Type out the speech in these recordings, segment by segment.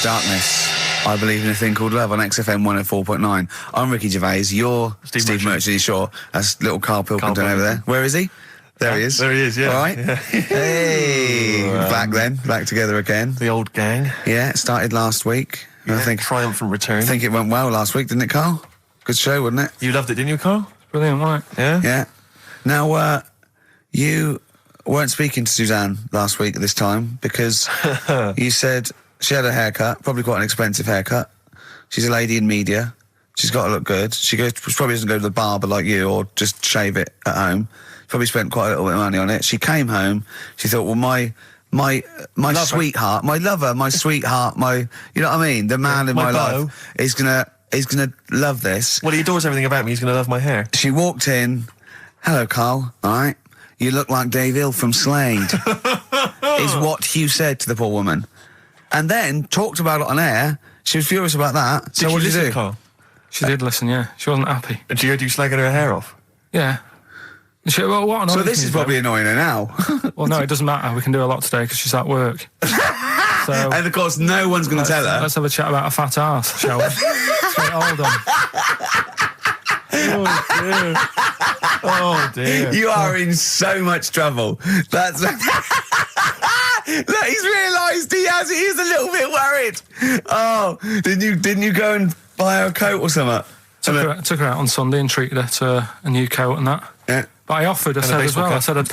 Darkness. I believe in a thing called love on XFM 104.9. I'm Ricky Gervais. You're Steve Merchant. Sure. That's little Karl Pilkington over there. Where is he? There he is. There he is, yeah. All right. Yeah. Hey. Back together again. The old gang. Yeah, it started last week. Yeah, I think triumphant return. I think it went well last week, didn't it, Karl? Good show, wasn't it? You loved it, didn't you, Karl? Brilliant, wasn't it? Yeah? Yeah. Now, you weren't speaking to Suzanne last week at this time because you said she had a haircut, probably quite an expensive haircut. She's a lady in media. She's got to look good. She probably doesn't go to the barber like you or just shave it at home. Probably spent quite a little bit of money on it. She came home. She thought, well, my sweetheart, my lover, my sweetheart, you know what I mean? The man in my life is gonna love this. Well, he adores everything about me. He's gonna love my hair. She walked in. Hello, Karl. All right. You look like Dave Hill from Slade. Is what Hugh said to the poor woman. And then talked about it on air. She was furious about that. So what did you do? Karl? She did listen, yeah. She wasn't happy. And she heard you slagging her hair off? Yeah. Well, what so this is probably annoying her now. Well, no, it doesn't matter. We can do a lot today because she's at work. So, and of course, no one's going to tell her. Let's have a chat about a fat arse, shall we? Let's get it all done. Oh dear. You are in so much trouble. That's look, he's realised he is a little bit worried. Oh, didn't you go and buy her a coat or something? Took her out on Sunday and treated her to a new coat and that. Yeah. But I offered, I said as well, I said I'd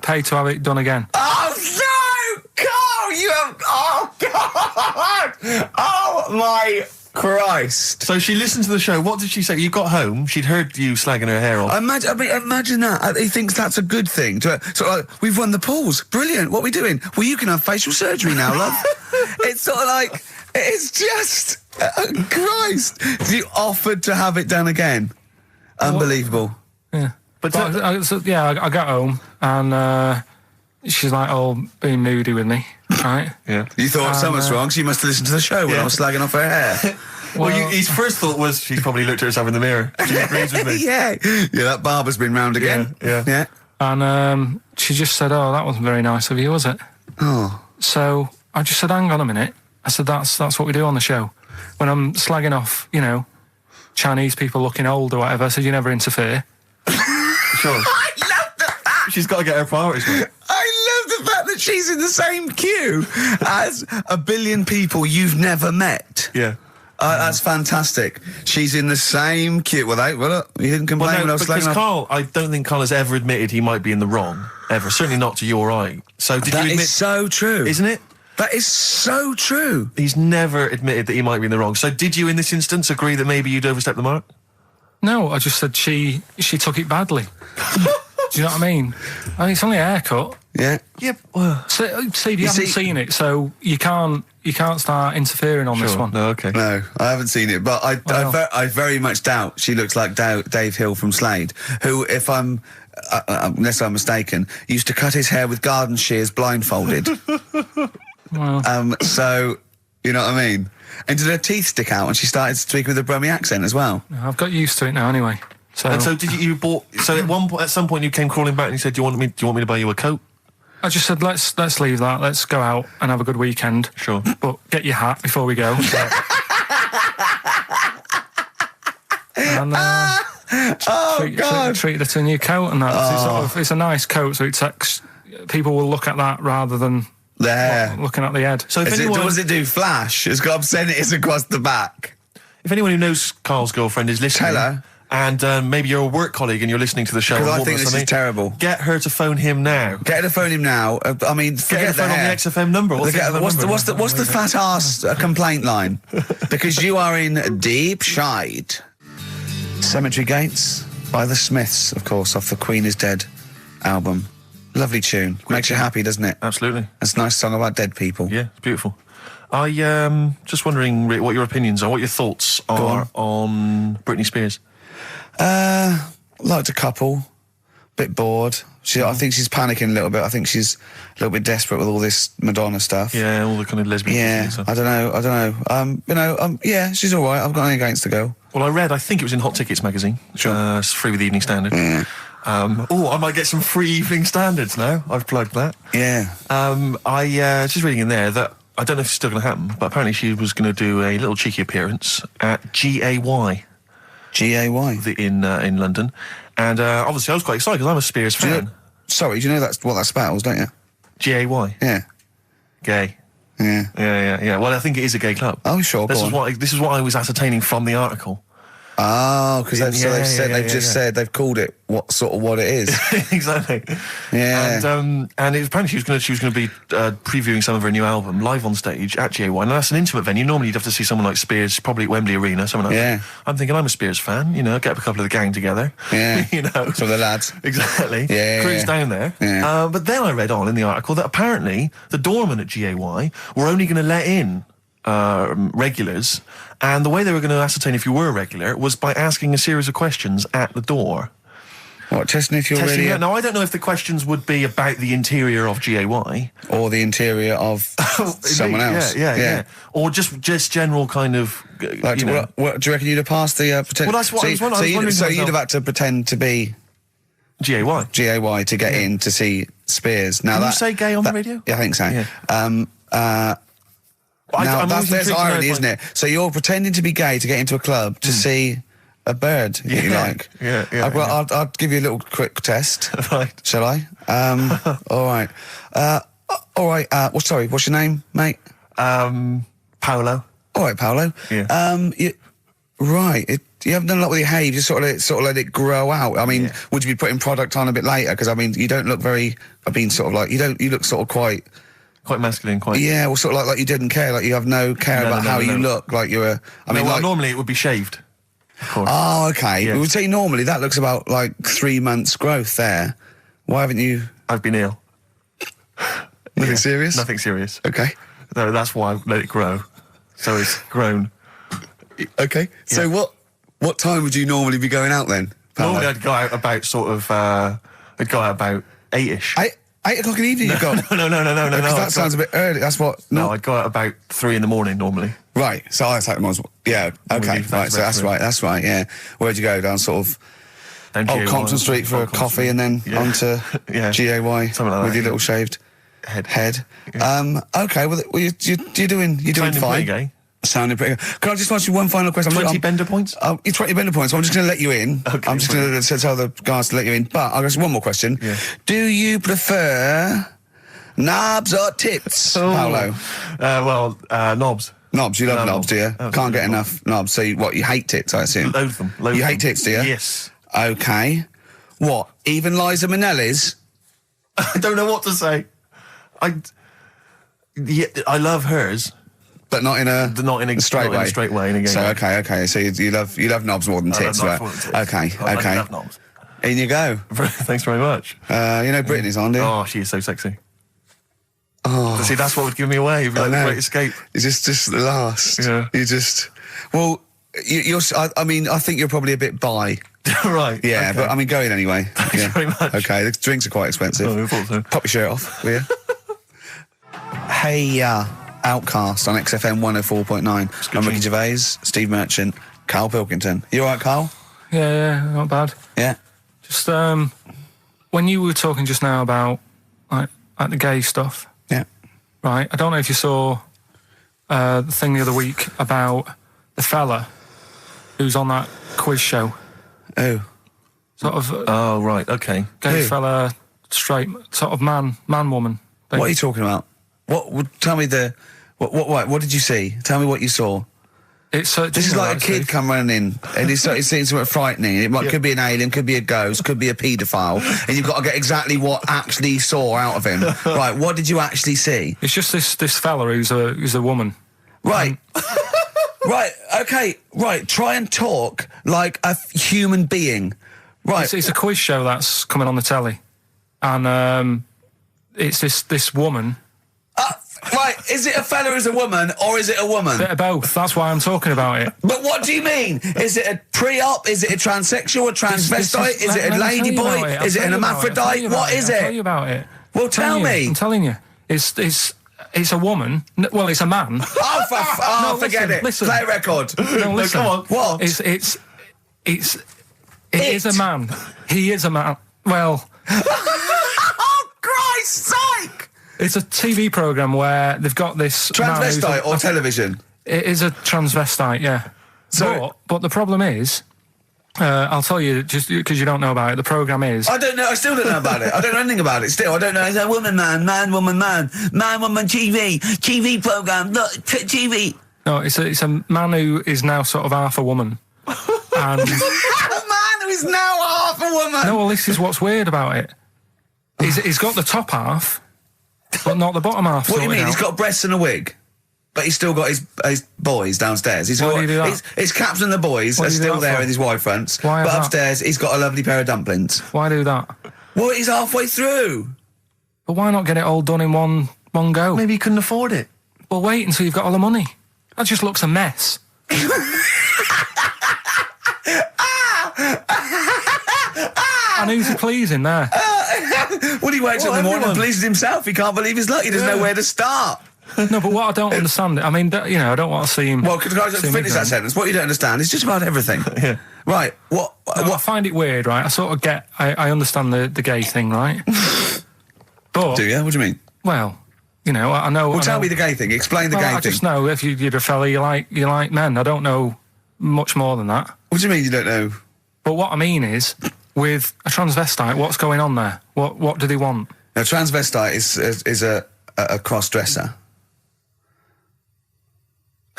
pay to have it done again. Oh no, Karl, you have, oh God, oh my Christ. So she listened to the show. What did she say? You got home, she'd heard you slagging her hair off. Imagine that. He thinks that's a good thing. So like, we've won the polls. Brilliant. What are we doing? Well, you can have facial surgery now, love. It's sort of like, it's just, Christ. You offered to have it done again. Unbelievable. Yeah. But I got home and she's like, being moody with me, right? Yeah. You thought something's wrong, so you must have listened to the show when I was slagging off her hair. Well, his first thought was she's probably looked at herself in the mirror. She agrees with me. Yeah, that barber's been round again. Yeah. And she just said, that wasn't very nice of you, was it? Oh. So I just said, hang on a minute. I said, that's what we do on the show. When I'm slagging off, Chinese people looking old or whatever, I said, you never interfere. Sure. I love the fact. She's got to get her priorities right. I love the fact that she's in the same queue as a billion people you've never met. Yeah. That's fantastic. She's in the same queue. Well, look, you didn't complain when I was slagging off. Karl, I don't think Karl has ever admitted he might be in the wrong. Ever. Certainly not to you or I. So did you admit... That is so true. Isn't it? That is so true. He's never admitted that he might be in the wrong. So did you, in this instance, agree that maybe you'd overstepped the mark? No, I just said she took it badly. Do you know what I mean? It's only a haircut. Yeah. Yeah. Well, Steve, you haven't seen it, so you can't start interfering on this one. No, okay. No, I haven't seen it, but I very much doubt she looks like Dave Hill from Slade, who, if I'm unless I'm mistaken, used to cut his hair with garden shears blindfolded. Well. So, you know what I mean? And did her teeth stick out and she started speaking with a Brummie accent as well? I've got used to it now anyway. So. And so did you bought... So at some point you came crawling back and you said, do you want me to buy you a coat? I just said, let's leave that. Let's go out and have a good weekend. Sure. But get your hat before we go. And treated her to a new coat and that. Oh. It's a nice coat, so people will look at that rather than the hair. Looking at the head. So what does it do? Flash? It's got obscenities across the back. If anyone who knows Karl's girlfriend is listening... Tell her. And maybe you're a work colleague and you're listening to the show. Because I think this is terrible. Get her to phone him now. Get her to phone him now. I mean, forget the phone on the XFM number. What's the fat ass complaint line? Because you are in deep shade. Cemetery Gates by the Smiths, of course, off the Queen is Dead album. Lovely tune. Makes you happy, doesn't it? Absolutely. It's a nice song about dead people. Yeah, it's beautiful. I just wondering what your opinions are, what your thoughts are on Britney Spears. Liked a couple. Bit bored. I think she's panicking a little bit. I think she's a little bit desperate with all this Madonna stuff. Yeah, all the kind of lesbian stuff. I don't know. Yeah, she's all right. I've got nothing against the girl. Well, I think it was in Hot Tickets magazine. Sure. It's free with the Evening Standard. Yeah. I might get some free Evening Standards now. I've plugged that. Yeah. I just reading in there that I don't know if it's still going to happen, but apparently she was going to do a little cheeky appearance at GAY. GAY? In London. And obviously I was quite excited because I'm a Spears fan. Do you know that's what that spells, don't you? GAY? Yeah. Gay. Yeah. Yeah. Well, I think it is a gay club. Oh, sure, This is what I was ascertaining from the article. Oh, because they've called it what it is. Exactly. Yeah. And apparently she was going to be previewing some of her new album live on stage at GA1. And that's an intimate venue. Normally you'd have to see someone like Spears, probably at Wembley Arena, someone like that. I'm thinking I'm a Spears fan, get up a couple of the gang together. Yeah. So the lads. Exactly. Yeah. Cruise down there. Yeah. But then I read on in the article that apparently the doorman at GAY were only going to let in regulars, and the way they were going to ascertain if you were a regular was by asking a series of questions at the door. What, testing if you're really... Now, I don't know if the questions would be about the interior of GAY. Or the interior of someone else. Yeah. Or just general kind of... What, do you reckon you'd have passed the... Well, that's what I was wondering. So you'd have had to pretend to be... GAY to get in to see Spears. Now Can you say gay on the radio? Yeah, I think so. Yeah. There's irony, isn't it? So you're pretending to be gay to get into a club to see a bird that you like. Yeah. I'll give you a little quick test. Right. Shall I? All right. Sorry, what's your name, mate? Paolo. All right, Paolo. Yeah. You haven't done a lot with your hair. You just sort of let it grow out. I mean, would you be putting product on a bit later? Because I mean, you don't look very. You look sort of quite masculine, quite. Yeah, well, sort of like you didn't care, like you have no care about how you look, like you're a. Normally it would be shaved. Of course. Oh, okay. Yeah. We would say normally that looks about like 3 months growth there. Why haven't you? I've been ill. Nothing serious? Nothing serious. Okay. No, that's why I let it grow. So it's grown. Okay. Yeah. So what time would you normally be going out then? Paolo? Normally I'd go out about about 8ish. 8 o'clock in the evening you go? No. That sounds a bit early. That's what... No, I'd go out about 3 in the morning normally. Right. So I was like, yeah, okay. Right. So that's right, yeah. Where'd you go? Down sort of... Compton Street for a coffee and then onto GAY something like that, with your little shaved head. Yeah. Okay, well, you're doing fine. Gay. Sounding pretty good. Can I just ask you one final question? 20 bender points? 20 bender points. I'm just going to let you in. Okay, I'm just going to tell the guys to let you in. But I've got one more question. Yeah. Do you prefer knobs or tits, Paolo? Knobs. Knobs. You love knobs, do you? Absolutely. Can't get enough knobs. So you hate tits, I assume? Loathe them. You hate tits, do you? Yes. Okay. What? Even Liza Minnelli's? I don't know what to say. I love hers. But not in a straight way. In a straight way. In a gay so way. Okay. So you love knobs more than tits, right? Okay. I love knobs. In you go. Thanks very much. Britney's on, do you? Oh, she is so sexy. Oh, see, that's what would give me away. You'd be like the Great Escape. It's just the last. Yeah. You just. Well, you're. I mean, I think you're probably a bit bi. Right. Yeah, okay. but I mean, go in anyway. Thanks very much. Okay, the drinks are quite expensive. Oh, I thought so. Pop your shirt off, will you? Hey, Outcast on XFM 104.9. I'm Ricky Gervais, Steve Merchant, Karl Pilkington. You all right, Karl? Yeah, not bad. Yeah. Just when you were talking just now about like the gay stuff. Yeah. Right. I don't know if you saw the thing the other week about the fella who's on that quiz show. Oh. Sort of. Oh, right. Okay. Gay fella, straight, sort of man, woman. What are you talking about? Tell me what did you see? Tell me what you saw. This is like a kid come running in and he's seeing something frightening. It could be an alien, could be a ghost, could be a paedophile, and you've got to get exactly what actually you saw out of him. Right, what did you actually see? It's just this fella who's a woman. Right. Right, okay, right, try and talk like a human being. Right. It's a quiz show that's coming on the telly. And it's this woman. Right, is it a fella who's a woman, or is it a woman? Bit of both, that's why I'm talking about it. But what do you mean? Is it a pre-op? Is it a transsexual, a transvestite? Is it a ladyboy? Is it an hermaphrodite? What is it? I'll tell you about it. Well, tell me. I'm telling you. It's a woman. Well, it's a man. Forget it. Listen. Play a record. No, listen. Come on. What? It is a man. He is a man. Well. Oh, Christ's sake! It's a TV program where they've got this Transvestite or television? It is a transvestite, yeah. But the problem is, I'll tell you, just because you don't know about it, the program is... I don't know, I still don't know about it. I don't know anything about it still. I don't know. It's a woman, man, woman, TV program, look, TV. No, it's a man who is now sort of half a woman. And... A man who is now half a woman! No, well, this is what's weird about it. He's got the top half, but not the bottom half. What do you mean? He's got breasts and a wig? But he's still got his boys downstairs. He's got his caps and the boys are still there with his Y fronts. But upstairs, he's got a lovely pair of dumplings. Why do that? Well, he's halfway through. But why not get it all done in one go? Maybe he couldn't afford it. Well, wait until you've got all the money. That just looks a mess. And who's he pleasing there? Well, he wakes up in the morning and pleases himself. He can't believe his luck. He doesn't know where to start. No, but what I don't understand, I mean, I don't want to see him... Well, can I just finish that sentence? What you don't understand is just about everything. Yeah. Right, what... I find it weird, right? I sort of get... I understand the gay thing, right? But... Do you? What do you mean? Well, I know... Well, tell me the gay thing. Explain the gay thing. I just know if you're a fella, you like men. I don't know much more than that. What do you mean you don't know? But what I mean is, with a transvestite, what's going on there? What do they want? A transvestite is a cross-dresser.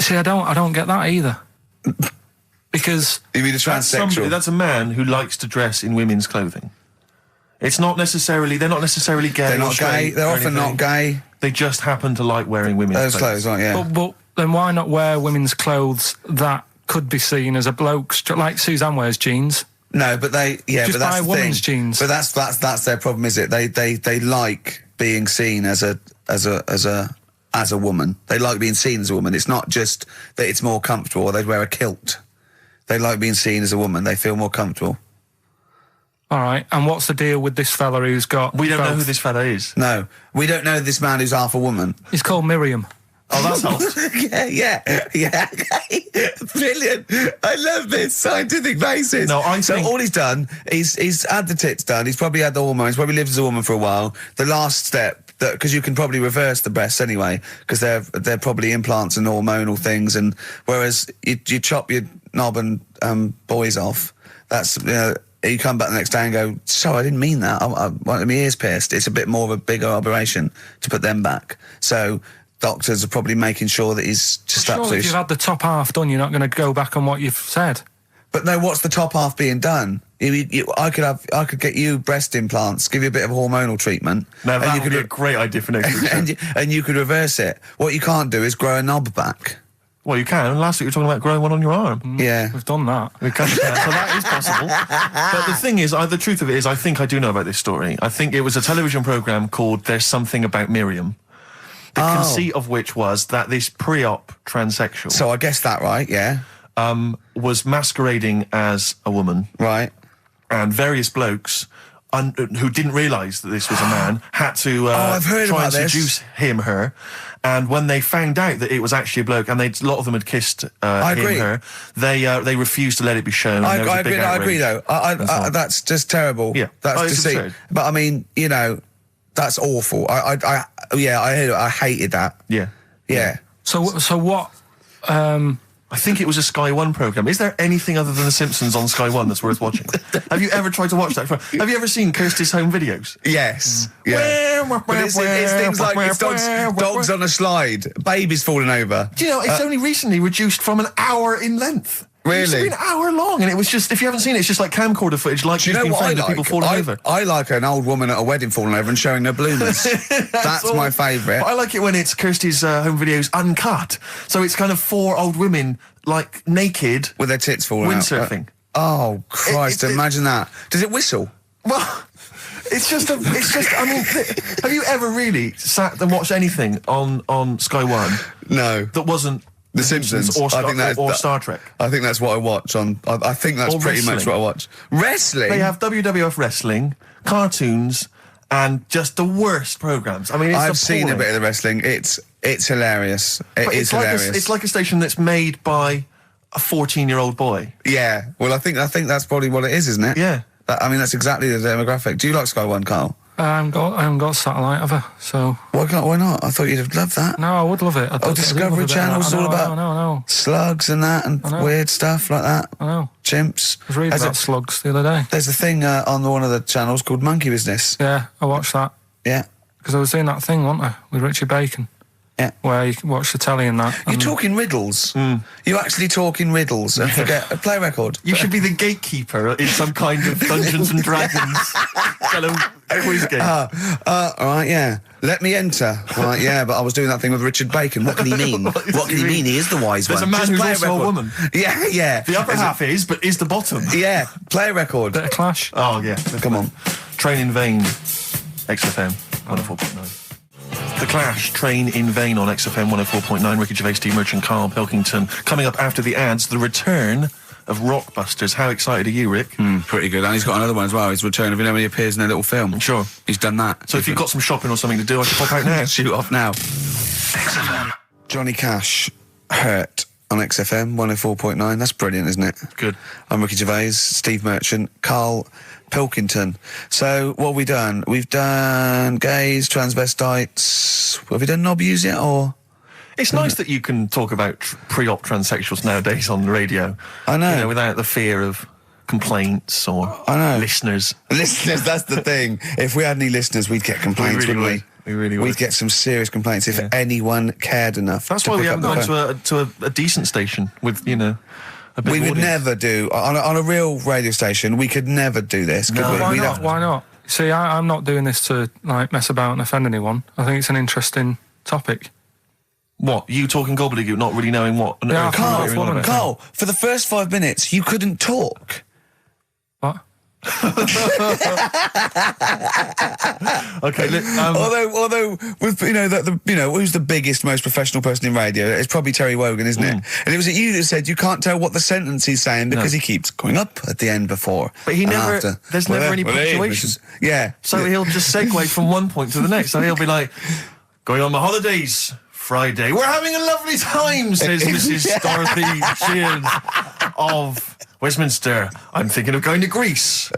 See, I don't get that either. Because... You mean a transsexual? That's a man who likes to dress in women's clothing. It's not necessarily... They're not necessarily gay. They're not gay. They're often not gay. They just happen to like wearing women's clothes, aren't you? But then why not wear women's clothes that could be seen as a bloke's... Like Suzanne wears jeans. No, but they... Yeah, just but that's buy the women's thing. jeans. But that's their problem, is it? They like being seen as a woman. They like being seen as a woman. It's not just that it's more comfortable or they'd wear a kilt. They like being seen as a woman. They feel more comfortable. All right, and what's the deal with this fella who's got... We don't know who this fella is. No, we don't know this man who's half a woman. He's called Miriam. Oh, that's hot. yeah. Brilliant. I love this scientific basis. No, So all he's done, he's had the tits done, he's probably had the hormones, probably lived as a woman for a while. The last step, because you can probably reverse the breasts anyway, because they're probably implants and hormonal things, and whereas you chop your knob and boys off, that's... you come back the next day and go, I didn't mean that. I wanted my ears pierced. It's a bit more of a bigger operation to put them back. So doctors are probably making sure that he's just Surely if you've had the top half done, you're not going to go back on what you've said. But no, what's the top half being done? I could get you breast implants, give you a bit of hormonal treatment. No, that would be a great idea for next week. and you could reverse it. What you can't do is grow a knob back. Well, you can. Last week you were talking about growing one on your arm. Yeah. We've done that. We can, so that is possible. But the thing is, the truth of it is, I think I do know about this story. I think it was a television programme called There's Something About Miriam. The conceit of which was that this pre-op transsexual... So I guessed that right, yeah. Was masquerading as a woman. Right. And various blokes... who didn't realise that this was a man, had to I've heard try about and this. seduce her. And when they found out that it was actually a bloke, and a lot of them had kissed her, they refused to let it be shown. I agree, though. That's just terrible. Yeah. That's it's deceit. absurd. But I mean, that's awful. I hated that. Yeah. Yeah. So what... I think it was a Sky One programme. Is there anything other than The Simpsons on Sky One that's worth watching? Have you ever tried to watch that? Have you ever seen Kirsty's home videos? Yes. Yeah. But it's things like it's dogs on a slide, babies falling over. Do you know, it's only recently reduced from an hour in length. Really? It used to be an hour long, and it was just, if you haven't seen it, it's just like camcorder footage, like Do you know what I like? people falling over. I like an old woman at a wedding falling over and showing her bloomers. That's my favourite. I like it when it's Kirsty's home videos uncut. So it's kind of 4 old women, like, naked. With their tits falling out. Windsurfing. Oh, Christ, imagine that. Does it whistle? Well... It's just, I mean, have you ever really sat and watched anything on Sky One? No. That wasn't The Simpsons or Star Trek? I think that's what I watch on. I think that's Or pretty much wrestling. what I watch. Wrestling? They have WWF wrestling, cartoons, and just the worst programs. I mean, it's I've seen a appalling. bit of the wrestling. It's hilarious. But It's hilarious. It's like a station that's made by a 14-year-old boy. Yeah. Well, I think that's probably what it is, isn't it? Yeah. I mean, that's exactly the demographic. Do you like Sky One, Carl? I haven't got satellite, have I? So Why not? I thought you'd have loved that. no, I would love it. Discovery Channel's all about No. slugs and that and weird stuff like that. I know. Chimps. I was reading about slugs the other day. There's a thing on one of the channels called Monkey Business. Yeah, I watched that. Yeah. Because I was doing that thing, wasn't I, with Richard Bacon? Yeah. Where you can watch the telly and that. You're talking riddles. You're actually talking riddles and forget a play record. You should be the gatekeeper in some kind of Dungeons and Dragons kind of quiz game. All right, yeah. Let me enter. Right, yeah, but I was doing that thing with Richard Bacon. What can he mean? What can he mean? He is the wise There's one. a man Just who's play also a record. woman. Yeah. The upper half is, but is the bottom. Yeah, play a record. Bit of Clash. Oh, yeah. Come on. Train in Vain, XFM 104.9. The Clash, Train in Vain on XFM 104.9. Ricky Gervais, Steve Merchant, Karl Pilkington. Coming up after the ads, the return of Rockbusters. How excited are you, Rick? Pretty good. And he's got another one as well. His return of, when he appears in a little film. Sure. He's done that. So if you've got some shopping or something to do, I should pop out now. Shoot off now. XFM. Johnny Cash, Hurt on XFM 104.9. That's brilliant, isn't it? Good. I'm Ricky Gervais, Steve Merchant, Karl Pilkington. So what have we done? We've done gays, transvestites. Have we done knobbies yet, or? It's nice that you can talk about pre-op transsexuals nowadays on the radio. I know. You know, without the fear of complaints or listeners. Listeners, that's the thing. If we had any listeners, we'd get complaints, We really wouldn't we? We really would. We'd get some serious complaints if anyone cared enough. That's to why we pick haven't up the gone phone. to a decent station with, you know, a big We would audience. never do on a real radio station. We could never do this. Could we? Why We'd not? have- Why not? See, I'm not doing this to like mess about and offend anyone. I think it's an interesting topic. What? You talking gobbledygook, not really knowing what? on Yeah, earth Carl, you're on about? Carl, for the first 5 minutes, you couldn't talk. What? Okay, look, Although with who's the biggest, most professional person in radio? It's probably Terry Wogan, isn't it? And it was you that said you can't tell what the sentence he's saying because he keeps going up at the end before. But he and never. after. There's never any punctuation. Yeah. So he'll just segue from one point to the next. So he'll be like, going on my holidays, Friday. We're having a lovely time, says Mrs. Dorothy Shears of Westminster. I'm thinking of going to Greece.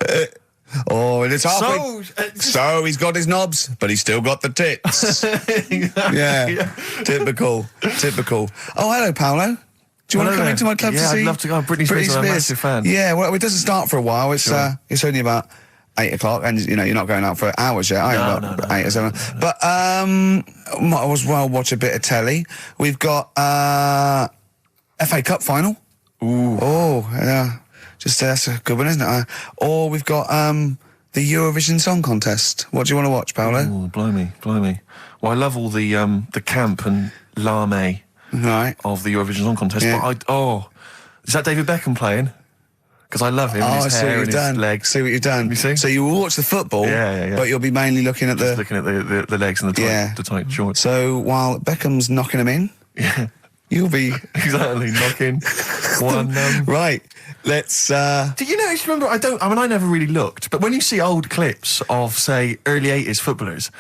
And it's halfway. So he's got his knobs, but he's still got the tits. Yeah. Typical. Oh, hello, Paolo. Do you want to come into my club to see? Yeah, I'd love to go. Britney Spears, I'm a massive fan. Yeah, well, it doesn't start for a while. It's it's only about 8 o'clock, and you're not going out for hours yet. No. 8 or 7. But might as well watch a bit of telly. We've got FA Cup final. Ooh. Oh, yeah. That's a good one, isn't it? Or we've got the Eurovision Song Contest. What do you want to watch, Paolo? Oh, blimey. Well, I love all the camp and lame of the Eurovision Song Contest. Yeah. But is that David Beckham playing? Because I love him. And his hair and his legs. See what you've done. You see? So you will watch the football, but you'll be mainly looking at the legs and the tight shorts. So while Beckham's knocking them in, you'll be exactly knocking one. Right. Let's. Do you know? Remember, I never really looked, but when you see old clips of, say, early '80s footballers,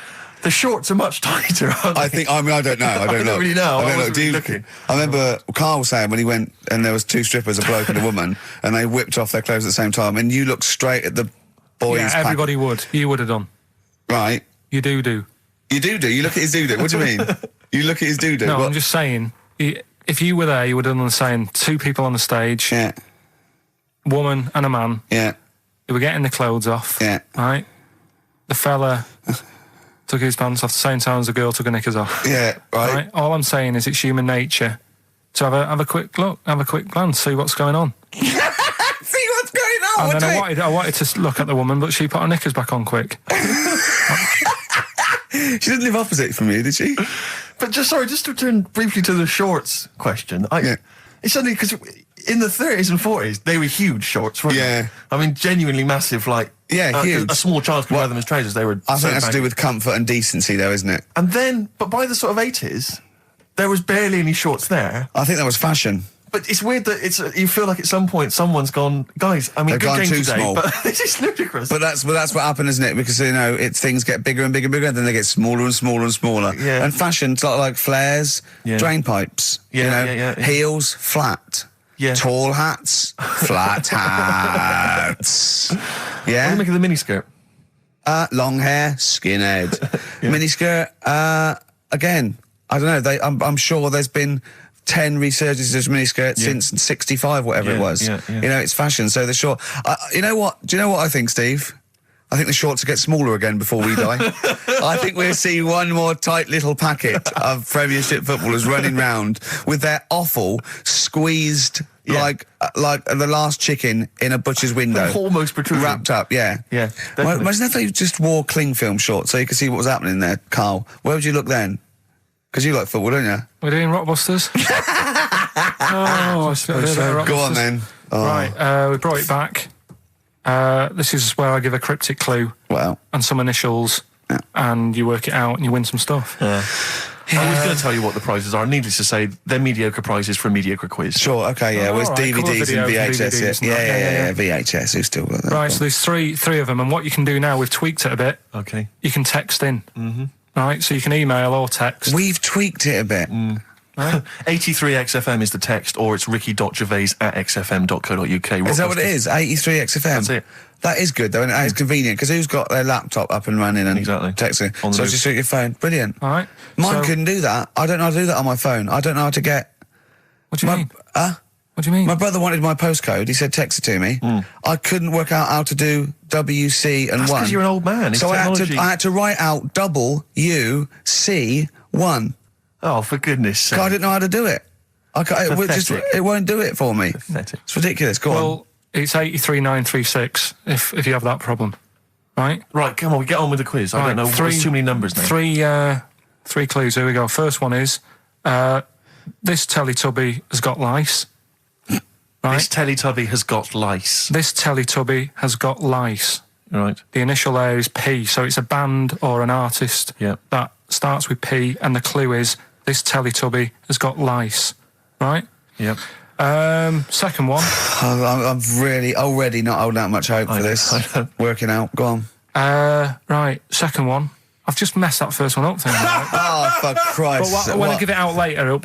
the shorts are much tighter, aren't they? I think. I don't know. I don't know. really know. I don't know. wasn't really looking. I remember Carl was saying when he went and there was 2 strippers, a bloke and a woman, and they whipped off their clothes at the same time, and you looked straight at the boys. Yeah, everybody would. You would have done. Right. You do. You do. You look at his doo-doo. What do you mean? You look at his doo-doo. No, what? I'm just saying. If you were there, you would have done the same. 2 people on the stage. Yeah. Woman and a man. Yeah. They were getting the clothes off. Yeah. Right? The fella took his pants off the same time as the girl took her knickers off. Yeah, right. All I'm saying is it's human nature to have a quick look, have a quick glance, see what's going on. See what's going on. And then I wanted to look at the woman, but she put her knickers back on quick. She didn't live opposite from you, did she? But just to return briefly to the shorts question. It's only because in the 30s and 40s they were huge shorts, weren't they? I mean, genuinely massive, like huge. A small child could wear them as trousers. They were. I think that's to do with comfort and decency, though, isn't it? And then, but by the sort of 80s, there was barely any shorts there. I think that was fashion. But it's weird that you feel like at some point someone's gone, guys. I mean, They've good gone game too today, small. but this is ludicrous. But that's what happened, isn't it? Because things get bigger and bigger and bigger, and then they get smaller and smaller and smaller. Yeah. And fashion's like flares, drain pipes. Yeah. Heels flat. Yeah. Tall hats, flat hats. What do Yeah. you make of the miniskirt? long hair, skinhead. Miniskirt, again, I don't know. I'm sure there's been 10 resurgences of miniskirts since 65, whatever it was. Yeah. You know, it's fashion, so the short... you know what? Do you know what I think, Steve? I think the shorts will get smaller again before we die. I think we'll see one more tight little packet of Premiership footballers running round with their offal squeezed like the last chicken in a butcher's window. Almost protruding. Wrapped up, yeah. Yeah, Imagine if they just wore cling film shorts so you could see what was happening there, Carl. Where would you look then? Because you like football, don't you? We're doing Rockbusters. Go on then. Oh. Right, we brought it back. This is where I give a cryptic clue and some initials, and you work it out and you win some stuff. I was going to tell you what the prizes are. Needless to say, they're mediocre prizes for a mediocre quiz. Sure, okay, yeah. Well, it's DVDs and VHS. Yeah, VHS. Who's still got that? Right, so there's three of them, and what you can do now, we've tweaked it a bit. Okay. You can text in. Mm-hmm. Right, so you can email or text. We've tweaked it a bit. 83XFM is the text, or it's ricky.gervais@xfm.co.uk. Is that what it is? 83XFM? That's it. That is good, though, and it's convenient, because who's got their laptop up and running and texting? So just shoot your phone. Brilliant. All right. Mine couldn't do that. I don't know how to do that on my phone. I don't know how to get... What do you mean? What do you mean? My brother wanted my postcode. He said text it to me. I couldn't work out how to do WC and 1. That's because you're an old man. So I had to write out WC1. Oh, for goodness sake. I didn't know how to do it. It won't do it for me. Pathetic. It's ridiculous. Go on. Well, it's 83936 if you have that problem. Right? Right, come on, we get on with the quiz. I don't know. There's too many numbers now. Three clues. Here we go. First one is, this Teletubby has got lice. Right? This Teletubby has got lice. This Teletubby has got lice. Right. The initial there is P, so it's a band or an artist that starts with P, and the clue is, this Teletubby has got lice. Right? Yep. Second one. I'm really already not holding out much hope for this. Working out. Go on. Right. Second one. I've just messed that first one up. Oh, for Christ! But when I give it out later,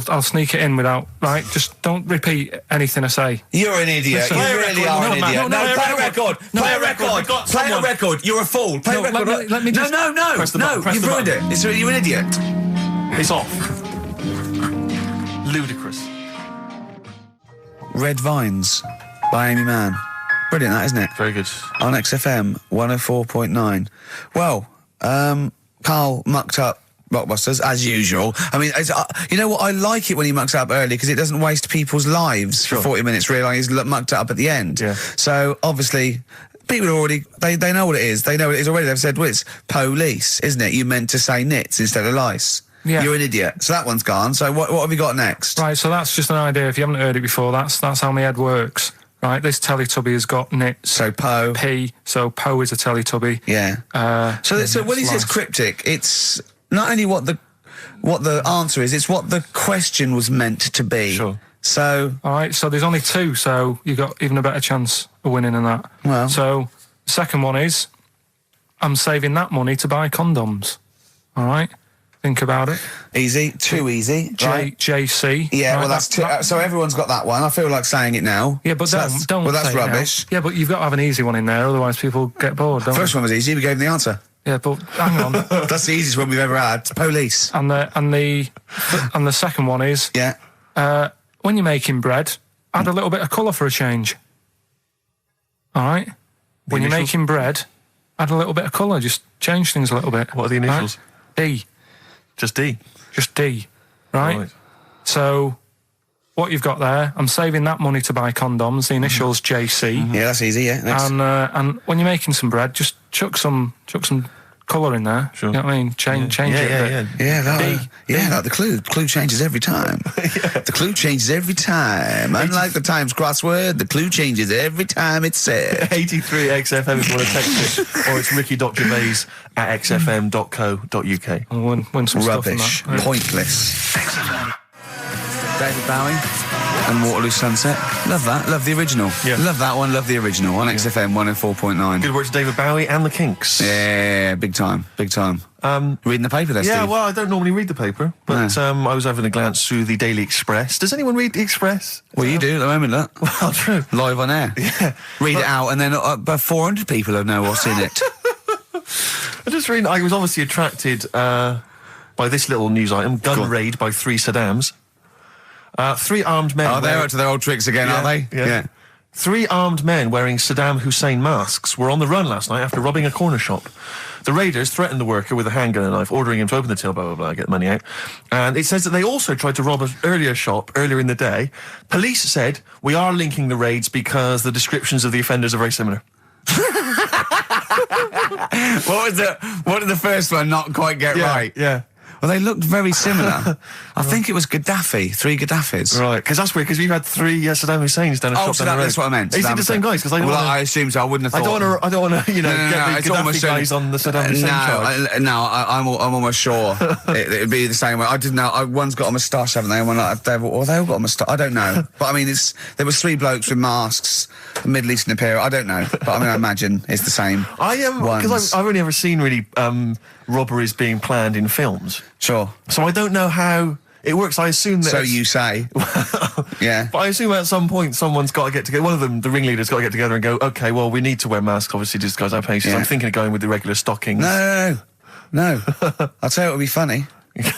I'll sneak it in without. Right. Just don't repeat anything I say. You're an idiot. You really are an idiot. No, play a record. Play a record. Play a record. You're a fool. Play a record. Let me just. No. You've ruined it. You're an idiot. It's off. Ludicrous. Red Vines by Amy Mann. Brilliant, that, isn't it? Very good. On XFM 104.9. Well, Carl mucked up Rockbusters, as usual. I mean, you know what? I like it when he mucks up early, because it doesn't waste people's lives for 40 minutes realising he's mucked it up at the end. Yeah. So, obviously, people are already... They know what it is. They know what it is already. They've said, well, it's police, isn't it? You meant to say nits instead of lice. Yeah. You're an idiot. So that one's gone. So what have we got next? Right, so that's just an idea. If you haven't heard it before, that's how my head works. Right, this Teletubby has got nits. So Po. P, so Po is a Teletubby. Yeah. So when he says cryptic, it's not only what the answer is, it's what the question was meant to be. Sure. So... All right, so there's only 2, so you've got even a better chance of winning than that. Well... So, the second one is, I'm saving that money to buy condoms. All right? Think about it. Easy. Too easy. Right? JC. Yeah, right, well, that's too... so everyone's got that one. I feel like saying it now. Yeah, but so don't well, that's say rubbish. Yeah, but you've got to have an easy one in there, otherwise people get bored, don't First one was easy. We gave them the answer. Yeah, but hang on. That's the easiest one we've ever had. Police. And the second one is... Yeah. When you're making bread, add a little bit of colour for a change. All right? When you're making bread, add a little bit of colour. Just change things a little bit. What are the initials? Right? D. Just D? Just D. Right? So, what you've got there, I'm saving that money to buy condoms. The initials JC. Yeah, that's easy, yeah. Next. And when you're making some bread, just chuck some colour in there. Sure. You know what I mean? Change it a bit. Yeah, like the clue. The clue changes every time. The clue changes every time. Unlike the Times crossword, the clue changes every time it's said. 83XFM if you want to text it, or it's ricky.gervais@xfm.co.uk. And win some Rubbish. stuff on that. Pointless. David Bowie and Waterloo Sunset. Love that. Love the original. Yeah. Love that one. Love the original on XFM 104.9. Good work to David Bowie and the Kinks. Yeah, big time. Big time. Reading the paper there, Yeah, Steve? well, I don't normally read the paper, but I was having a glance through the Daily Express. Does anyone read the Express? Well, you do at the moment, look. Well, true. Live on air. Yeah. Read it out, and then about 400 people will know what's in it. I was obviously attracted by this little news item: gun raid by 3 Saddams. 3 armed men. Oh, they're up to their old tricks again, are they? Yeah. 3 armed men wearing Saddam Hussein masks were on the run last night after robbing a corner shop. The raiders threatened the worker with a handgun and a knife, ordering him to open the till, blah, blah, blah, get the money out. And it says that they also tried to rob an earlier shop earlier in the day. Police said, we are linking the raids because the descriptions of the offenders are very similar. What did the first one not quite get right? Yeah. Well, they looked very similar. I think it was Gaddafi, 3 Gaddafis. Right, because that's weird, because we've had 3 Saddam Husseins down a shop down the road. That's what I meant. Is it the same guys? Because I assume so. I wouldn't have thought. I don't want to, get the Gaddafi guys on the Saddam Hussein charge. I'm almost sure it'd be the same way. I didn't know. One's got a moustache, haven't they? And one like they all got a moustache. I don't know. But I mean, there was 3 blokes with masks, Middle Eastern appearance. I don't know. But I mean, I imagine it's the same. Because I've only ever seen really robberies being planned in films. Sure. So I don't know how it works. I assume that. So you say. Yeah. But I assume at some point someone's got to get together. One of them, the ringleader's got to get together and go, okay, well, we need to wear masks, obviously, to disguise our faces. Yeah. I'm thinking of going with the regular stockings. No. I'll tell you it would be funny.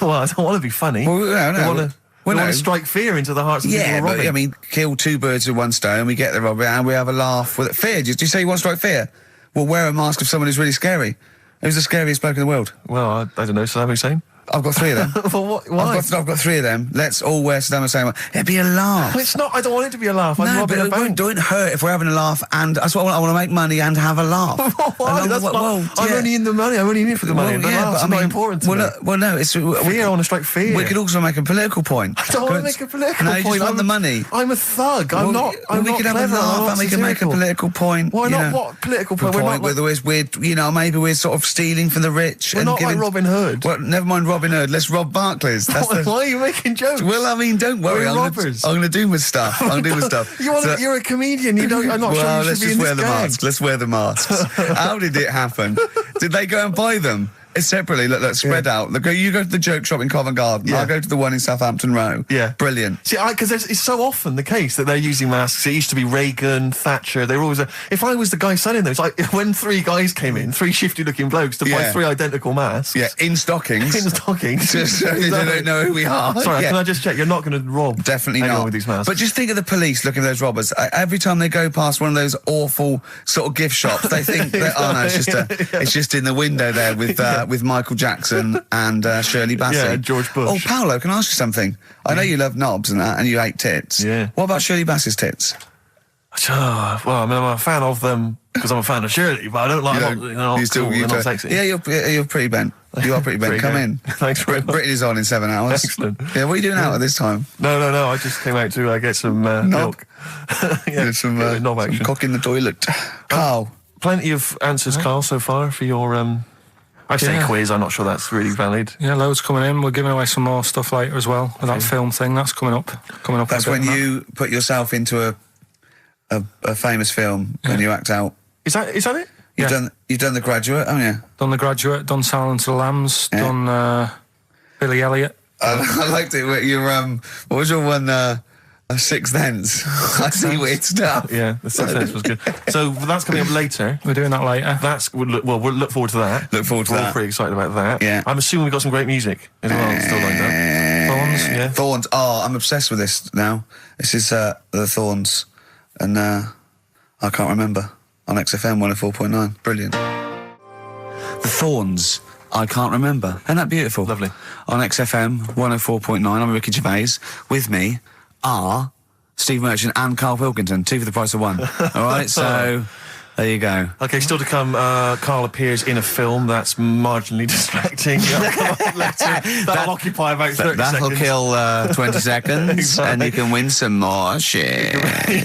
Well, I don't want to be funny. Well, no. We want to strike fear into the hearts of people who are robbing. But I mean, kill 2 birds with 1 stone. We get the robber and we have a laugh with it. Fear? Did you say you want to strike fear? Well, wear a mask of someone who's really scary. Who's the scariest bloke in the world? Well, I don't know. Saddam Hussein? I've got 3 of them. Well, why? I've got 3 of them. Let's all wear Saddam Hussein. It'd be a laugh. Well, it's not. I don't want it to be a laugh. I'm robbing a bank. Don't hurt if we're having a laugh. And that's what I want to make money and have a laugh. Why? I'm only in the money. I'm only in it for the money. The laugh's not important to me. No. It's fear. I want to strike fear. We could also make a political point. I don't want to make a political point. No, you just want the money. I'm a thug. I'm not. We could have a laugh and we can make a political point. Why not? What political point? Maybe we're sort of stealing from the rich. We're not like Robin Hood. Well, never mind Robin Hood. Let's rob Barclays. Why are you making jokes? Well, I mean, don't worry. We're robbers. I'm going to do my stuff. You're a comedian. I'm not sure you should be in this gang. Let's wear the masks. How did it happen? Did they go and buy them? Separately, look, spread out. You go to the joke shop in Covent Garden. Yeah. I'll go to the one in Southampton Row. Yeah. Brilliant. See, because it's so often the case that they're using masks. It used to be Reagan, Thatcher. They were always... If I was the guy selling those, when 3 guys came in, 3 shifty-looking blokes to buy 3 identical masks. Yeah, in stockings. Just so they don't know who we are. Sorry, can I just check? You're not going to rob Definitely anyone not. with these masks. But just think of the police looking at those robbers. Every time they go past one of those awful sort of gift shops, they think, it's just in the window there with Michael Jackson and Shirley Bassey. Yeah, and George Bush. Oh, Paolo, can I ask you something? I know you love knobs and that, and you hate tits. Yeah. What about Shirley Bassey's tits? Well, I mean, I'm a fan of them because I'm a fan of Shirley, but I don't like them. They're not cool, they're not sexy. Yeah, you're pretty bent. You are pretty bent. Pretty Come good. in. Thanks very much. Britney's on in 7 hours. Excellent. Yeah, what are you doing out at this time? No. I just came out to get some milk. Some knob action. Some cock in the toilet. Carl. Plenty of answers, Carl, so far for your... I say quiz, I'm not sure that's really valid. Yeah, loads coming in. We're giving away some more stuff later as well. With that film thing, that's coming up. That's when you put yourself into a famous film and you act out. Is that it? You've done The Graduate, haven't you? Done The Graduate, done Silence of the Lambs, done Billy Elliot. I liked it. What was your one? Sixth Sense. I see weird stuff. Yeah, the Sixth Sense was good. So that's coming up later. We're doing that later. We'll look forward to that. We're all pretty excited about that. Yeah. I'm assuming we've got some great music as well. Still lined up. Thorns. Yeah. Thorns. Oh, I'm obsessed with this now. This is the Thorns, and I can't remember on XFM 104.9. Brilliant. The Thorns. I can't remember. Isn't that beautiful? Lovely. On XFM 104.9, I'm Ricky Gervais. With me are Steve Merchant and Karl Pilkington, 2 for the price of 1. All right, so there you go. Okay, still to come, Karl appears in a film that's marginally distracting. That'll occupy about 30 That'll seconds. kill 20 seconds, Exactly. and you can win some more shit.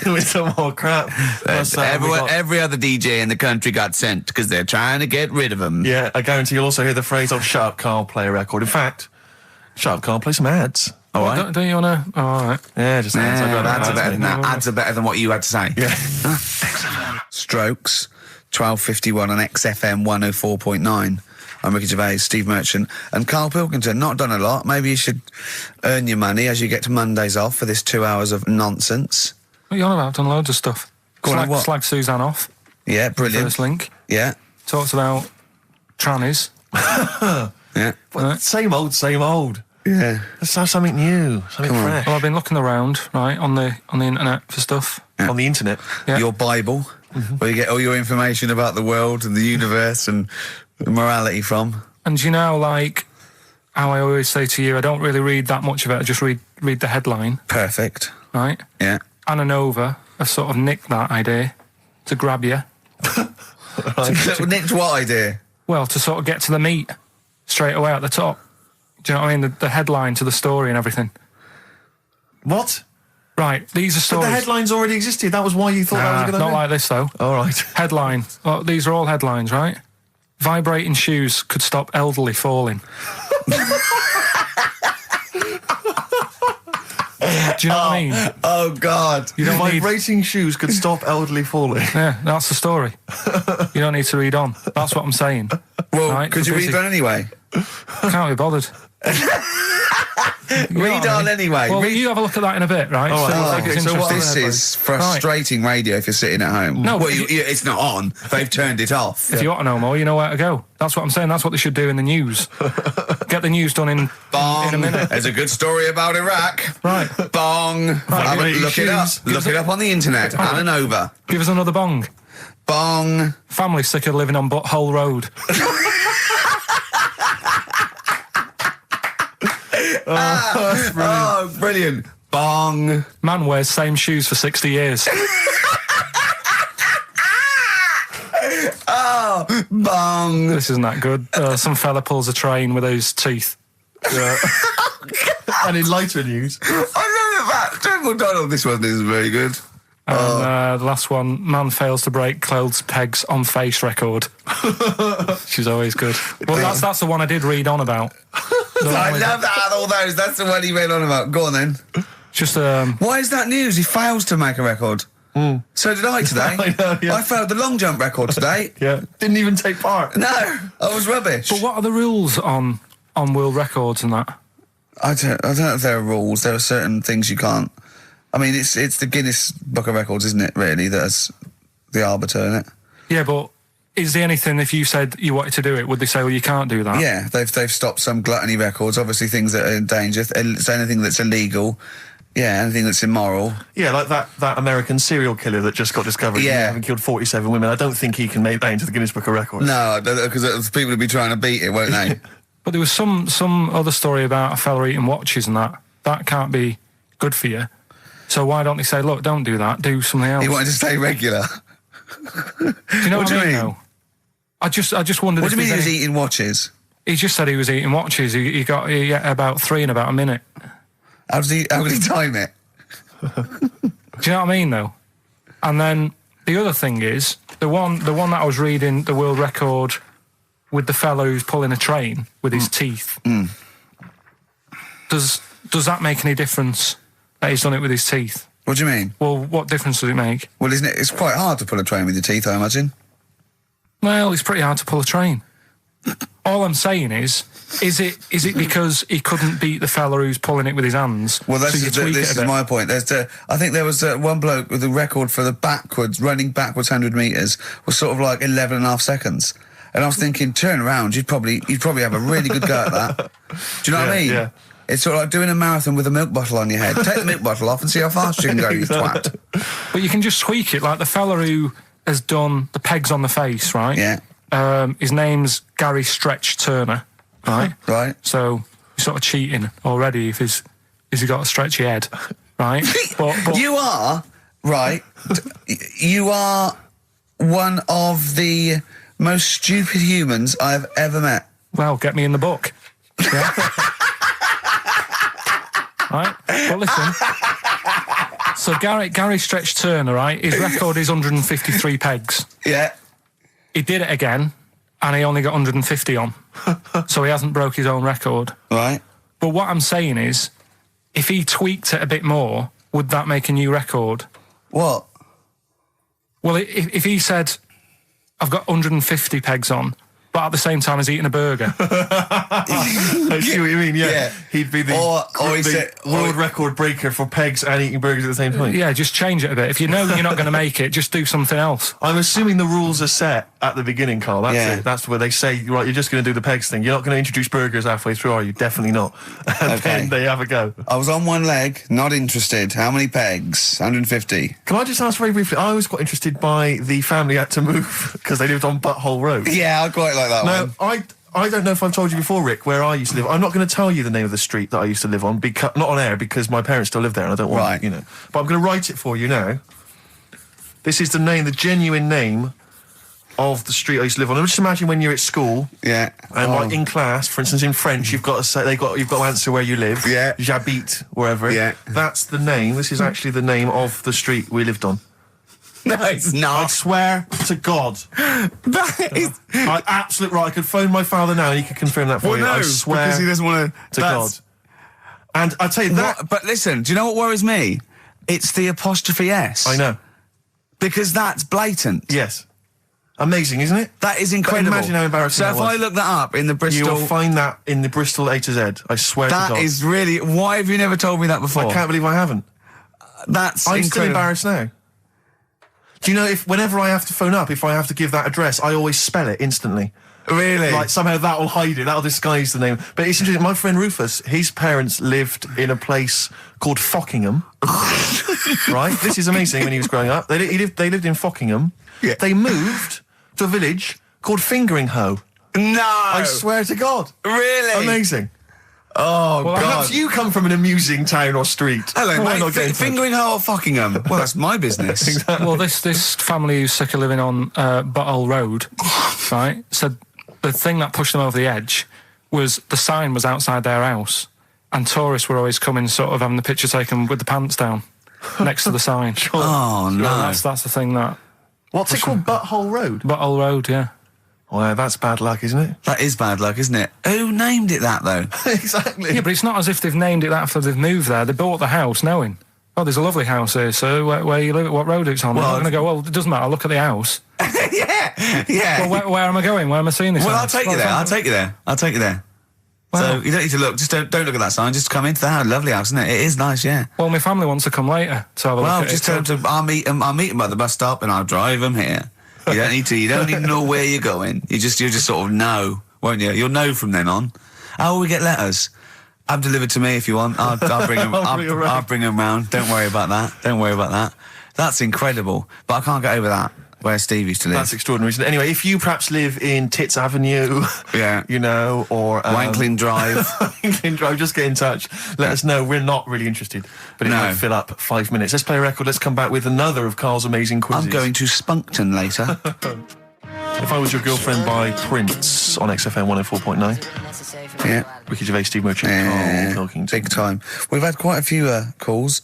With some more crap. Plus, Every other DJ in the country got sent because they're trying to get rid of them. Yeah, I guarantee you'll also hear the phrase, shut up, Karl, play a record. In fact, shut up, Karl, play some ads. All right. Don't you want to... Oh, all right. Yeah, just ads. Ads are better than that. Ads are better than what you had to say. Yeah. Strokes, 12:51 on XFM 104.9. I'm Ricky Gervais, Steve Merchant, and Karl Pilkington. Not done a lot. Maybe you should earn your money as you get to Mondays off for this 2 hours of nonsense. What are you on about? I've done loads of stuff. Go on, what? Slag Suzanne off. Yeah, brilliant. First link. Yeah. Talks about trannies. Yeah. Well, same old, same old. Yeah. Let's have something new, something fresh. Well, I've been looking around, right, on the internet for stuff. On the internet. Yeah. Your Bible, where you get all your information about the world and the universe and morality from. And you know, like how I always say to you, I don't really read that much of it. I just read the headline. Perfect. Right? Yeah. Anna Nova have sort of nicked that idea to grab you. Nicked what idea? Well, to sort of get to the meat straight away at the top. Do you know what I mean? The headline to the story and everything. What? Right, these are But stories. the headlines already existed. That was why you thought that was a good idea. Not like this, though. All right. Headline. Well, these are all headlines, right? Vibrating shoes could stop elderly falling. Do you know what I mean? Oh, God. You don't need... Vibrating shoes could stop elderly falling. Yeah, that's the story. You don't need to read on. That's what I'm saying. Well, Right, could you read that anyway? Can't be bothered. Read on anyway. Well, Read... you have a look at that in a bit, right? All right. It's So what interesting. This is frustrating radio if you're sitting at home. No, well, but it's not on. They've turned it off. If you want to know more, you know where to go. That's what I'm saying. That's what they should do in the news. Get the news done in Bong. a minute. There's a good story about Iraq. Right. Bong. Look it up. Look it up on the internet. Anna Nova. Give us another bong. Bong. Family sick of living on Butthole Road. Oh, brilliant. Bong. Man wears same shoes for 60 years. Oh, bong. This isn't that good. Some fella pulls a train with his teeth. And in lighter news. I know that. Jungle Donald, this one isn't very good. And the last one, man fails to break clothes pegs on face record. She's always good. Well, that's the one I did read on about. I love that. All those. That's the one he went on about. Go on then. Just Why is that news? He fails to make a record. So did I today. I know, yeah. I failed the long jump record today. Yeah. Didn't even take part. No, I was rubbish. But what are the rules on world records and that? I don't know if there are rules. There are certain things you can't. I mean, it's the Guinness Book of Records, isn't it? Really, that's the arbiter, isn't it? Yeah, but is there anything, if you said you wanted to do it, would they say, well, you can't do that? Yeah, they've stopped some gluttony records. Obviously, things that are in danger. It's anything that's illegal. Yeah, anything that's immoral. Yeah, like that American serial killer that just got discovered. Yeah. Having killed 47 women. I don't think he can make that into the Guinness Book of Records. No, because people will be trying to beat it, won't they? But there was some other story about a fella eating watches and that. That can't be good for you. So why don't they say, look, don't do that, do something else? He wanted to stay regular. Do you know what I mean? Though? I just wondered. What do you mean he was any... eating watches? He just said he was eating watches. He got about 3 in about a minute. How did he time it? Do you know what I mean, though? And then the other thing is the one that I was reading, the world record with the fellow who's pulling a train with his teeth. Does that make any difference that he's done it with his teeth? What do you mean? Well, what difference does it make? Well, isn't it? It's quite hard to pull a train with your teeth, I imagine. Well, it's pretty hard to pull a train. All I'm saying is it because he couldn't beat the fella who's pulling it with his hands? Well, this is my point. I think there was one bloke with the record for the running backwards 100 metres was sort of like 11 and a half seconds. And I was thinking, turn around, you'd probably have a really good go at that. Do you know what I mean? Yeah. It's sort of like doing a marathon with a milk bottle on your head. Take the milk bottle off and see how fast you can go, you twat. But you can just tweak it, like the fella who has done the pegs on the face, right? Yeah. His name's Gary Stretch Turner, right? Right. So he's sort of cheating already if he's got a stretchy head, right? But You are, right, you are one of the most stupid humans I've ever met. well, get me in the book. Yeah. Right? Well, listen. So Gary Stretch Turner, right? His record is 153 pegs. Yeah. He did it again, and he only got 150 on. So he hasn't broke his own record. Right. But what I'm saying is, if he tweaked it a bit more, would that make a new record? What? Well, if he said, I've got 150 pegs on, but at the same time as eating a burger. I see what you mean, yeah. He'd be the world record breaker for pegs and eating burgers at the same time. Yeah, just change it a bit. If you know you're not going to make it, just do something else. I'm assuming the rules are set at the beginning, Carl. That's it. That's where they say, right, you're just going to do the pegs thing. You're not going to introduce burgers halfway through, are you? Definitely not. And then they have a go. I was on one leg, not interested. How many pegs? 150. Can I just ask very briefly, I was quite interested by the family had to move because they lived on Butthole Road. Yeah, I quite like that one. No, I don't know if I've told you before, Rick, where I used to live. I'm not going to tell you the name of the street that I used to live on, not on air, because my parents still live there and I don't want, But I'm going to write it for you now. This is the genuine name of the street I used to live on. Just imagine when you're at school. Yeah. And like in class, for instance, in French, you've got to say, you've got to answer where you live. Yeah. J'habite, wherever. Yeah. That's the name. This is actually the name of the street we lived on. No, it's not. I swear to God. That is... Absolute right. I could phone my father now and he could confirm that for you. No, I swear because he doesn't want to God. And I tell you that... But listen, do you know what worries me? It's the apostrophe S. I know. Because that's blatant. Yes. Amazing, isn't it? That is incredible. But imagine how embarrassing that was. So if I look that up in the Bristol... You'll find that in the Bristol A to Z. I swear to God. That is really... Why have you never told me that before? I can't believe I haven't. That's I'm incredible. still embarrassed now. Do you know, whenever I have to phone up, if I have to give that address, I always spell it instantly. Really? Like, somehow that will hide it, that'll disguise the name. But it's interesting, my friend Rufus, his parents lived in a place called Fockingham. Right? This is amazing when he was growing up. They lived in Fockingham. Yeah. They moved to a village called Fingering-Hoe. No! I swear to God. Really? Amazing. Oh, well, God. Perhaps you come from an amusing town or street. Hello, mate. Fingering-Hoe or Fockingham? Well, that's my business. Exactly. Well, this family who's sick of living on Butthole Road, right, said the thing that pushed them over the edge was the sign was outside their house and tourists were always coming sort of having the picture taken with the pants down next to the sign. Oh, no. That's the thing that... What's it called? Butthole Road? Butthole Road, yeah. Well, that's bad luck, isn't it? That is bad luck, isn't it? Who named it that, though? Exactly. Yeah, but it's not as if they've named it that after they've moved there. They bought the house knowing, oh, there's a lovely house here, so where you live, what road it's on. Well, I'm going to go, well, it doesn't matter, I'll look at the house. Yeah. Well, where am I going? Where am I seeing this Well, house? I'll take you there. I'll take you there. Well, so you don't need to look. Just don't look at that sign. Just come into the house. Lovely house, isn't it? It is nice, yeah. Well, my family wants to come later to have a look at just it. tell them I'll meet them at the bus stop and I'll drive them here. You don't need to. You don't need to know where you're going. You just sort of know, won't you? You'll know from then on. How will we get letters? Have them delivered to me if you want. I'll bring them. I'll bring them round. Don't worry about that. That's incredible. But I can't get over that. Where Steve used to live. That's extraordinary, isn't it? Anyway, if you perhaps live in Tits Avenue, yeah, or Wankling Drive, Wankling Drive, just get in touch. Let us know. We're not really interested, but it might fill up 5 minutes. Let's play a record. Let's come back with another of Carl's amazing quizzes. I'm going to Spunkton later. If I Was Your Girlfriend by Prince on XFM 104.9. Yeah. Ricky Gervais, Steve Merchant, Karl Pilkington. Big time. We've had quite a few calls.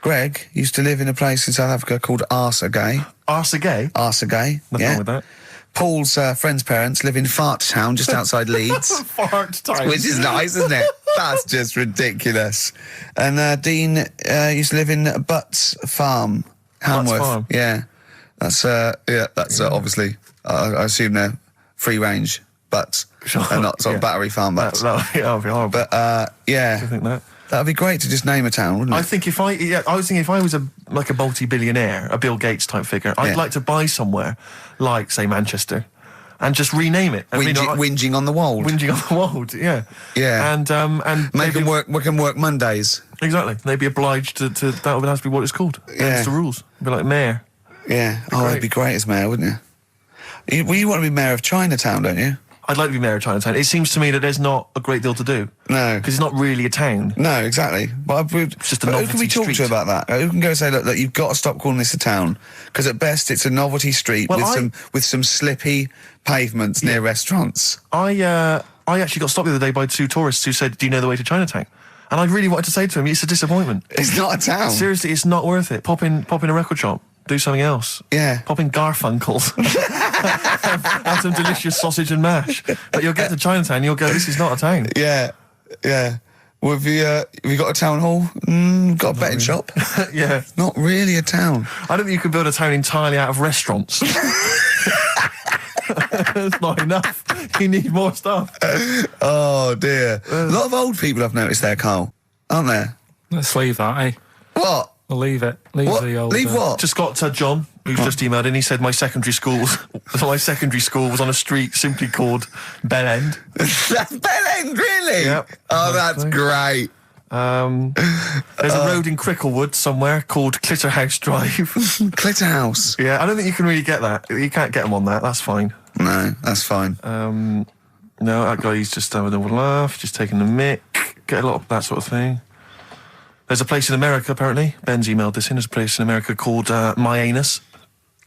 Greg used to live in a place in South Africa called Arsagay. Arsagay? Arsagay, Nothing wrong with that. Paul's friend's parents live in Fart Town, just outside Leeds. Fart Town. Which is nice, isn't it? That's just ridiculous. And Dean used to live in Butts Farm, Hamworth. Farm. Yeah. That's obviously, I assume they're free range butts. Sure. And not sort of battery farm butts. That would be horrible. But, yeah. Do you think that? That'd be great to just name a town, wouldn't it? I think I was thinking if I was a multi-billionaire, a Bill Gates type figure, I'd like to buy somewhere like, say, Manchester, and just rename it. Whinging on the wold. Whinging on the wold, yeah. Yeah. And make them work. We can work Mondays. Exactly. They'd be obliged to that would have to be what it's called. Yeah. That's the rules. Be like mayor. Yeah. It'd be great as mayor, wouldn't you? You want to be mayor of Chinatown, don't you? I'd like to be mayor of Chinatown. It seems to me that there's not a great deal to do. No. Because it's not really a town. No, exactly. But it's just a novelty who can we talk street. to about that? Who can go and say, look, you've got to stop calling this a town? Because at best it's a novelty street with some slippy pavements near restaurants. I actually got stopped the other day by two tourists who said, do you know the way to Chinatown? And I really wanted to say to him, it's a disappointment. It's not a town. Seriously, it's not worth it. Pop in a record shop. Do something else. Yeah. Pop in Garfunkel's. have some delicious sausage and mash. But you'll get to Chinatown and you'll go, this is not a town. Yeah. Yeah. Well, have you got a town hall? Got a betting shop? Yeah. Not really a town. I don't think you could build a town entirely out of restaurants. It's not enough. You need more stuff. Oh, dear. A lot of old people I've noticed there, Carl. Aren't there? Let's leave that, eh? What? We'll leave it. Leave What? the old... Leave what? Just got John, who's just emailed in. He said my secondary school was on a street simply called Bell End. That's Bell End, really? Yep. Oh, that's great. There's a road in Cricklewood somewhere called Clitterhouse Drive. Clitterhouse. Yeah, I don't think you can really get that. You can't get them on that. That's fine. No, that's fine. No, that guy's just having a laugh, just taking the mick. Get a lot of that sort of thing. There's a place in America, apparently. Ben's emailed this in. There's a place in America called My Anus.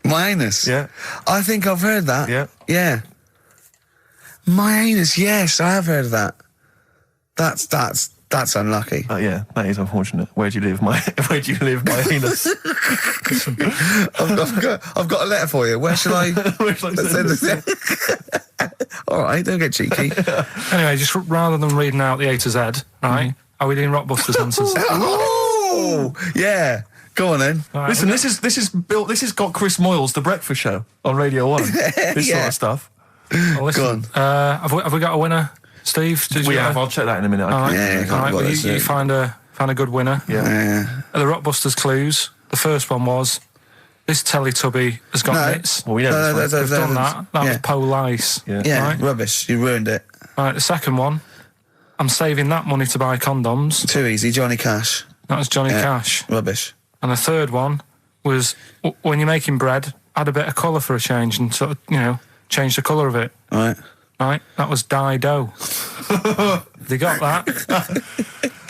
My anus? Yeah. I think I've heard that. Yeah. Yeah. My anus, yes, I have heard of that. That's unlucky. Yeah, that is unfortunate. Where do you live, my anus? I've got a letter for you. Where shall I send this? All right, don't get cheeky. Anyway, just rather than reading out the A to Z, right, are we doing Rockbusters answers? Oh, yeah. Go on then. Right, Listen, this has got Chris Moyles, The Breakfast Show, on Radio 1. This sort of stuff. Well, listen, Go on. have we got a winner, Steve? We have. I'll check that in a minute. All right, Yeah, all right, well, you find a good winner. Yeah. The Rockbusters clues. The first one was, this Teletubby has got nits. Well, we know this one. We've done that. That was Police. Yeah, Right? rubbish. You ruined it. Right, the second one, I'm saving that money to buy condoms. Too easy. Johnny Cash. That was Johnny Cash. Rubbish. And the third one was, when you're making bread, add a bit of colour for a change and sort of, change the colour of it. Right. Right? That was Dido. They got that.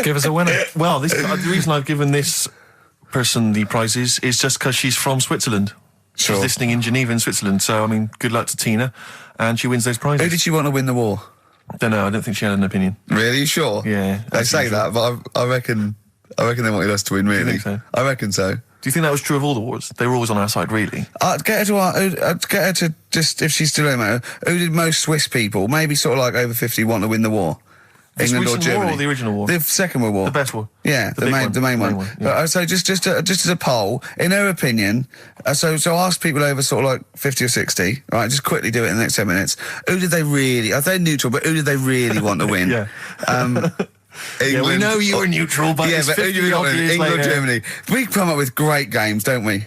Give us a winner. Well, the reason I've given this person the prizes is just because she's from Switzerland. Sure. She's listening in Geneva in Switzerland. So, I mean, good luck to Tina. And she wins those prizes. Who did she want to win the war? Don't know. I don't think she had an opinion. Really? You sure? Yeah. They say that, but I reckon they wanted us to win, really. think so? I reckon so. Do you think that was true of all the wars? They were always on our side, really. I'd get her to just, if she's still in there, who did most Swiss people, maybe sort of like over 50, want to win the war? The England or recent Germany? war or the original war? The Second World War. The best war. Yeah, the main one. Yeah. So just as a poll, in her opinion, so ask people over sort of like 50 or 60, right? Just quickly do it in the next 10 minutes. Who did they really? They're neutral, but who did they really want to win? Yeah. England, we know you were neutral, but yeah, but who do you want to win? England or Germany? We come up with great games, don't we?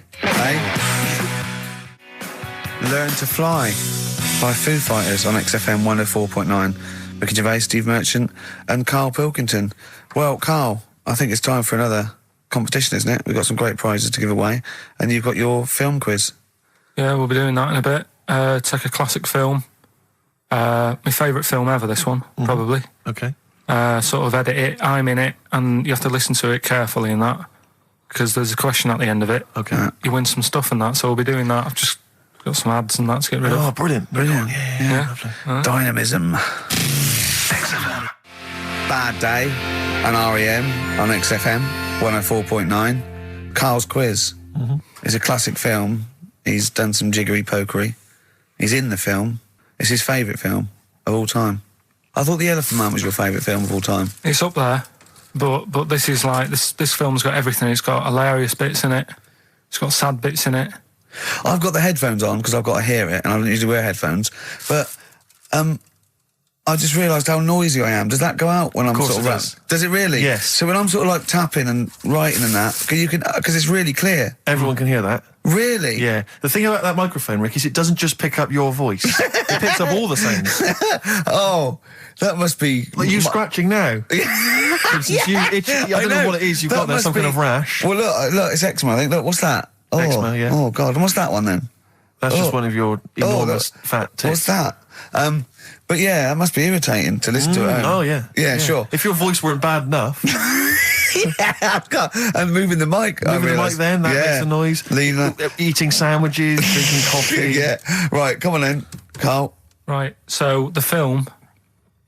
Learn to Fly by Foo Fighters on XFM 104.9. Ricky Gervais, Steve Merchant, and Karl Pilkington. Well, Karl, I think it's time for another competition, isn't it? We've got some great prizes to give away, and you've got your film quiz. Yeah, we'll be doing that in a bit. Take a classic film. My favourite film ever, this one, probably. Okay. Sort of edit it, I'm in it, and you have to listen to it carefully in that, because there's a question at the end of it. Okay. You win some stuff in that, so we'll be doing that. I've just got some ads and that to get rid of. Oh, brilliant. Brilliant. Yeah. Lovely. Dynamism. XFM. Bad Day and R.E.M. on XFM 104.9. Karl's quiz. It's a classic film. He's done some jiggery pokery. He's in the film. It's his favourite film of all time. I thought The Elephant Man was your favourite film of all time. It's up there, but this is like, this film's got everything. It's got hilarious bits in it. It's got sad bits in it. I've got the headphones on because I've got to hear it, and I don't usually wear headphones. But I just realised how noisy I am. Does that go out when I'm sort of does. Does it really? Yes. So when I'm sort of like tapping and writing and that, because it's really clear. Everyone can hear that. Really? Yeah. The thing about that microphone, Rick, is it doesn't just pick up your voice. It picks up all the sounds. Oh, that must be... Like you scratching now. For instance, you itch, I don't know what it is you've got there, some kind of rash. Well, look, it's eczema, I think. Look, what's that? Oh, Eczema, yeah. Oh, God. And what's that one, then? That's just one of your enormous fat tits. What's that? But yeah, that must be irritating to listen to it. Oh, yeah. Yeah, sure. If your voice weren't bad enough... And moving the mic. Moving the mic then, that makes a noise. Leave that. Eating sandwiches, drinking coffee. Yeah. Right, come on then, Karl. Right, so the film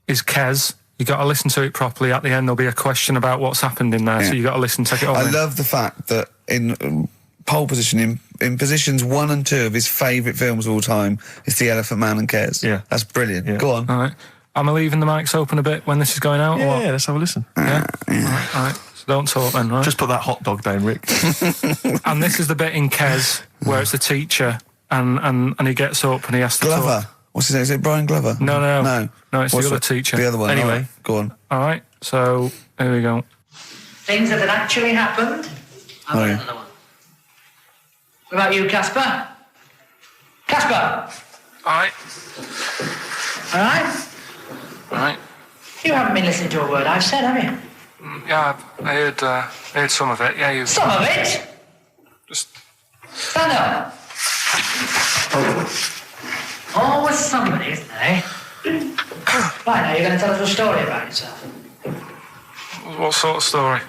is Kes. You got to listen to it properly. At the end, there'll be a question about what's happened in there, so you got to listen, take it all I in. love the fact that in pole position, in positions 1 and 2 of his favourite films of all time, it's The Elephant Man and Kes. Yeah. That's brilliant. Yeah. Go on. All right. Am I leaving the mics open a bit when this is going out? or what? Yeah, let's have a listen. Yeah. All right. So don't talk then, right? Just put that hot dog down, Rick. And this is the bit in Kes where it's the teacher and he gets up and he has to Glover. talk. What's his name? Is it Brian Glover? No. No, No, it's the What's other teacher. The other one. Anyway. All right, go on. All right, so here we go. Things that had actually happened. I've got another one. What about you, Casper? Casper! All right. All right? All right. You haven't been listening to a word I've said, have you? Yeah, I heard some of it. Yeah, you Some of it? just... Stand up. Always somebody, isn't there, eh? Right, now you're going to tell us a story about yourself. What sort of story?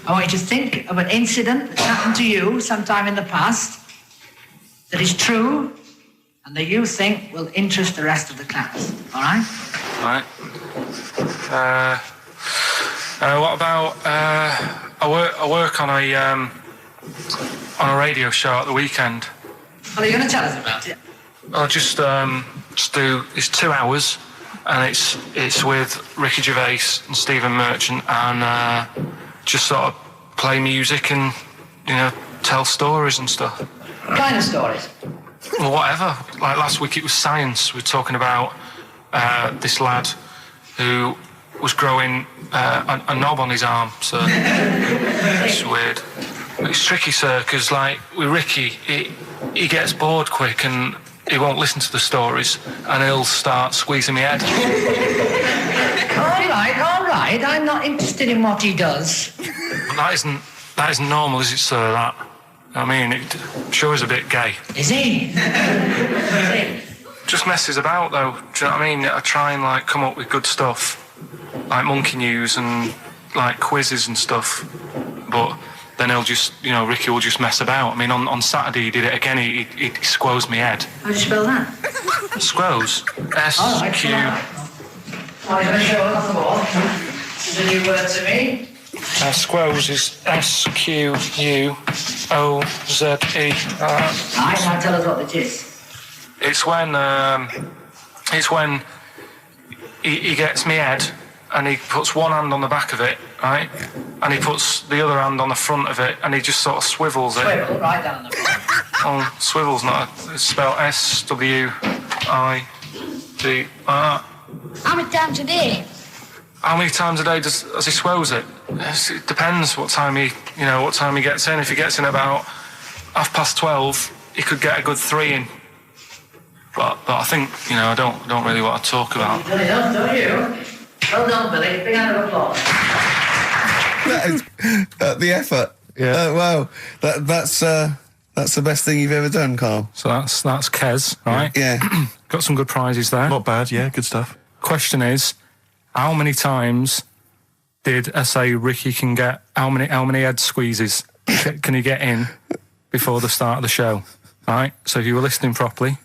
I want you to think of an incident that's happened to you sometime in the past that is true and that you think will interest the rest of the class. All right? Right. What about I work on a radio show at the weekend. Well, are you going to tell us about it? I'll just do. It's 2 hours, and it's with Ricky Gervais and Stephen Merchant, and just sort of play music and tell stories and stuff. What kind of stories? Well, whatever. Like last week, it was science. We were talking about this lad who was growing a knob on his arm. So it's weird. It's tricky, sir, because like with Ricky, he gets bored quick and he won't listen to the stories, and he'll start squeezing my head. All right. I'm not interested in what he does. That isn't normal, is it, sir? That. I mean, it sure is a bit gay. Is he? Just messes about, though. Do you know what I mean? I try and like come up with good stuff, like monkey news and like quizzes and stuff. But then he'll just, Ricky will just mess about. I mean, on Saturday he did it again. He squoze me head. How do you spell that? Squoze. S-Q. Oh, he's going to show us off the wall. It's a new word to me. Squoze is S-Q-U-O-Z-E. Right, now tell us what it is. It's when he gets me head and he puts one hand on the back of it, right? And he puts the other hand on the front of it and he just sort of swivels it. Swivel, right down the front. Oh, swivel's not. It's spelled S-W-I-V-R. How many times a day? How many times a day does he swells it? It depends what time he gets in. If he gets in about 12:30, he could get a good 3 in. But I think, I don't really want to talk about. You've done enough, don't you? Well done, Billy. Big round of applause. That is the effort. Yeah. Wow. That's the best thing you've ever done, Carl. So that's Kez, right? Yeah. Got some good prizes there. Not bad, yeah, good stuff. Question is, how many times did I say Ricky can get? How many head squeezes can he get in before the start of the show? Right. So if you were listening properly,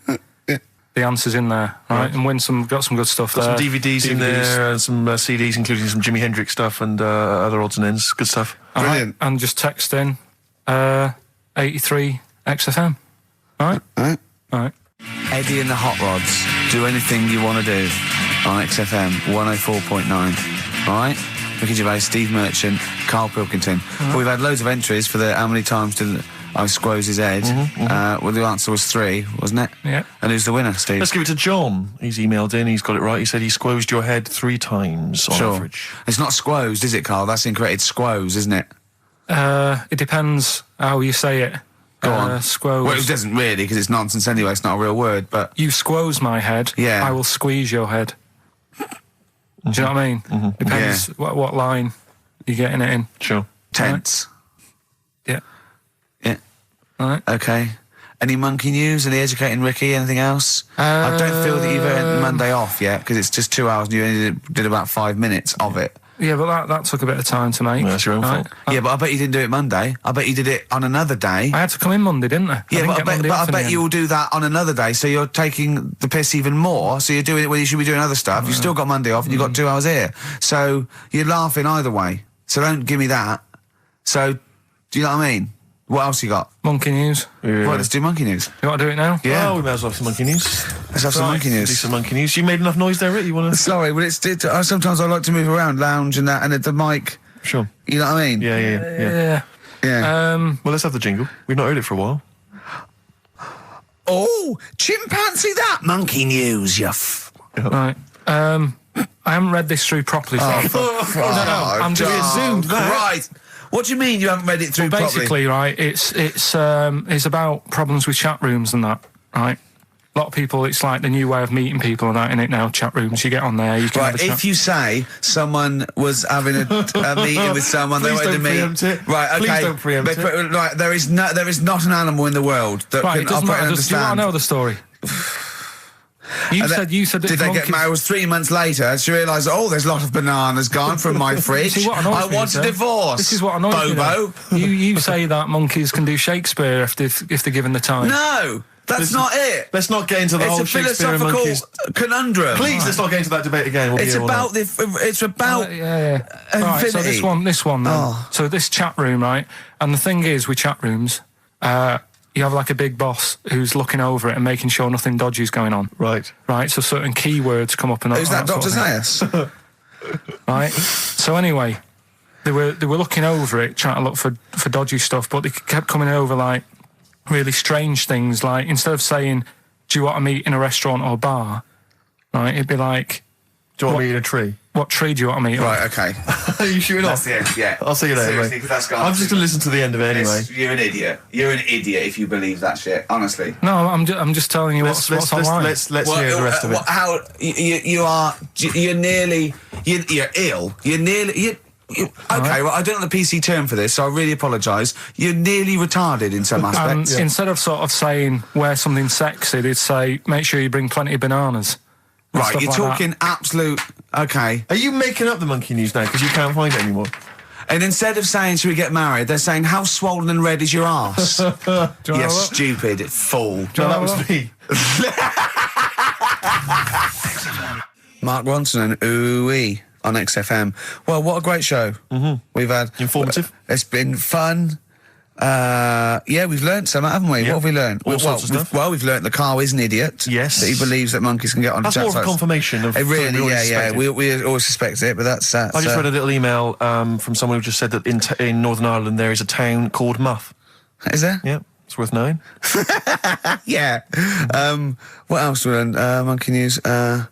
the answer's in there, right? And got some good stuff Got there. some DVDs in there and some CDs, including some Jimi Hendrix stuff and other odds and ends. Good stuff. Brilliant. Right, and just text in 83 XFM. All right. Eddie and the Hot Rods. Do anything you want to do on XFM 104.9. All right? Ricky Gervais, Steve Merchant, Karl Pilkington. Well, we've had loads of entries for the how many times did I squoze his head. Well, the answer was 3, wasn't it? Yeah. And who's the winner, Steve? Let's give it to John. He's emailed in, he's got it right. He said he squozed your head 3 times on average. It's not squozed, is it, Carl? That's incorrect. It's squoze, isn't it? It depends how you say it. Go on. Squoze. Well, it doesn't really, because it's nonsense anyway. It's not a real word, but... You squoze my head, Yeah. I will squeeze your head. Do you know what I mean? Depends what line you're getting it in. Sure. Tense. Yeah. Yeah. All right. Okay. Any monkey news? Any educating Ricky? Anything else? I don't feel that you've earned Monday off yet, because it's just 2 hours and you only did about 5 minutes of it. Yeah, but that took a bit of time to make. Well, that's your own fault. Yeah, but I bet you didn't do it Monday. I bet you did it on another day. I had to come in Monday, didn't I? Yeah, I but I bet you'll do that on another day, so you're taking the piss even more, so you're doing it when you should be doing other stuff. You've still got Monday off and you've got 2 hours here. So you're laughing either way. So don't give me that. So, do you know what I mean? What else you got? Monkey news. Yeah. Right, let's do monkey news. You want to do it now? Yeah. Well, we may as well have some monkey news. Let's have some monkey Do news. some monkey news. You made enough noise there, Rick? You want to... Sorry, but sometimes I like to move around, lounge and that, and at the mic, Sure. you know what I mean? Yeah. Yeah. Well, let's have the jingle. We've not heard it for a while. Oh, chimpanzee that monkey news, you Right. I haven't read this through properly. So I'm just assumed that. Right. What do you mean you haven't read it through properly? Basically, right, it's about problems with chat rooms and that, right? A lot of people, it's like the new way of meeting people and that, in it now, chat rooms. You get on there, you can have a chat. If you say someone was having a meeting with someone, they wanted to meet. Right, okay. Please don't preempt it. Right, there is not an animal in the world that can it doesn't operate matter. and Do you want understand. to know the story? You said did they get married? It was 3 months later. She realised, there's a lot of bananas gone from my fridge. I want a divorce. This is what annoys Bobo. me. You say that monkeys can do Shakespeare if they're given the time. No, that's not it. Let's not get into the whole Shakespeare and monkeys. It's a philosophical conundrum. Please, let's not get into that debate again. It's about yeah. Right, so this one then. So this chat room, right? And the thing is with chat rooms, you have like a big boss who's looking over it and making sure nothing dodgy is going on. Right. Right, so certain keywords come up and who's that, Dr. Zayas? Right. So anyway, they were looking over it, trying to look for dodgy stuff, but they kept coming over like really strange things. Like instead of saying, "Do you want to meet in a restaurant or bar?" Right, it'd be like, "Do you want to meet in a tree?" What tree do you want to meet? Right, okay. Are you shooting off? That's the end, yeah. I'll see you later, Seriously, mate. 'cause that's gone. I'm just going to listen to the end of it anyway. You're an idiot. You're an idiot if you believe that shit, honestly. No, I'm just telling you what's online. Let's hear the rest of it. You're ill. Okay, well, I don't know the PC term for this, so I really apologise. You're nearly retarded in some aspects. Instead of sort of saying wear something sexy, they'd say make sure you bring plenty of bananas. Right, you're talking absolute... Okay. Are you making up the monkey news now because you can't find it anymore? And instead of saying, should we get married, they're saying, how swollen and red is your arse? You stupid fool. That was me. Mark Ronson and Ooh-wee on XFM. Well, what a great show. Mm-hmm. We've had... Informative. It's been fun. We've learnt some, haven't we? Yeah. What have we learnt? All sorts of stuff. We've learnt that Carl is an idiot. Yes. That he believes that monkeys can get on That's more of a confirmation of... It really, yeah. We always suspected it, but that's... I just read a little email from someone who just said that in Northern Ireland there is a town called Muff. Is there? Yeah, it's worth knowing. Yeah. What else we learned? Monkey news. No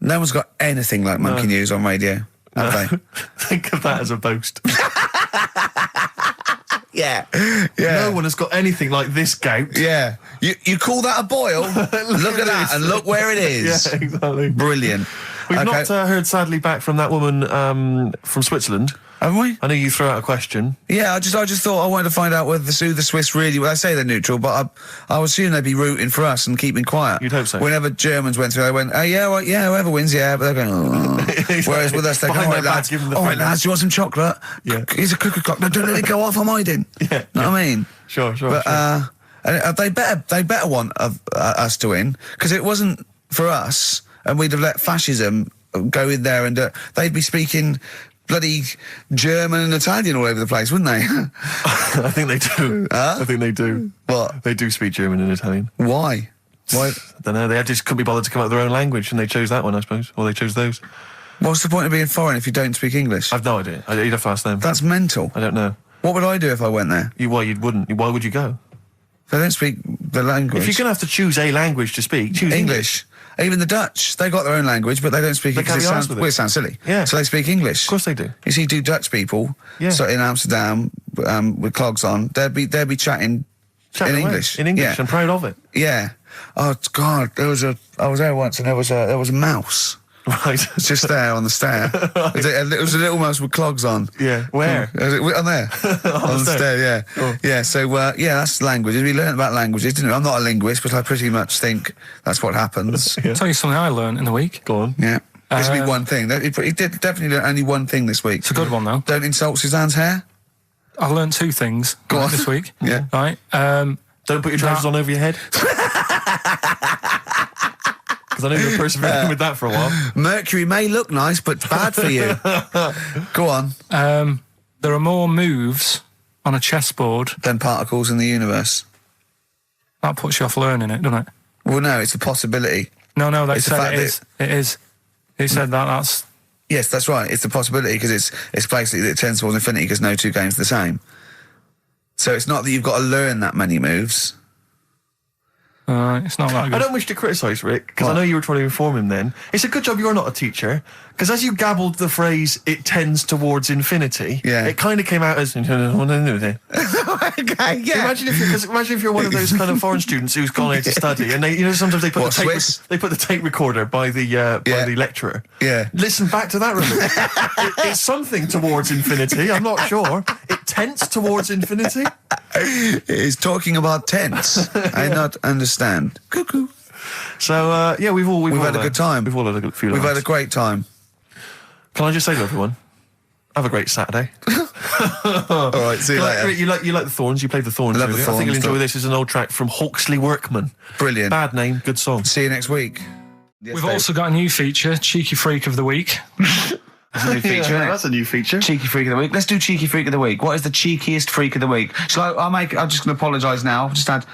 one's got anything like monkey news on radio, have they? Think of that as a boast. Yeah. No one has got anything like this gout. Yeah. You call that a boil? Look at that and look where it is. Yeah, exactly. Brilliant. We've not heard, sadly, back from that woman from Switzerland. Haven't we? I know you threw out a question. Yeah, I just thought I wanted to find out whether the Swiss really... Well, I say they're neutral, but I would assume they'd be rooting for us and keeping quiet. You'd hope so. Whenever Germans went through, they went, whoever wins, yeah, but they're going, oh. Whereas with us, they're going, all right, lads, do you want some chocolate? Yeah. Here's a cookie clock. No, don't let it go off, I'm hiding. Yeah. Know what I mean? Sure. But they better want us to win, because it wasn't for us, and we'd have let fascism go in there, and they'd be speaking bloody German and Italian all over the place, wouldn't they? I think they do. I think they do. What? They do speak German and Italian. Why? I don't know. They just couldn't be bothered to come up with their own language, and they chose that one, I suppose. Or they chose those. What's the point of being foreign if you don't speak English? I've no idea. You'd have to ask them. That's mental. I don't know. What would I do if I went there? You wouldn't. Why would you go? If I don't speak the language. If you're going to have to choose a language to speak, choose English. Even the Dutch, they got their own language, but they don't speak it because it sounds silly. Yeah. So they speak English. Of course they do. You see, Dutch people, so in Amsterdam with clogs on, they'd be chatting in English. In English, yeah. I'm proud of it. Yeah. Oh God, I was there once, and there was a mouse. Right. Just there on the stair. It was a little mouse with clogs on. Yeah. Where? On there. on the stair, yeah. Oh. Yeah, so, that's language. We learned about languages, didn't we? I'm not a linguist, but I pretty much think that's what happens. I'll tell you something I learned in the week. Go on. Yeah. Gives me one thing. He did definitely learn only one thing this week. It's a good one, though. Don't insult Suzanne's hair. I learned two things this week. Yeah. Right. Don't put your trousers on over your head. Because I know you were persevering with that for a while. Mercury may look nice, but it's bad for you. Go on. There are more moves on a chessboard than particles in the universe. That puts you off learning it, doesn't it? Well, no, it's a possibility. No, they said it is. It is. He said that's... Yes, that's right. It's a possibility because it's basically that it tends towards infinity because no two games are the same. So it's not that you've got to learn that many moves. It's not that good. I don't wish to criticise Rick, because I know you were trying to inform him then. It's a good job you're not a teacher, because as you gabbled the phrase, it tends towards infinity, it kind of came out as... Okay, yeah. Imagine if you're one of those kind of foreign students who's gone here to study, and they, sometimes they put the tape recorder by the lecturer. Yeah. Listen back to that, remember. It's something towards infinity, I'm not sure. It tends towards infinity. He's talking about tense. I not understand. Cuckoo. So, we've all had a good time. We've all had a good few We've had a great time. Can I just say to everyone, have a great Saturday. All right, see you later. You like the Thorns, you played the Thorns. I love the I think you'll Thorns. enjoy this. It's an old track from Hawksley Workman. Brilliant. Bad name, good song. See you next week. Yes, We've Dave. also got a new feature, Cheeky Freak of the Week. That's a new feature, isn't it? That's a new feature. Cheeky Freak of the Week. Let's do Cheeky Freak of the Week. What is the cheekiest freak of the week? So I'm just going to apologise now. I've just had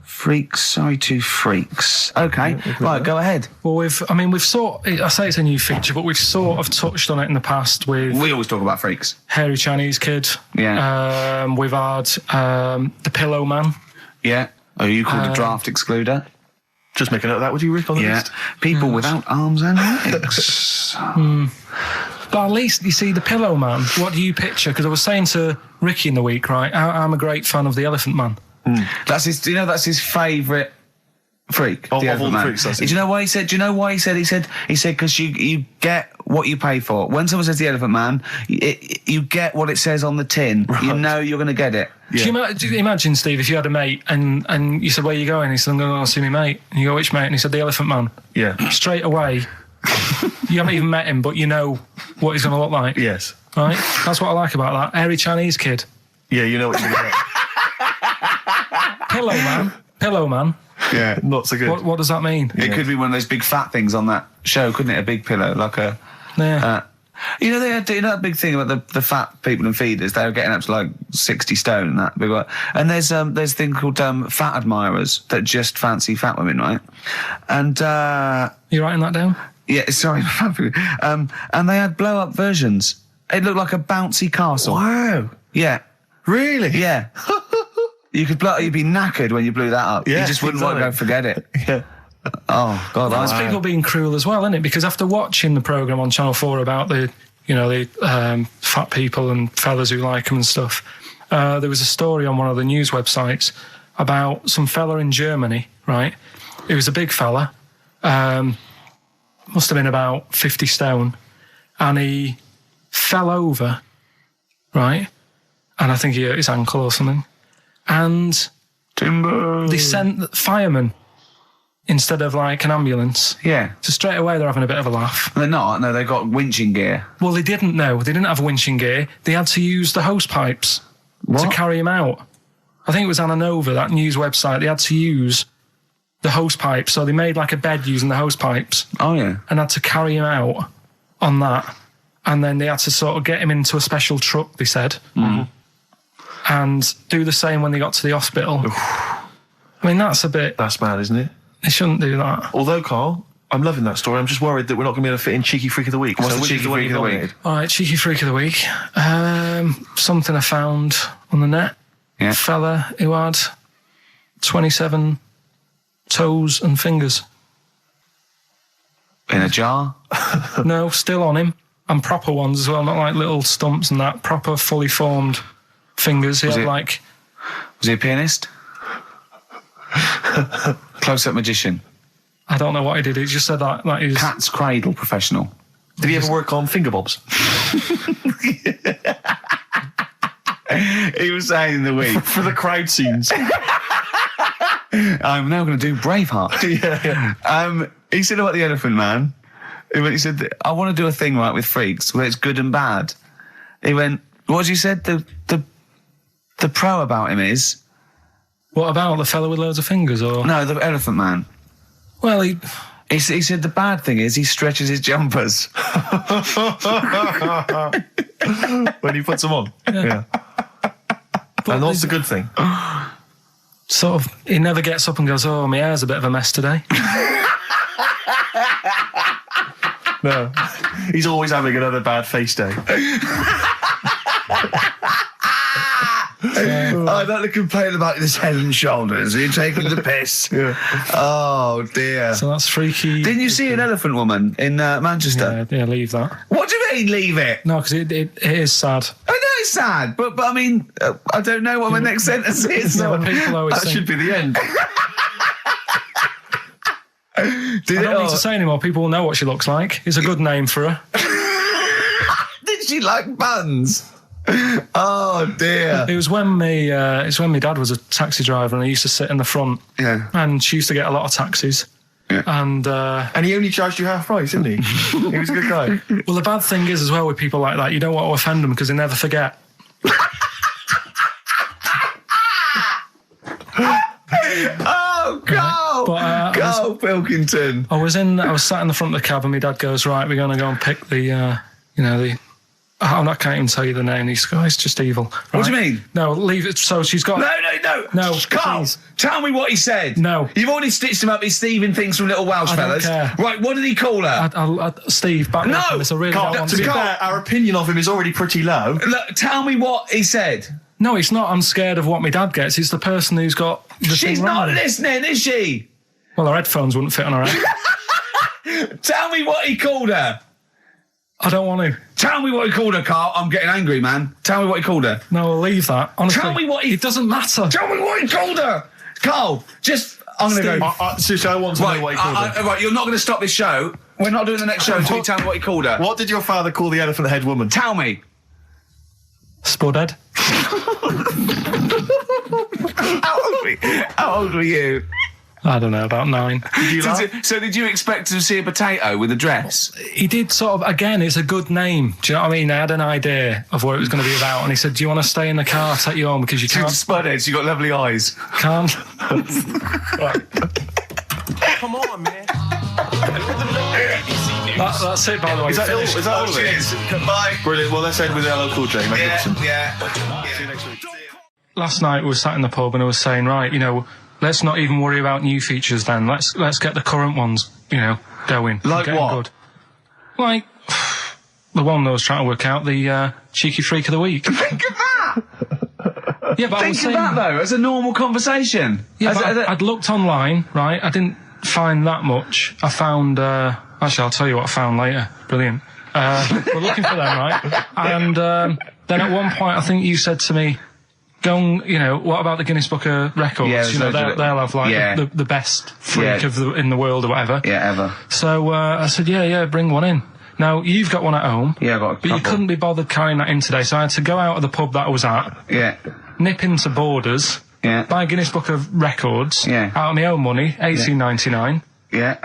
freaks. Sorry to freaks. Okay. Right, go ahead. Well, I say it's a new feature, but we've sort of touched on it in the past with We always talk about freaks. Hairy Chinese Kid. Yeah. We've had the Pillow Man. Yeah. Oh, you called a draft excluder? Just make a note of that, would you, Rick, on the list? People without arms and legs. But at least, you see, the Pillow Man, what do you picture? Because I was saying to Ricky in the week, right, I'm a great fan of the Elephant Man. That's his. That's his favourite freak. Of the all Elephant the Man. freaks, that's Do you know why he said? Do you know why he said? He said because you get what you pay for. When someone says the Elephant Man, you get what it says on the tin. Right. You know you're going to get it. Yeah. Do you imagine, Steve, if you had a mate and you said, where are you going? He said, I'm going to go see my mate. And you go, which mate? And he said, the Elephant Man. Yeah. Straight away, you haven't even met him, but you know what he's going to look like. Yes. Right? That's what I like about that. Hairy Chinese Kid. Yeah, you know what you're going to get. Pillow Man. Yeah. Not so good. What does that mean? It could be one of those big fat things on that show, couldn't it? A big pillow, like a... Yeah. They had that big thing about the fat people and feeders. They were getting up to like 60 stone and that big one. And there's a thing called fat admirers that just fancy fat women, right? And You writing that down? yeah, sorry, and they had blow up versions. It looked like a bouncy castle. Wow. Yeah, Really? yeah. You'd be knackered when you blew that up. Yeah, you just wouldn't want to go and forget it. Yeah. Oh God, That's people being cruel as well, isn't it? Because after watching the programme on Channel 4 about the fat people and fellas who like them and stuff, there was a story on one of the news websites about some fella in Germany, right? He was a big fella, must have been about 50 stone, and he fell over, right? And I think he hurt his ankle or something. And timber. they sent firemen instead of like an ambulance. Yeah. So straight away they're having a bit of a laugh. They're not. No, they've got winching gear. Well, they didn't know. They didn't have winching gear. They had to use the hose pipes to carry him out. I think it was Anna Nova, that news website. They had to use the hose pipes. So they made like a bed using the hose pipes. Oh, yeah. And had to carry him out on that. And then they had to sort of get him into a special truck, they said. Mm. And do the same when they got to the hospital. I mean, that's mad, isn't it? They shouldn't do that. Although, Carl, I'm loving that story. I'm just worried that we're not going to be able to fit in Cheeky Freak of the Week. What's the which is Cheeky one Freak you of the Week? nominated? All right, Cheeky Freak of the Week. Something I found on the net. Yeah. A fella who had 27 toes and fingers. In a jar? No, still on him. And proper ones as well, not like little stumps and that. Proper, fully formed fingers. He had like... Was he a pianist? Close-up magician? I don't know what he did. He just said that he was... Cat's cradle professional? Did he ever work on finger bobs? He was saying in the week. For the crowd scenes. I'm now going to do Braveheart. Yeah. He said about the Elephant Man. He said, I want to do a thing right with freaks where it's good and bad. He went, what did you said? The pro about him is... What about the fella with loads of fingers, or...? No, the Elephant Man. Well, he said the bad thing is he stretches his jumpers. When he puts them on. Yeah. And what's the good thing? Sort of, he never gets up and goes, oh, my hair's a bit of a mess today. No. He's always having another bad face day. I'd like to complain about this head and shoulders. Are you taking the piss? Yeah. Oh, dear. So that's freaky. Didn't you see an elephant woman in Manchester? Yeah, leave that. What do you mean, leave it? No, because it is sad. I know it's sad, but I mean, I don't know what my next sentence is. No, but people always That think, should be the end. I don't need to say anymore. People will know what she looks like. It's a good name for her. Did she like buns? Oh dear. It was when my dad was a taxi driver and he used to sit in the front. Yeah. And she used to get a lot of taxis. Yeah. And he only charged you half price, didn't he? He was a good guy. well, the bad thing is as well with people like that, you don't want to offend them because they never forget. Oh, go! But, Karl Pilkington. I was sat in the front of the cab and my dad goes, right, we're going to go and pick the I can't even tell you the name. These guys just evil. Right? What do you mean? No, leave it. So she's got. No, Karl, please. tell me what he said. No. You've already stitched him up. He's Stephen things from Little Welsh I don't Fellas. care. Right, what did he call her? Steve, back me up No! on this. I really Karl, don't want to be to. fair, our opinion of him is already pretty low. Look, tell me what he said. No, it's not. I'm scared of what my dad gets. It's the person who's got the She's thing not wrong. listening, is she? Well, her headphones wouldn't fit on her head. Tell me what he called her. I don't want to. Tell me what he called her, Karl. I'm getting angry, man. Tell me what he called her. No, I'll leave that. Honestly, Tell me what he... It doesn't matter. Tell me what he called her. Karl, just... I'm going to go... Susie, I want to know what he called her. Right, you're not going to stop this show. We're not doing the next show until you tell me what he called her. What did your father call the elephant head woman? Tell me. Spudhead. How old were you? I don't know, about 9. Did you laugh? So did you expect to see a potato with a dress? He did sort of, again, it's a good name. Do you know what I mean? I had an idea of what it was going to be about, and he said, do you want to stay in the car, I'll take you home, because you She's can't... spudheads, you got lovely eyes. Can't. Right. Come on, man. That's it, by the way. Is that all? Finished. Is that all of it? Cheers. Bye. Brilliant. Well, let's end with LL Cool J. Magnificent. Yeah. See you next week. Last night we were sat in the pub and I was saying, right, let's not even worry about new features then. Let's get the current ones, going. Like Getting what? Good. Like the one that I was trying to work out, the cheeky freak of the week. Think of that. Yeah, but I Think was of saying, that though, as a normal conversation. Yeah, but I'd looked online, right? I didn't find that much. I found. Actually, I'll tell you what I found later. Brilliant. We're looking for them, right? And then at one point, I think you said to me, "Go and, what about the Guinness Book of Records? Yeah, they'll have like the best freak in the world or whatever." Yeah, ever. So I said, yeah, bring one in. Now you've got one at home. Yeah, I got a But you couple. couldn't be bothered carrying that in today, so I had to go out of the pub that I was at, Yeah. nip into Borders, Yeah. buy a Guinness Book of Records, Yeah. out of my own money, $18.99. Yeah.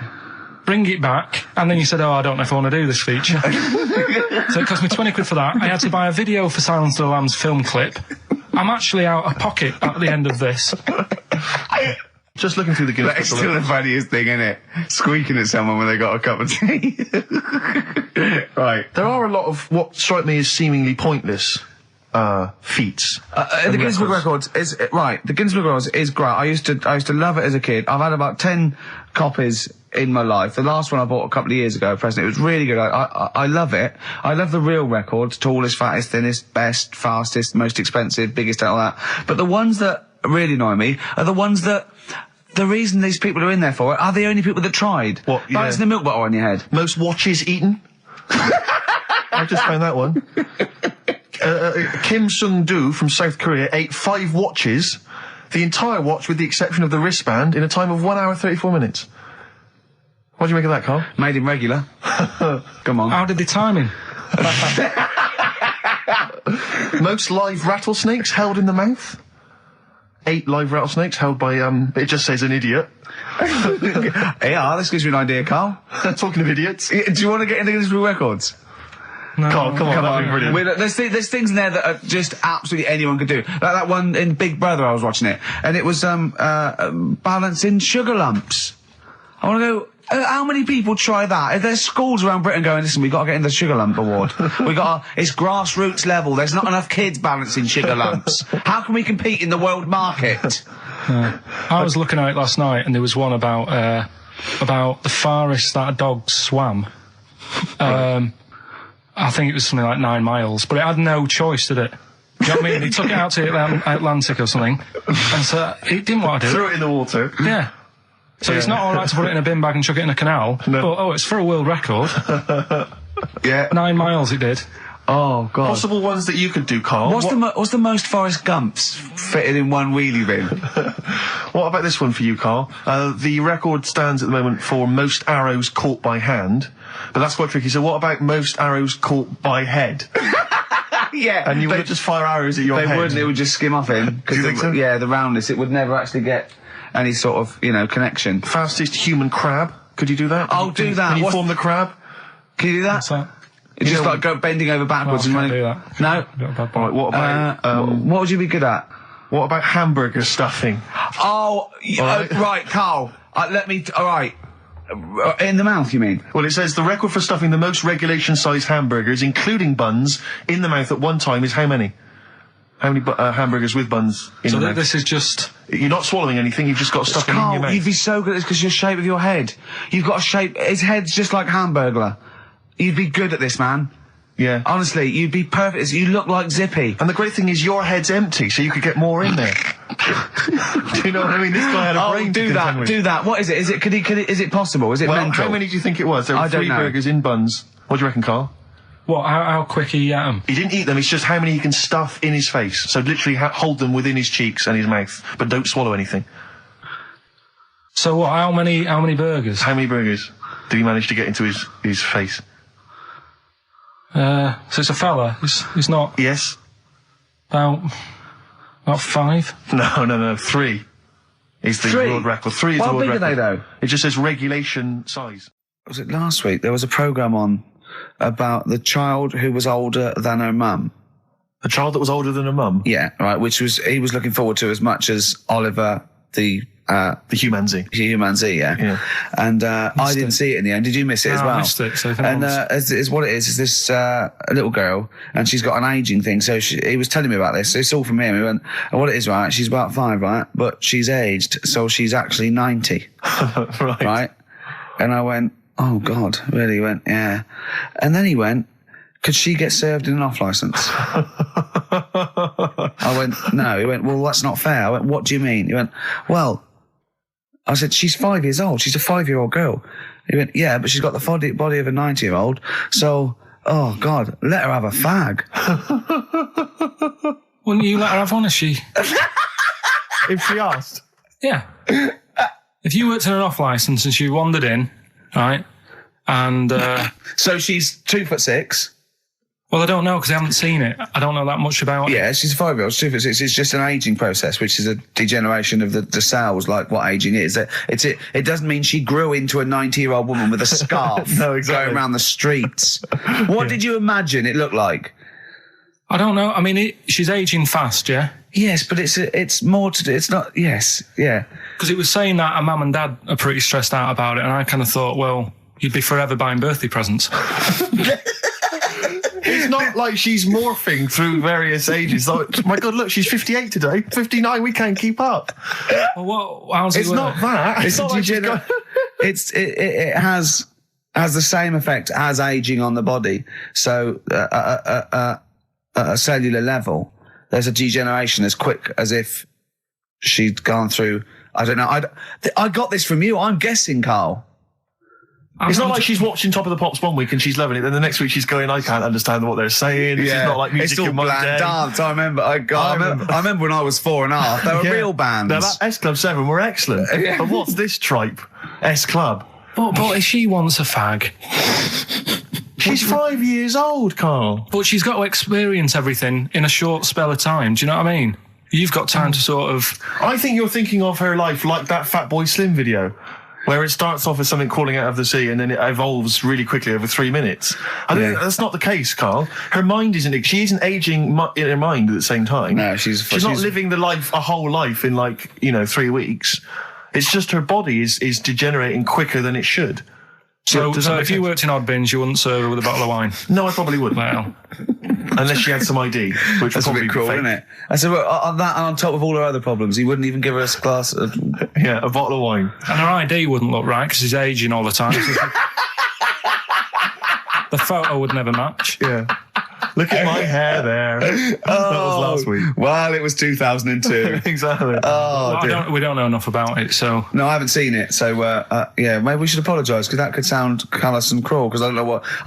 Bring it back, and then you said, I don't know if I want to do this feature. So it cost me 20 quid for that. I had to buy a video for Silence of the Lambs film clip. I'm actually out of pocket at the end of this. Just looking through the Guinness That's Book still of the funniest thing, isn't it? Squeaking at someone when they got a cup of tea. Right. There are a lot of what strike me as seemingly pointless feats. The Guinness Book of Records is right. The Guinness Book of Records is great. I used to love it as a kid. I've had about 10 copies in my life. The last one I bought a couple of years ago, present. It was really good. I love it. I love the real records: tallest, fattest, thinnest, best, fastest, most expensive, biggest, and all that. But the ones that really annoy me are the ones that. The reason these people are in there for it are the only people that tried. What, yeah. Balancing the milk bottle on your head. Most watches eaten. I just found that one. Kim Sung-do from South Korea ate 5 watches, the entire watch with the exception of the wristband, in a time of 1 hour 34 minutes. What do you make of that, Carl? Made him regular. Come on. How did they time him? Most live rattlesnakes held in the mouth. 8 live rattlesnakes held by, it just says an idiot. Yeah, this gives you an idea, Karl. Talking of idiots. Do you want to get into Guinness Book of Records? No. Carl, come on, that'd be brilliant. There's things in there that are just absolutely anyone could do. Like that one in Big Brother, I was watching it, and it was balancing sugar lumps. I want to go. How many people try that? If there's schools around Britain going, listen, we've got to get in the sugar lump award. It's grassroots level. There's not enough kids balancing sugar lumps. How can we compete in the world market? I was looking at it last night, and there was one about the farthest that a dog swam. I think it was something like 9 miles, but it had no choice, did it? Do you know what I mean? He took it out to Atlantic or something, and so he didn't want to do it. Threw it in the water. Yeah. So it's not all right to put it in a bin bag and chuck it in a canal. No. But, it's for a world record. Yeah. 9 miles it did. Oh, God. Possible ones that you could do, Carl. What's the most Forrest Gumps fitted in one wheelie bin? What about this one for you, Carl? The record stands at the moment for most arrows caught by hand, but that's quite tricky. So what about most arrows caught by head? Yeah. And you would just fire arrows at your head? They wouldn't, it would just skim off him. Do you think so? Yeah, the roundness, it would never actually get any sort of, connection. Fastest human crab. Could you do that? I'll do that. Can you form the crab? Can you do that? What's that? It's just like go bending over backwards No, I and can't running. do that. No? Right, what about... what would you be good at? what about hamburger stuffing? Oh, right, Carl. Alright. In the mouth, you mean? Well, it says the record for stuffing the most regulation-sized hamburgers, including buns, in the mouth at one time is how many? How many hamburgers with buns in the mouth? This is just... You're not swallowing anything, you've just got stuff in your Carl, mouth. you'd be so good at this because your shape of your head. You've got a shape... His head's just like Hamburglar. You'd be good at this, man. Yeah. Honestly, you'd be perfect. You look like Zippy. And the great thing is your head's empty, so you could get more in there. Do you know what I mean? This guy had a brain to contend with. Do that. What is it? Is it possible? Is it mental? How many do you think it was? There were I don't 3 know. burgers in buns. What do you reckon, Carl? What, how quick he ate them? He didn't eat them, it's just how many he can stuff in his face. So literally hold them within his cheeks and his mouth, but don't swallow anything. So what, how many burgers? How many burgers did he manage to get into his face? So it's a fella. He's not Yes? about 5. No, 3 is the 3? world record. 3 is How the world big record. are they, though? It just says regulation size. Was it last week? There was a programme on about the child who was older than her mum. A child that was older than a mum? Yeah, right, which he was looking forward to as much as Oliver, the humanzee. Humanzee, yeah. And I didn't see it in the end. Did you miss it as well? I missed it. So and is what it is this little girl, and she's got an ageing thing. So he was telling me about this. It's all from him. He went, and what it is, right? She's about 5, right? But she's aged, so she's actually 90. Right? And I went, oh God, really? He went, yeah. And then he went, could she get served in an off licence? I went, no. He went, well, that's not fair. I went, what do you mean? He went, well, I said, she's 5 years old. She's a 5-year-old girl. He went, yeah, but she's got the body of a 90-year-old. So, oh God, let her have a fag. Wouldn't you let her have one if she... If she asked? Yeah. If you worked in an off licence and she wandered in, right, and... So she's 2'6". Well, I don't know because I haven't seen it. I don't know that much about it. Yeah, she's a 5-year-old. She's 2'6". It's just an ageing process, which is a degeneration of the cells, like what ageing is. It doesn't mean she grew into a 90-year-old woman with a scarf No, exactly. going around the streets. What did you imagine it looked like? I don't know. I mean, she's ageing fast, yeah? Yes, but it's more to do. It's not. Yes, yeah. Because it was saying that her mum and dad are pretty stressed out about it, and I kind of thought, well, you'd be forever buying birthday presents. It's not like she's morphing through various ages. Like, my God, look, she's 58 today. 59, we can't keep up. Well, how's it It's work? not that. It's not like she's got... It has the same effect as aging on the body. So at a cellular level, there's a degeneration as quick as if she'd gone through. I don't know. I got this from you. I'm guessing, Carl. It's not like she's watching Top of the Pops one week and she's loving it, then the next week she's going, I can't understand what they're saying. This is not like music it's all in my bland day. dance. I remember. I remember when I was 4.5. They were real bands. Now, that S Club 7 were excellent. Yeah. But what's this tripe? S Club. But if she wants a fag... She's 5 years old, Carl. But she's got to experience everything in a short spell of time. Do you know what I mean? You've got time to sort of... I think you're thinking of her life like that Fatboy Slim video, where it starts off as something crawling out of the sea and then it evolves really quickly over 3 minutes. I think that's not the case, Carl. Her mind isn't... She isn't aging in her mind at the same time. No, she's not living a whole life in 3 weeks. It's just her body is degenerating quicker than it should. So if you worked in odd bins, you wouldn't serve her with a bottle of wine? No, I probably wouldn't. Well... Unless she had some ID, which That's would a probably bit cruel, be fake. isn't it? I said, well, on that, and on top of all her other problems, he wouldn't even give her a glass of... Yeah, a bottle of wine. And her ID wouldn't look right because she's aging all the time. So the photo would never match. Yeah. Look at my hair there. That was last week. Well, it was 2002. Exactly. We don't know enough about it, so... No, I haven't seen it, so maybe we should apologise, because that could sound callous and cruel, because I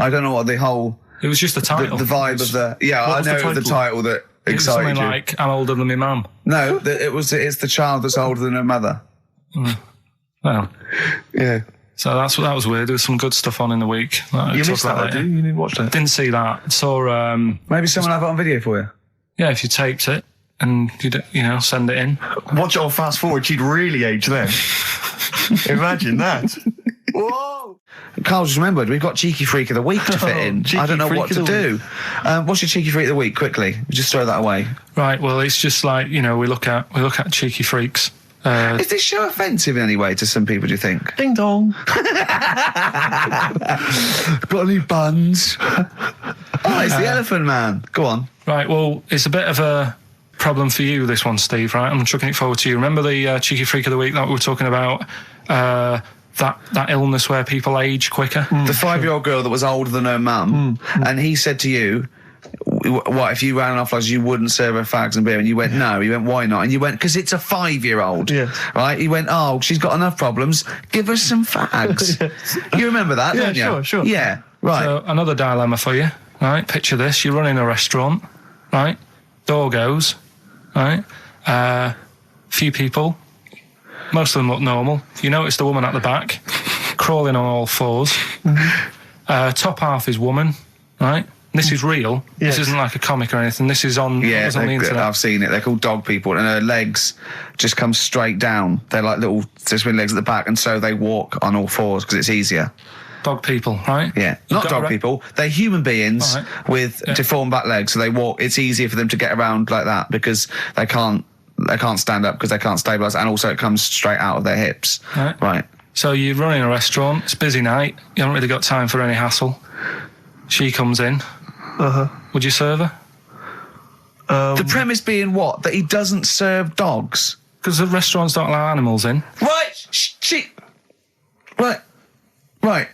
don't know what the whole... It was just the title. The vibe of the... Yeah, I know it was the title that excited something you. like, I'm older than my mum. No, it's the child that's older than her mother. Well... Yeah. So that was weird. There was some good stuff on in the week. You missed that, didn't you? You didn't watch that? Didn't see that. Saw... Maybe someone have it on video for you. Yeah, if you taped it and, send it in. Watch it on fast forward, she'd really age then. Imagine that. Whoa! Carl just remembered, we've got Cheeky Freak of the Week to fit in. I don't know what to do. What's your Cheeky Freak of the Week, quickly? Just throw that away. Right, well, it's just like, we look at Cheeky Freaks. Is this show offensive in any way to some people, do you think? Ding dong. Got any buns? It's the Elephant Man. Go on. Right, well, it's a bit of a problem for you, this one, Steve, right? I'm chucking it forward to you. Remember the Cheeky Freak of the Week that we were talking about? That illness where people age quicker? The 5-year-old girl that was older than her mum, and he said to you, what, if you ran off like you wouldn't serve her fags and beer? And you went, no. He went, why not? And you went, because it's a 5-year-old. Yes. Right? He went, oh, she's got enough problems. Give her some fags. You remember that, don't you? Sure. Yeah, right. So, another dilemma for you, right? Picture this. You're running a restaurant, right? Door goes, right? Few people. Most of them look normal. You notice the woman at the back, crawling on all fours. Top half is woman, right? This is real. Yes. This isn't like a comic or anything. This is on, on the internet. I've seen it. They're called dog people, and her legs just come straight down. They're like little twin legs at the back, and so they walk on all fours because it's easier. Dog people, right? Yeah, not dog people. They're human beings with deformed back legs, so they walk. It's easier for them to get around like that because they can't stand up because they can't stabilise, and also it comes straight out of their hips. Right. So you're running a restaurant. It's a busy night. You haven't really got time for any hassle. She comes in. Would you serve her? The premise being what? That he doesn't serve dogs? Because the restaurants don't allow animals in. Right.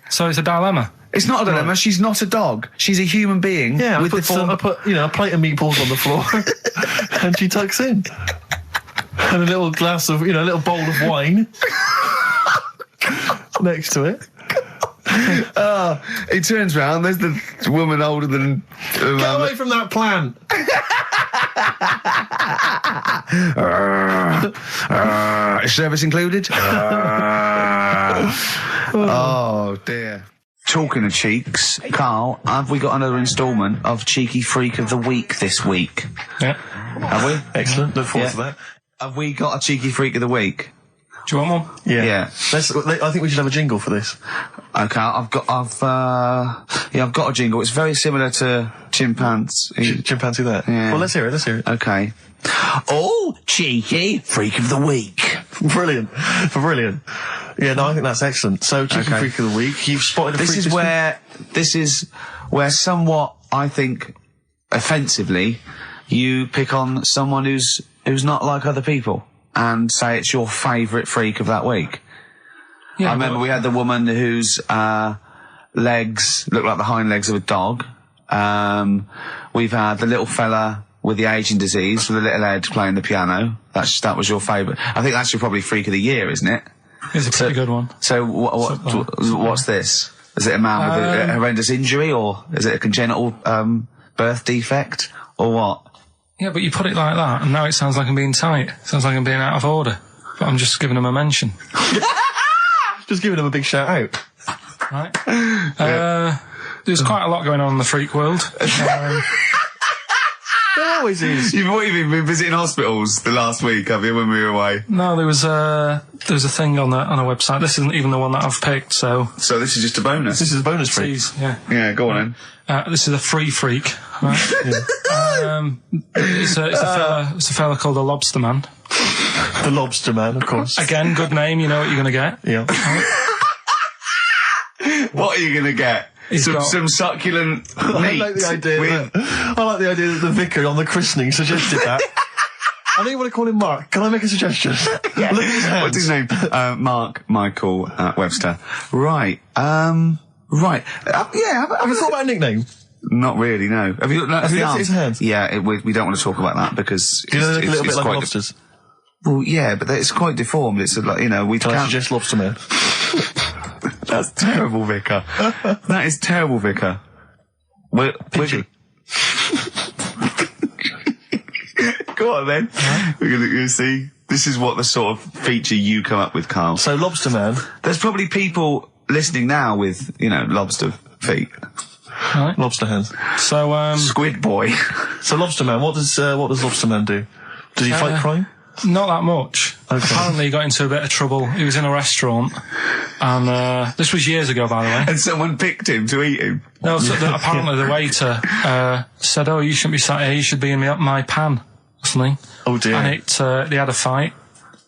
So it's a dilemma. It's not a dilemma. Right. She's not a dog. She's a human being. Yeah, with I put a plate of meatballs on the floor, and she tucks in, and a little glass of, a little bowl of wine next to it. He turns round. There's the woman older than. Get away from that plant. Is service included? Oh dear. Talking of cheeks, Carl, have we got another instalment of Cheeky Freak of the Week this week? Yeah. Have we? Excellent. Look forward to that. Have we got a Cheeky Freak of the Week? Do you want one? Yeah. I think we should have a jingle for this. Okay, I've got a jingle. It's very similar to Chimpanzee. Chimpanzee that? Yeah. Well, let's hear it. Okay. Oh, Cheeky Freak of the Week. Brilliant. Yeah, no, I think that's excellent. So, Cheeky Freak of the Week, you've spotted a freak. This is where somewhat, I think, offensively, you pick on someone who's not like other people and say it's your favourite freak of that week. Yeah, I remember we had the woman whose legs look like the hind legs of a dog. We've had the little fella with the aging disease with a little head playing the piano. That was your favourite. I think that's your probably freak of the year, isn't it? It's a pretty good one. So what's this? Is it a man with a horrendous injury, or is it a congenital birth defect, or what? Yeah, but you put it like that, and now it sounds like I'm being tight. It sounds like I'm being out of order. But I'm just giving him a mention. Just giving him a big shout out. Right. There's quite a lot going on in the freak world. There always is. You've been visiting hospitals the last week, have you, when we were away? No, there was a thing on a website. This isn't even the one that I've picked, so this is just a bonus. This is a bonus freak. Yeah, go on then. This is a free freak. Right? It's a fella called the Lobster Man. The Lobster Man, of course. Again, good name. You know what you're going to get. Yeah. What are you going to get? Some succulent meat. I like the idea that the vicar on the christening suggested that. I know you want to call him Mark. Can I make a suggestion? Yeah. Look at his hands. What's his name? Mark Michael Webster. Right. Right. Have you thought about a nickname? Not really, no. Have you looked at the looked at arms? his hands? Yeah, we don't want to talk about that because Do you know they look a little bit like quite lobsters? well, yeah, but it's quite deformed. It's like, you know, we Can I can't. suggest lobster man? That's terrible, Vicar. That is terrible, Vicar. We're Go on then. We're gonna see. This is what the sort of feature you come up with, Carl. So lobster man. There's probably people listening now with, you know, lobster feet. Right. Lobster hands. So, Squid boy. So lobster man, what does lobster man do? Does he fight crime? not that much. Okay. Apparently he got into a bit of trouble. He was in a restaurant, and this was years ago, by the way. And someone picked him to eat him. No, so apparently the waiter said, "Oh, you shouldn't be sat here. You should be in my pan," or something. Oh dear. And they had a fight,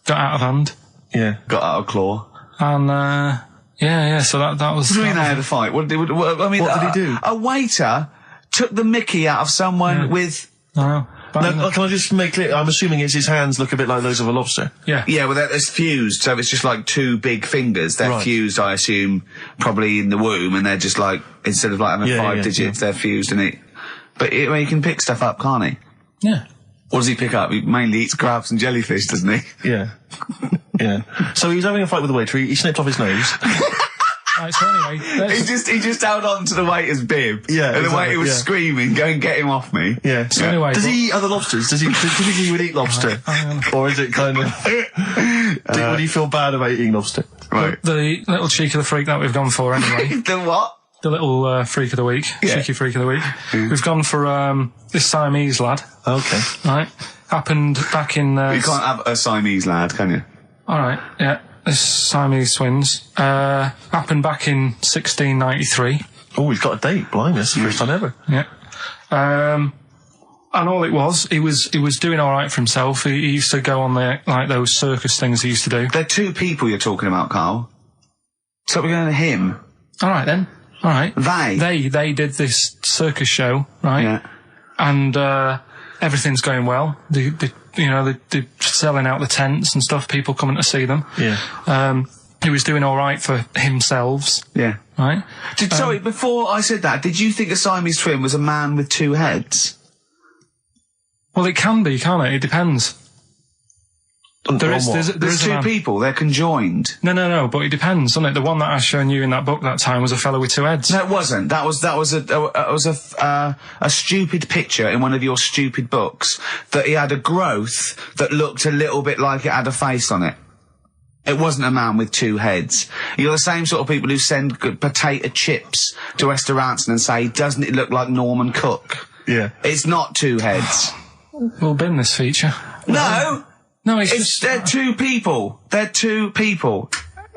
got out of hand, Yeah. Got out of claw. and yeah. So that was. What do you mean they had a fight? What did he do? A waiter took the mickey out of someone with... No, No, can I just make clear? I'm assuming his hands look a bit like those of a lobster. yeah. Yeah, well, it's fused, so it's just like two big fingers. They're Right. fused, I assume, probably in the womb, and they're just like, instead of like having Yeah, five yeah, digits, they're fused and it... But he can pick stuff up, can't he? Yeah. What does he pick up? He mainly eats crabs and jellyfish, doesn't he? Yeah. Yeah. So he was having a fight with the waiter. He snipped off his nose. Right, so anyway, He just held on to the waiter's bib. Yeah, And the exactly, waiter was yeah. screaming, go and get him off me. Yeah. So anyway, Does but- he eat other lobsters? Does he typically he would eat lobster? Or is it kind of... would he feel bad about eating lobster? Right. the little cheek of the freak that we've gone for anyway. The what? The little freak of the week, Yeah. cheeky freak of the week. We've gone for this Siamese lad, Okay. right? Happened back in. You can't have a Siamese lad, can you? All right, yeah. This Siamese twins happened back in 1693. Oh, he's got a date. Blimey, that's the first time ever. Yeah. And all it was, he was doing all right for himself. He used to go on those circus things he used to do. They're two people you're talking about, Carl. So we're going to him. All right then. All right. They? They did this circus show, right? Yeah. And everything's going well. They're selling out the tents and stuff. People coming to see them. Yeah. He was doing all right for himself, Yeah. right? Sorry, before I said that, did you think a Siamese twin was a man with two heads? Well, it can be, can't it? It depends. There is There's a two man. people, they're conjoined. No, but it depends, doesn't it? The one that I shown you in that book that time was a fellow with two heads. No, it wasn't. That was a stupid picture in one of your stupid books that he had a growth that looked a little bit like it had a face on it. It wasn't a man with two heads. You're the same sort of people who send potato chips to restaurants and say, doesn't it look like Norman Cook? Yeah. It's not two heads. We'll bin this feature. No! No, They're two people. They're two people.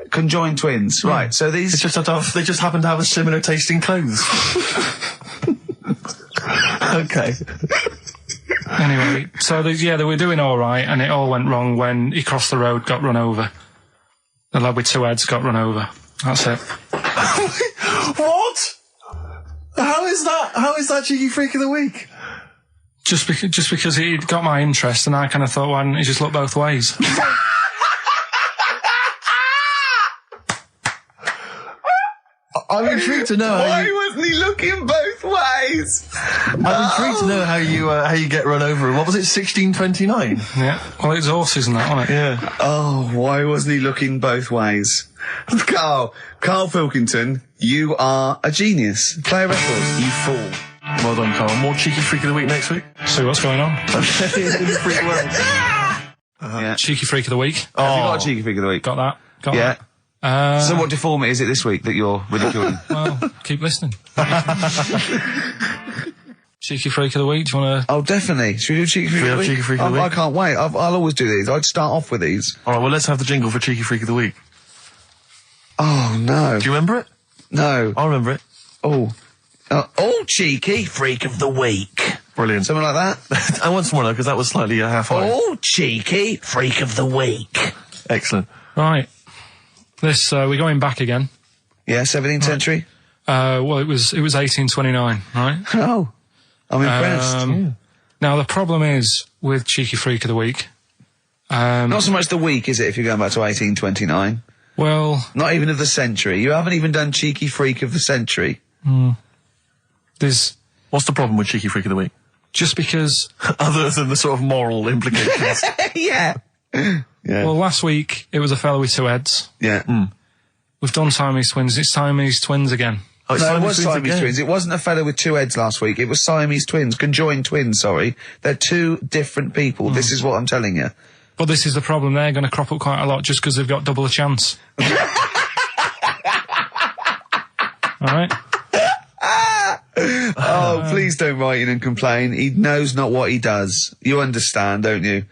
Conjoined twins. Right, so these... They just happen to have a similar taste in clothes. Okay. Anyway, so they were doing all right, and it all went wrong when he crossed the road, got run over. The lad with two heads got run over. That's it. What? How is that cheeky freak of the week? Just because he got my interest, and I kind of thought, why didn't he just look both ways? I'm intrigued to know how you... wasn't he looking both ways? I'm intrigued to know how you get run over. What was it, 1629? Yeah. Well, it's horses and that, wasn't it? Yeah. Oh, why wasn't he looking both ways? Karl Pilkington, you are a genius. Play a record, you fool. Well done, Carl. More cheeky freak of the week next week. See what's going on. In the freak world. Yeah. Cheeky freak of the week. Have you got a cheeky freak of the week? Got that. Got Yeah. that. So what deformity is it this week that you're ridiculing? Well, keep listening. Cheeky freak of the week. Do you want to? Oh, definitely. Should we do cheeky freak of the week? Cheeky freak of the I week? can't wait. I'll always do these. I'd start off with these. All right, well, let's have the jingle for cheeky freak of the week. Oh, no. Do you remember it? No. I remember it. Oh, cheeky freak of the week. Brilliant. Something like that. I want some more, though, because that was slightly half high. Oh, cheeky freak of the week. Excellent. Right. This we're going back again. Yeah, 17th century. Well, it was 1829, right? Oh, I'm impressed. Now the problem is with cheeky freak of the week. Not so much the week, is it, if you're going back to 1829? Well, Not even of the century. You haven't even done cheeky freak of the century. there's What's the problem with Cheeky Freak of the Week? Just because... Other than the sort of moral implications. Yeah. Well, last week, it was a fella with two heads. Yeah. We've done Siamese twins. It's Siamese twins again. Oh, it's No, it was twins Siamese again. twins. It wasn't a fella with two heads last week. It was Siamese twins. Conjoined twins, sorry. They're two different people. This is what I'm telling you. But this is the problem. They're going to crop up quite a lot just because they've got double a chance. All right? Oh, please don't write in and complain. He knows not what he does. You understand, don't you?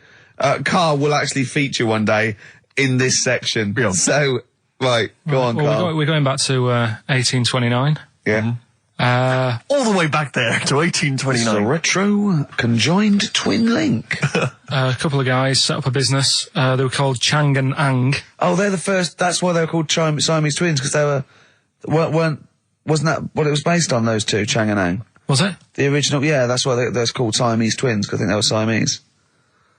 Carl will actually feature one day in this section. Yeah. So, right, go on, Carl. We're going back to 1829. Yeah. All the way back there to It's a 1829. retro conjoined twin link. A couple of guys set up a business. They were called Chang and Ang. Oh, they're the first. That's why they were called Siamese twins, because they wasn't that what it was based on, those two, Chang and Ang? Was it? The original, yeah, that's why they're called Siamese twins, because I think they were Siamese.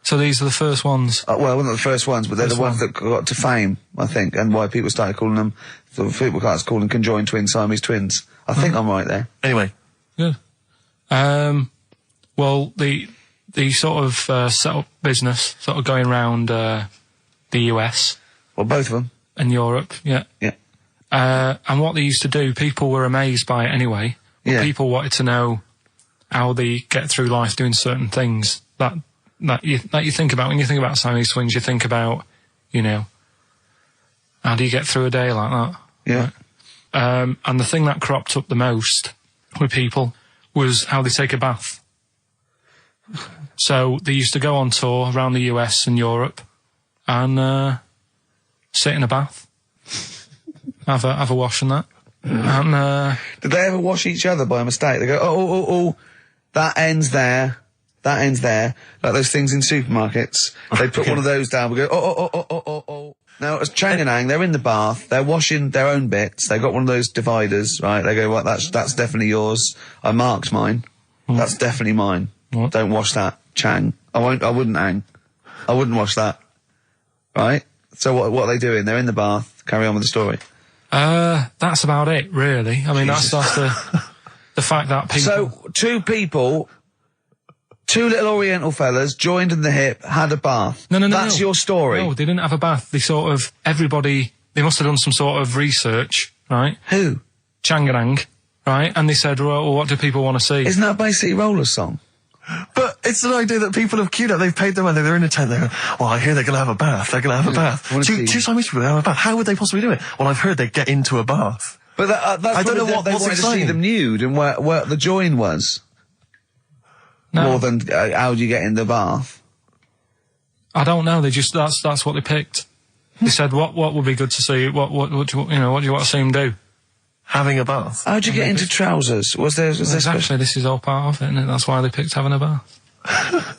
So these are the first ones. Well, not the first ones, but they're the ones that got to fame, I think, and why people started calling them, people started calling conjoined twins Siamese twins. I think I'm right there. Anyway. Good. Well, the sort of set up business, sort of going around the US Well, both of them. and Europe, yeah. Yeah. And what they used to do, people were amazed by it anyway. But Yeah. people wanted to know how they get through life doing certain things that you think about. When you think about Siamese twins, you think about, how do you get through a day like that? Yeah. And the thing that cropped up the most with people was how they take a bath. So they used to go on tour around the US and Europe and sit in a bath, have a wash and that. And Did they ever wash each other by mistake? They go, oh, that ends there. That ends there. Like those things in supermarkets. They put one of those down. We go, oh. Now, as Chang and Ang, they're in the bath. They're washing their own bits. They got one of those dividers, right? They go, well, that's definitely yours. I marked mine. That's definitely mine. What? Don't wash that, Chang. I wouldn't, Ang. I wouldn't wash that. Right? So what are they doing? They're in the bath. Carry on with the story. that's about it, really. I mean, that's the fact that people... So, two little Oriental fellas joined in the hip, had a bath. No. That's your story. No, they didn't have a bath. They they must have done some sort of research, right? Who? Changarang, right? And they said, well, what do people want to see? Isn't that basically Roller's song? But it's an idea that people have queued up. They've paid their money. They're in a tent. They're going, well, I hear they're going to have a bath. They're going to have a bath. Two Siamese people have a bath. How would they possibly do it? Well, I've heard they get into a bath. But that's I don't know they what's wanted to see exciting. them nude and where the join was. No. More than how do you get in the bath? I don't know. They just that's what they picked. They said what would be good to see. What do you want to see them do? Having a bath. How'd you get into trousers? Was there Exactly. This is all part of it, isn't it? That's why they picked having a bath.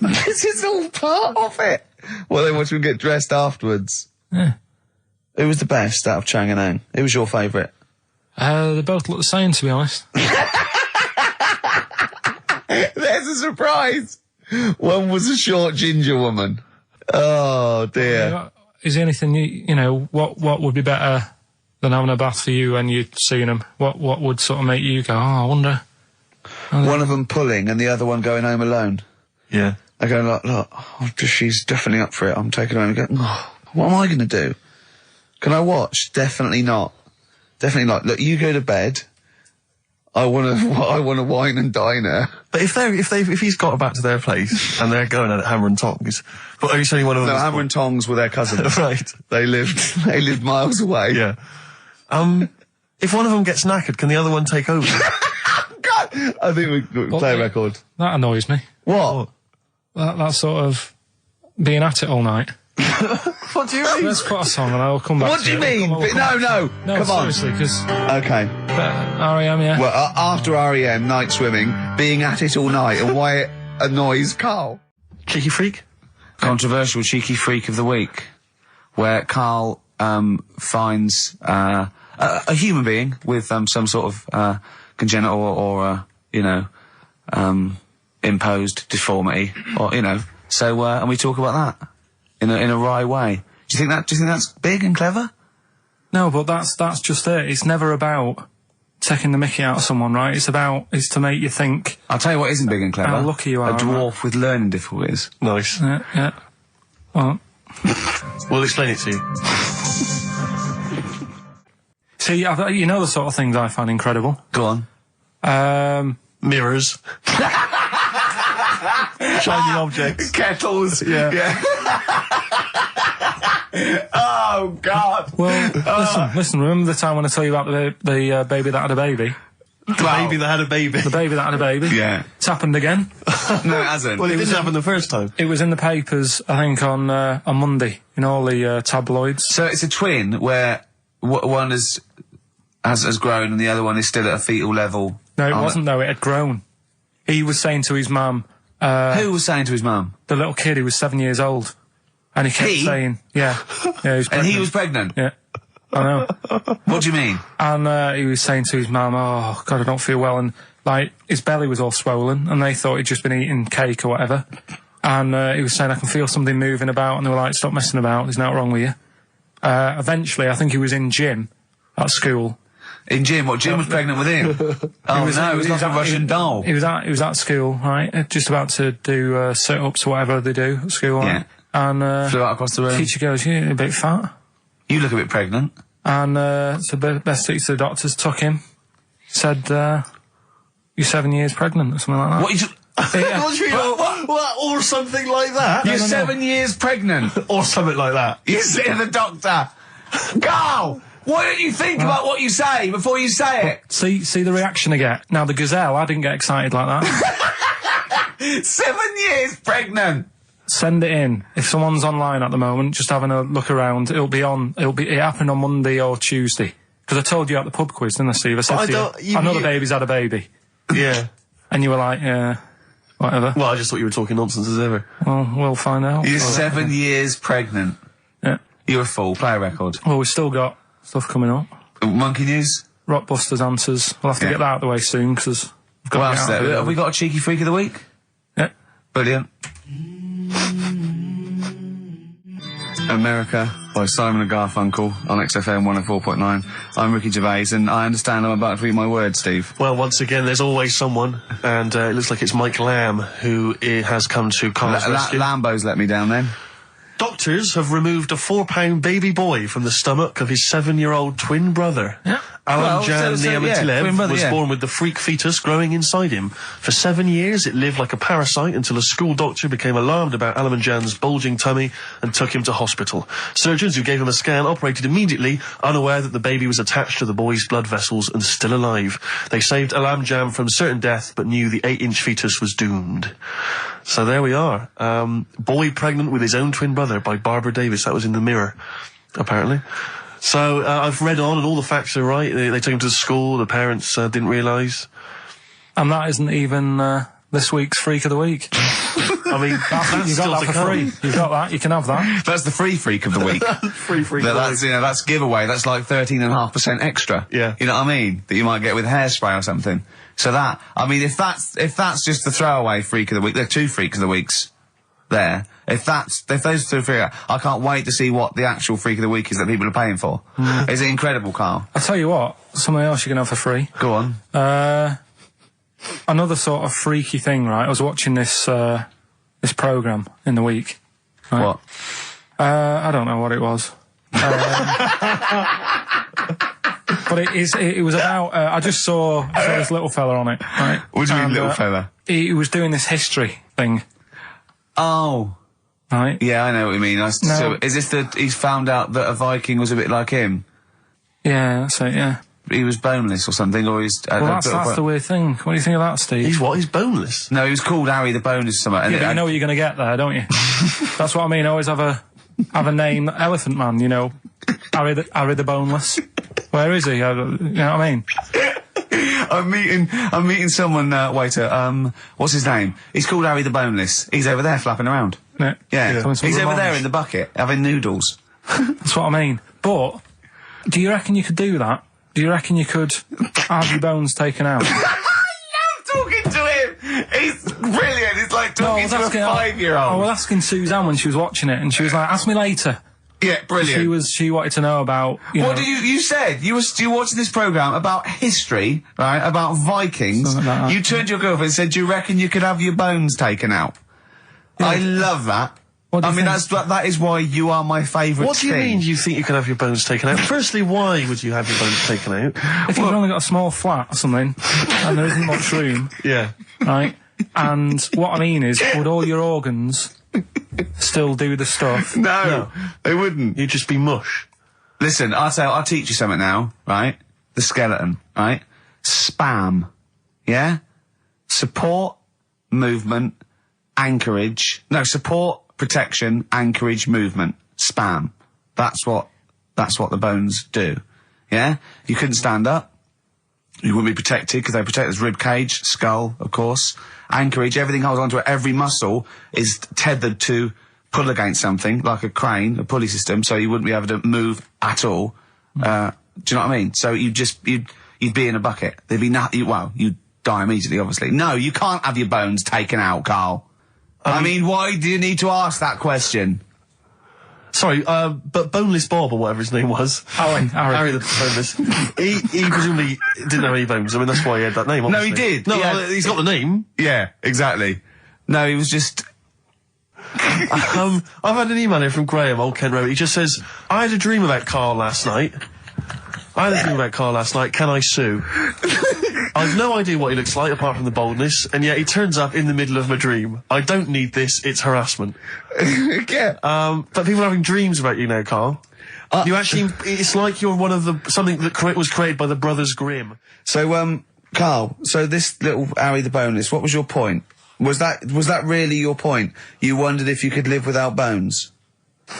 This is all part of it. Well, they want you to get dressed afterwards. Yeah. Who was the best out of Chang and Ang? Who was your favourite? They both look the same, to be honest. There's a surprise. One was a short ginger woman. Oh dear. Is there anything what would be better than having a bath for you when you'd seen them? What would sort of make you go, I wonder? One of them pulling and the other one going home alone. Yeah. I go, look, she's definitely up for it. I'm taking her home and go, what am I going to do? Can I watch? Definitely not. Definitely not. Look, you go to bed. I want to wine and dine her. But if he's got back to their place and they're going at hammer and tongs, but are you saying one of them? No, hammer and tongs were their cousins. Right. They lived miles away. Yeah. If one of them gets knackered, can the other one take over? God, I think we play a record. That annoys me. What? That sort of being at it all night. What do you mean? Let's put a song and I'll come back What to do you it. mean? We'll come- No, No, come on. seriously, because Okay. R.E.M., yeah. Well, after REM, night swimming, being at it all night, and why it annoys Carl. Cheeky freak? Controversial cheeky freak of the week, where Carl finds a human being with some sort of congenital or imposed deformity, or So and we talk about that in a wry way. Do you think that's big and clever? No, but that's just it. It's never about taking the mickey out of someone, right? It's to make you think. I'll tell you what isn't big and clever. How lucky you are. A dwarf with learning difficulties. Nice. Yeah. Well, We'll explain it to you. see, you know the sort of things I find incredible. Go on. Mirrors. Shiny objects. Kettles. Yeah. Oh, God. Well, listen, remember the time when I told you about the baby that had a baby? The baby that had a baby. The baby that had a baby? Yeah. It's happened again. No, it hasn't. Well, it didn't happen the first time. It was in the papers, I think, on Monday, in all the tabloids. So it's a twin where one has grown and the other one is still at a fetal level. No, it wasn't, though. It had grown. He was saying to his mum... Who was saying to his mum? The little kid who was 7 years old. And he kept saying... Yeah. He was pregnant. And he was pregnant? Yeah. I know. What do you mean? And he was saying to his mum, oh, God, I don't feel well. And, like, his belly was all swollen, and they thought he'd just been eating cake or whatever. And he was saying, I can feel something moving about, and they were like, stop messing about, there's nothing wrong with you. Eventually, I think he was in gym at school. In gym? What, Jim was pregnant with him? Oh, it was like a Russian doll. He was at school, right, just about to do sit-ups or whatever they do at school, right? Yeah. And flew out across the room. Teacher goes, you're a bit fat. You look a bit pregnant. And so best to the doctors, took him, said, you're 7 years pregnant or something like that. What? What? Or something like that? You're 7 years pregnant. Or something like that. You say to the doctor, Carl, why don't you think about what you say before you say it? See the reaction I get. Now, the gazelle, I didn't get excited like that. 7 years pregnant. Send it in. If someone's online at the moment, just having a look around, it happened on Monday or Tuesday. Because I told you at the pub quiz, didn't I, Steve? I said to you, I know the baby's had a baby. Yeah. And you were like, yeah, whatever. Well, I just thought you were talking nonsense as ever. Well, we'll find out. You're 7 years pregnant. Yeah. You're a fool. Play a record. Well, we've still got stuff coming up. Monkey News? Rockbusters answers. We'll have to get that out of the way soon, because we've got What else is there? Have we got a cheeky freak of the week? Yeah. Brilliant. America by Simon and Garfunkel on XFM 104.9. I'm Ricky Gervais, and I understand I'm about to read my words, Steve. Well, once again, there's always someone, and it looks like it's Mike Lamb who has come to Carl's rescue. Lambo's let me down then. Doctors have removed a 4-pound baby boy from the stomach of his 7-year-old twin brother. Yeah. Alan Jan Niamatilev was yeah. born with the freak fetus growing inside him. For 7 years, it lived like a parasite until a school doctor became alarmed about Alan Jan's bulging tummy and took him to hospital. Surgeons who gave him a scan operated immediately, unaware that the baby was attached to the boy's blood vessels and still alive. They saved Alan Jan from certain death, but knew the 8-inch fetus was doomed. So there we are. Boy pregnant with his own twin brother by Barbara Davis. That was in the Mirror, apparently. So I've read on, and all the facts are right. They took him to the school. The parents didn't realise. And that isn't even this week's Freak of the Week. I mean, that's you still got to that for come. free. You've got that. You can have that. That's the free freak of the week. Free freak. That's giveaway. That's like 13.5% extra. Yeah. You know what I mean? That you might get with hairspray or something. So that, I mean, if that's just the throwaway freak of the week, there are 2 freaks of the weeks there. If those 2 freak, I can't wait to see what the actual freak of the week is that people are paying for. Is it incredible, Carl? I'll tell you what, something else you can have for free. Go on. Another sort of freaky thing, right? I was watching this programme in the week. Right? What? I don't know what it was. But it was about, I just saw this little fella on it, right? What do you mean, little fella? He was doing this history thing. Oh. Right? Yeah, I know what you mean. So, is this he's found out that a Viking was a bit like him? Yeah, that's it, yeah. He was boneless or something, or he's... Well, that's the weird thing. What do you think of that, Steve? He's what? He's boneless? No, he was called Harry the Boneless or something. Yeah, but you know what you're going to get there, don't you? That's what I mean. Always have a name, Elephant Man, you know. Harry the Boneless. Where is he? You know what I mean? I'm meeting someone, waiter, what's his name? He's called Harry the Boneless. He's over there flapping around. Yeah. He's over there in the bucket, having noodles. That's what I mean. But, do you reckon you could do that? Do you reckon you could have your bones taken out? I love talking to him! He's brilliant, it's like talking to a 5-year-old. I was asking Suzanne when she was watching it, and she was like, ask me later. Yeah, brilliant. She wanted to know about. What did you said? You were watching this programme about history, right? About Vikings. Something like that. You turned to your girlfriend and said, "Do you reckon you could have your bones taken out?" Yeah. I love that. What do you think? That is why you are my favourite. What do you mean you think you can have your bones taken out? Firstly, why would you have your bones taken out? If you've only got a small flat or something, and there isn't much room, Yeah. right? And what I mean is, would all your organs still do the stuff? No, they wouldn't. You'd just be mush. Listen, I'll teach you something now, right? The skeleton, right? Spam, yeah? Support, movement, anchorage. No, support, protection, anchorage, movement. Spam. That's what the bones do. Yeah? You couldn't stand up. You wouldn't be protected because they protect this rib cage, skull, of course. Anchorage, everything holds onto it. Every muscle is tethered to pull against something, like a crane, a pulley system, so you wouldn't be able to move at all. Do you know what I mean? So you'd be in a bucket. There'd be nothing, you'd die immediately, obviously. No, you can't have your bones taken out, Carl. I mean, why do you need to ask that question? Sorry, but Boneless Bob, or whatever his name was. Harry the Boneless. he presumably didn't have any bones. I mean, that's why he had that name, obviously. No, he did. No, he's got the name. Yeah, exactly. No, he was just... I've had an email here from Graham, old Ken Rowe. He just says, I had a dream about Carl last night. Can I sue? I've no idea what he looks like, apart from the boldness, and yet he turns up in the middle of my dream. I don't need this, it's harassment. Yeah. But people are having dreams about you now, Carl. You actually, it's like you're one of something that was created by the Brothers Grimm. So, Carl, so this little Harry the Boneless, what was your point? Was that really your point? You wondered if you could live without bones?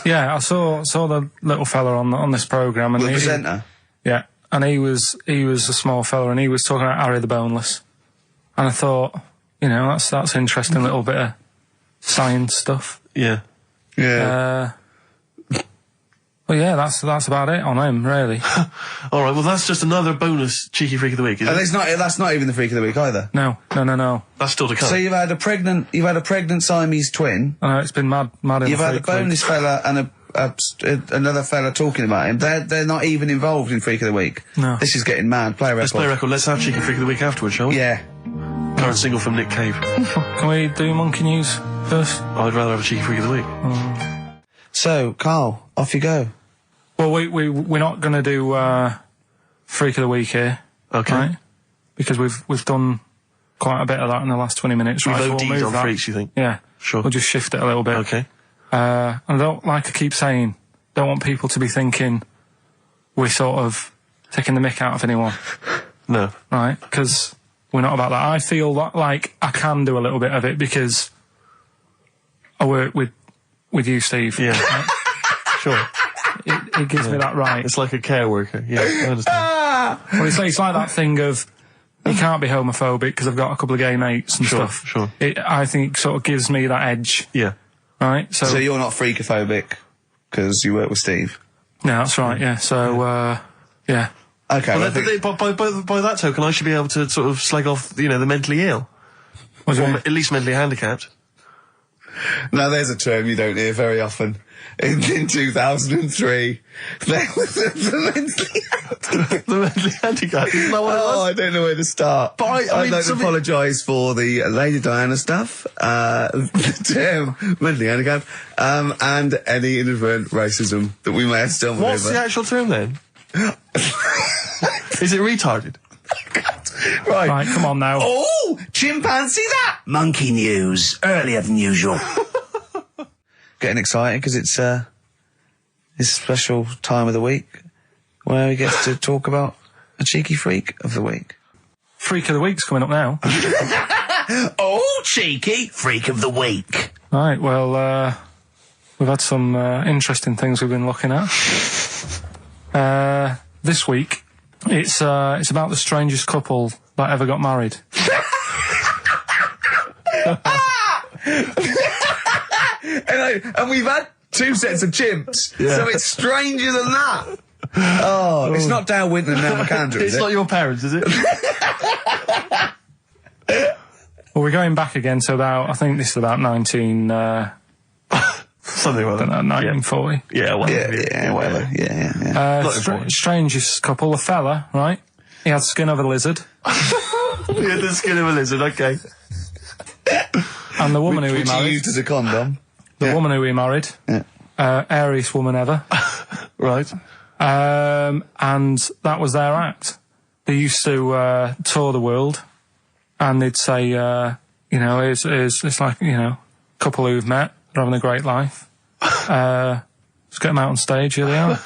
Yeah, I saw the little fella on this programme. And The presenter? Yeah, and he was a small fella, and he was talking about Harry the Boneless. And I thought, that's interesting little bit of science stuff. Yeah. Yeah. Well, yeah, that's about it on him, really. All right, well, that's just another bonus cheeky freak of the week, isn't it? That's not even the freak of the week either. No. That's still to come. So you've had a pregnant Siamese twin. I know, it's been mad in You've the had a freak boneless week. fella and another fella talking about him. They're not even involved in freak of the week. No. This is getting mad. Play a record. Let's play a record. Let's have cheeky freak of the week afterwards, shall we? Yeah. Current single from Nick Cave. Can we do monkey news first? I'd rather have a cheeky freak of the week. So, Carl, off you go. Well, we're not going to do freak of the week here, Okay. right? Because we've done quite a bit of that in the last 20 minutes. We've right? So OD'd we'll move on that. freaks, you think? Yeah. Sure. We'll just shift it a little bit. Okay. And I don't, like I keep saying, don't want people to be thinking we're sort of taking the mick out of anyone, No. right? Because we're not about that. I feel like I can do a little bit of it because I work with you, Steve. Yeah. Right? Sure. It gives me that right. It's like a care worker. Yeah, I understand. Well, it's like that thing of you can't be homophobic because I've got a couple of gay mates and Sure, stuff. sure. I think it sort of gives me that edge, Yeah. right? So you're not freakophobic because you work with Steve? No, that's right, yeah. So, yeah. Okay. Well, I think- by that token, I should be able to sort of slag off, the mentally ill. What do you Or mean? at least mentally handicapped. Now, there's a term you don't hear very often. In 2003, there was the mentally The mentally handicapped. Isn't that what it was? I don't know where to start. But I I'd mean, like to something- apologise for the Lady Diana stuff, the term mentally handicapped, and any inadvertent racism that we may have stumbled What's over. the actual term then? Is it retarded? Right, come on now. Oh, chimpanzee that! Monkey news, earlier than usual. Getting excited because it's this special time of the week where we get to talk about a cheeky freak of the week. Freak of the week's coming up now. Oh, cheeky freak of the week. Right, well, we've had some interesting things we've been looking at. This week, it's about the strangest couple that ever got married. And we've had 2 sets of chimps, so it's stranger than that. Oh, it's not Dale Winton and Nell McAndrew, is It's it? not your parents, is it? Well, we're going back again to I think this is about 19... Something like I don't know, that. 1940. Yeah, whatever. Whatever. Yeah. Not important. Strangest couple, a fella, right? He had skin of a lizard. Yeah, the skin of a lizard, okay. And the woman who he Which he married. used as a condom. The woman who he married. Yeah. Airiest woman ever. Right. And that was their act. They used to tour the world, and they'd say, it's like, a couple who've met, they're having a great life. Just get them out on stage, here they are.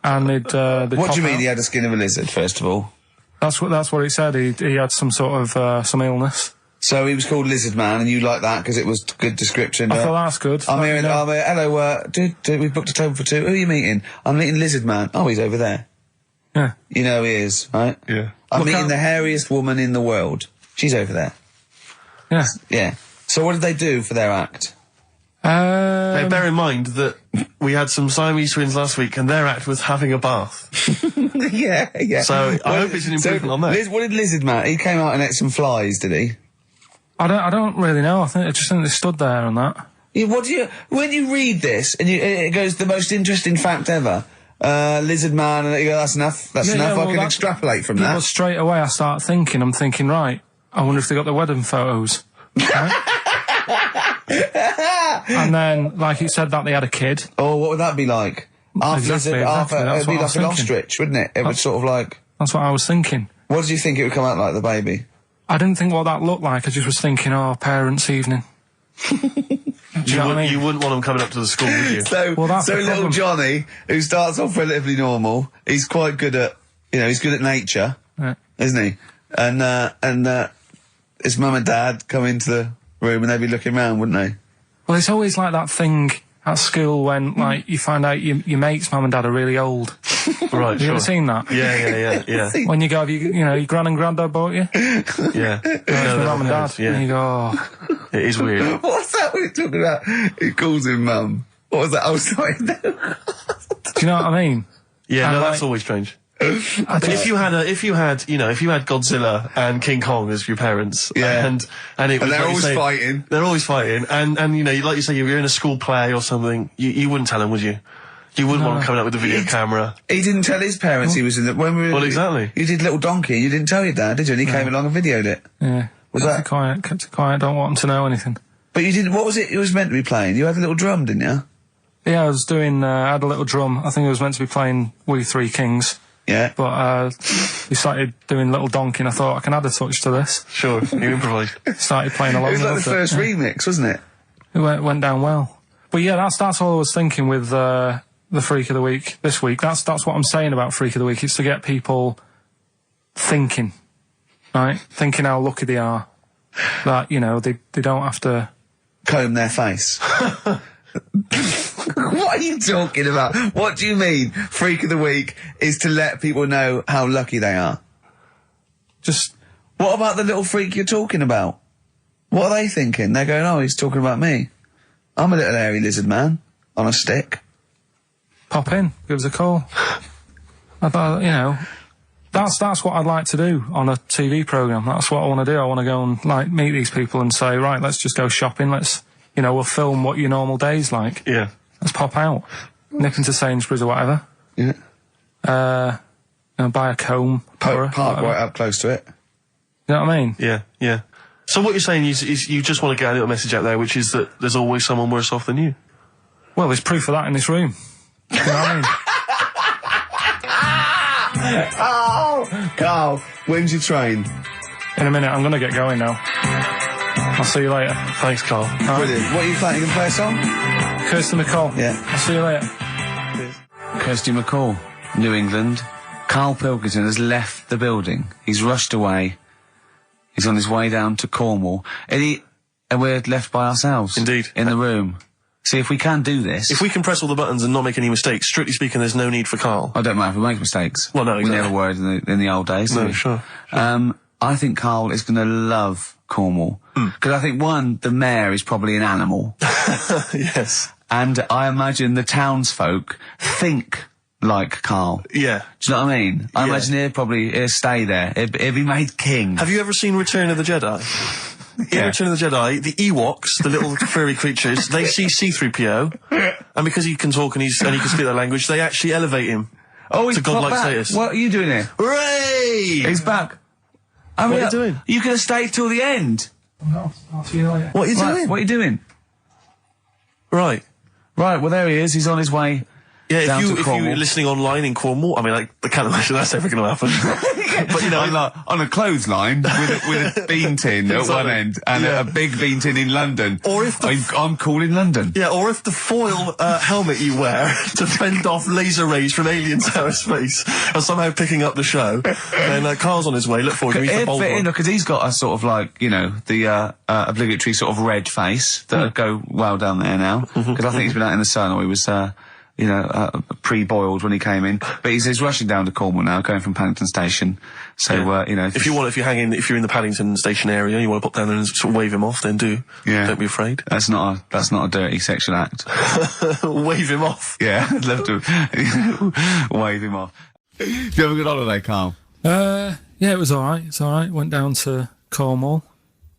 And they'd What do you mean out. he had a skin of a lizard, first of all? That's what he said. He had some sort of some illness. So he was called Lizard Man, and you like that because it was good description. I thought that's good. I'm here, hello, dude, we've booked a table for 2. Who are you meeting? I'm meeting Lizard Man. Oh, he's over there. Yeah. You know he is, right? Yeah. I'm Look meeting out. the hairiest woman in the world. She's over there. Yeah. Yeah. So what did they do for their act? Now, bear in mind that we had some Siamese twins last week, and their act was having a bath. yeah. So I hope it's an improvement on that. What did Lizard Man? He came out and ate some flies, did he? I don't really know. I just think they stood there and that. Yeah, when you read this and it goes the most interesting fact ever, Lizard Man, and you go, that's enough. That's enough. I can extrapolate from that. Well, straight away I start thinking. I'm thinking, right. I wonder if they got the wedding photos. Right? And then, like you said, that they had a kid. Oh, what would that be like? Half Exactly, lizard, half that's it'd be what I was like an thinking. ostrich, wouldn't it? It would sort of like. That's what I was thinking. What did you think it would come out like, the baby? I didn't think what that looked like. I just was thinking, parents' evening. Do you know what I mean? You wouldn't want them coming up to the school, would you? So, Well, that's the little problem. Johnny, who starts off relatively normal, he's quite good at, he's good at nature, Yeah. isn't he? And his mum and dad come into the room and they'd be looking round, wouldn't they? Well, it's always like that thing at school when, like, you find out your mate's mum and dad are really old. Right, Have you ever seen that? Yeah. When you go, your gran and granddad bought you? Yeah. Your mum and dad. Yeah. And you go, oh. It is weird. What's that we're talking about? He calls him mum. What was that? Oh, sorry. Do you know what I mean? Yeah, And no, like- that's always strange. But if you had Godzilla and King Kong as your parents, Yeah. and it was they're like you always say, fighting. They're always fighting, and like you say, you're in a school play or something. You wouldn't tell them, would you? You wouldn't want them coming up with a video camera. He didn't tell his parents he was in the... When we were, Well, exactly. You did Little Donkey, you didn't tell your dad, did you? And he came along and videoed it. Yeah. Was Kept that- it quiet, don't want them to know anything. But you didn't... What was it was meant to be playing? You had a little drum, didn't you? Yeah, I was doing, I had a little drum. I think I was meant to be playing We Three Kings. Yeah. But we started doing Little Donkey, and I thought I can add a touch to this. Sure, you improvise. Started playing along. It was like the with first yeah. remix, wasn't it? It went down well. But yeah, that's all I was thinking with the Freak of the Week this week. That's what I'm saying about Freak of the Week. It's to get people thinking, right? Thinking how lucky they are that they don't have to Comb their face. What are you talking about? What do you mean? Freak of the Week is to let people know how lucky they are. just. What about the little freak you're talking about? What are they thinking? They're going, oh, he's talking about me. I'm a little hairy lizard man on a stick. Pop in, give us a call. I thought, that's what I'd like to do on a TV programme. That's what I want to do. I want to go and meet these people and say, right, let's just go shopping. Let's, we'll film what your normal day's like. Yeah. Let's pop out, nip into Sainsbury's or whatever. Yeah. Buy a comb. Park whatever. right up close to it. You know what I mean? Yeah. So what you're saying is you just want to get a little message out there, which is that there's always someone worse off than you. Well, there's proof of that in this room. You know what I mean? Oh, Carl, when's your train? In a minute, I'm going to get going now. I'll see you later. Thanks, Carl. Brilliant. What are you playing? You can play a song? Kirsty McCall. Yeah. I'll see you later. Kirsty McCall, New England. Karl Pilkington has left the building. He's rushed away. He's on his way down to Cornwall. And we're left by ourselves. Indeed. In the room. See, if we can do this... If we can press all the buttons and not make any mistakes, strictly speaking, there's no need for Carl. I don't mind if we make mistakes. Well, no, exactly. We never were in the old days, did No, we? sure. I think Carl is going to love Cornwall. Because I think, one, the mayor is probably an animal. Yes. And I imagine the townsfolk think like Carl. Yeah. Do you know what I mean? I Yeah. imagine he'll stay there. He'll be made king. Have you ever seen Return of the Jedi? In Return of the Jedi, the Ewoks, the little furry creatures, they see C-3PO, and because he can talk and he can speak their language, they actually elevate him to godlike status. What are you doing here? Hooray! He's back. What are you doing? You could have stayed till the end. I'll see you later. What are you doing? What are you doing? Right. Right, well, there he is. He's on his way. Yeah, if down to you're Cornwall. listening online in Cornwall, I mean, like, I can't imagine that's ever going to happen. But, you know, on a clothesline with a bean tin at one end and a big bean tin in London. Or if I'm cool in London. Yeah, or if the foil helmet you wear to fend off laser rays from aliens out of space are somehow picking up the show, then Carl's on his way. Look forward to meet the bold one. Because he's got a sort of like, you know, the obligatory sort of red face that would go well down there now. Because I think he's been out in the sun, or he was pre-boiled when he came in. But he's rushing down to Cornwall now, going from Paddington Station. So, you know... If you're in the Paddington Station area, you want to pop down there and sort of wave him off, then do. Yeah. Don't be afraid. That's not a dirty sexual act. Wave him off. Yeah, I'd love to wave him off. Did you have a good holiday, Carl? Yeah, it was alright. It's alright. Went down to Cornwall.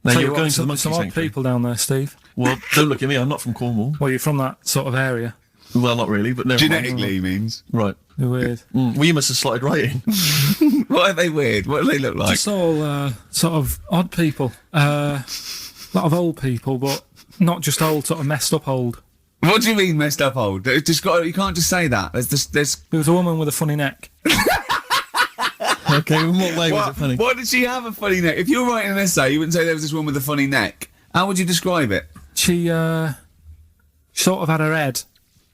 Now you're going to the monkey some odd sanctuary. people down there, Steve. Well, don't look at me, I'm not from Cornwall. Well, you're from that sort of area. Well, not really, but never Genetically means. Right. They're weird. Well, you must have slotted right in. What are they weird? What do they look like? Just all sort of odd people. A lot of old people, but not just old, sort of messed up old. What do you mean messed up old? You can't just say that. There was a woman with a funny neck. Okay, in what way was it funny? What did she have a funny neck? If you were writing an essay, you wouldn't say there was this woman with a funny neck. How would you describe it? She sort of had her head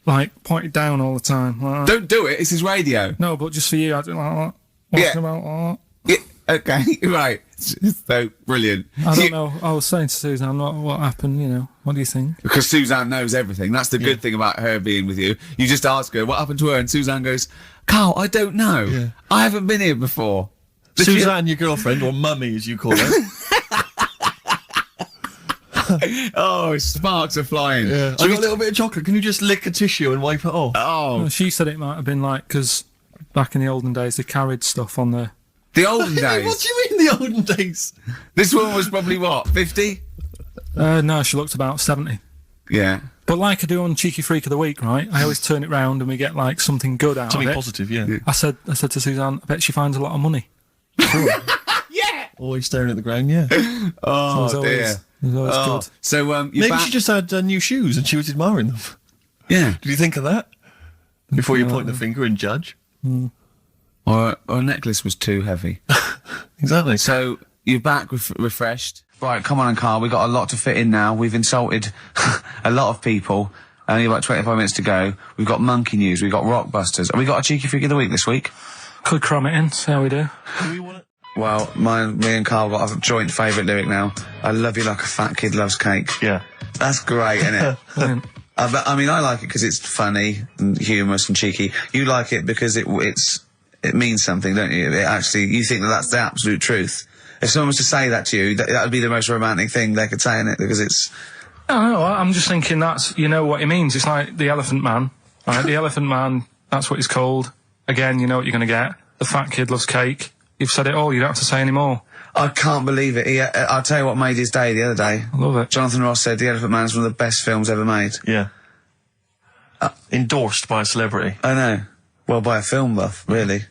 like pointed down all the time. Like Don't do it. It's his radio. No, but just for you, I don't like that. Yeah. About that. Yeah. Okay. Right. So brilliant. I don't know. I was saying to Suzanne, what happened? You know, what do you think? Because Suzanne knows everything. That's the good thing about her being with you. You just ask her what happened to her, and Suzanne goes, "Carl, I don't know. Yeah. I haven't been here before." Suzanne, your girlfriend, or mummy as you call her. Oh, sparks are flying. Yeah. I got a little bit of chocolate. Can you just lick a tissue and wipe it off? Oh. Well, she said it might have been like, because back in the olden days, they carried stuff on the... The olden days? What do you mean the olden days? This woman was probably, what, 50? No, she looked about 70. Yeah. But like I do on Cheeky Freak of the Week, right? I always turn it round and we get like something good out Something of it. positive, yeah. I said to Suzanne, I bet she finds a lot of money. Yeah! Always staring at the ground, yeah. Oh, So dear. it was always good. So, you're Maybe back... she just had new shoes and she was admiring them. Yeah. Did you think of that? Before you point the finger and judge? Or a necklace was too heavy. Exactly. So, you're back refreshed. Right, come on, Carl. We've got a lot to fit in now. We've insulted a lot of people. Only about 25 minutes to go. We've got monkey news. We've got Rockbusters. Have we got a Cheeky Freak of the Week this week? Could cram it in, see how we do. Do we want it? Well, me and Carl got a joint favourite lyric now. I love you like a fat kid loves cake. Yeah. That's great, isn't it? Brilliant. I mean, I like it because it's funny and humorous and cheeky. You like it because it means something, don't you? You think that that's the absolute truth. If someone was to say that to you, that would be the most romantic thing they could say in it, because it's... I don't know, I'm just thinking that's, you know what it means. It's like the Elephant Man, right? The Elephant Man, that's what he's called. Again, you know what you're going to get. The fat kid loves cake. You've said it all, you don't have to say any more. I can't believe it. I'll tell you what made his day the other day. I love it. Jonathan Ross said The Elephant Man is one of the best films ever made. Yeah. Endorsed by a celebrity. I know. Well, by a film buff, really.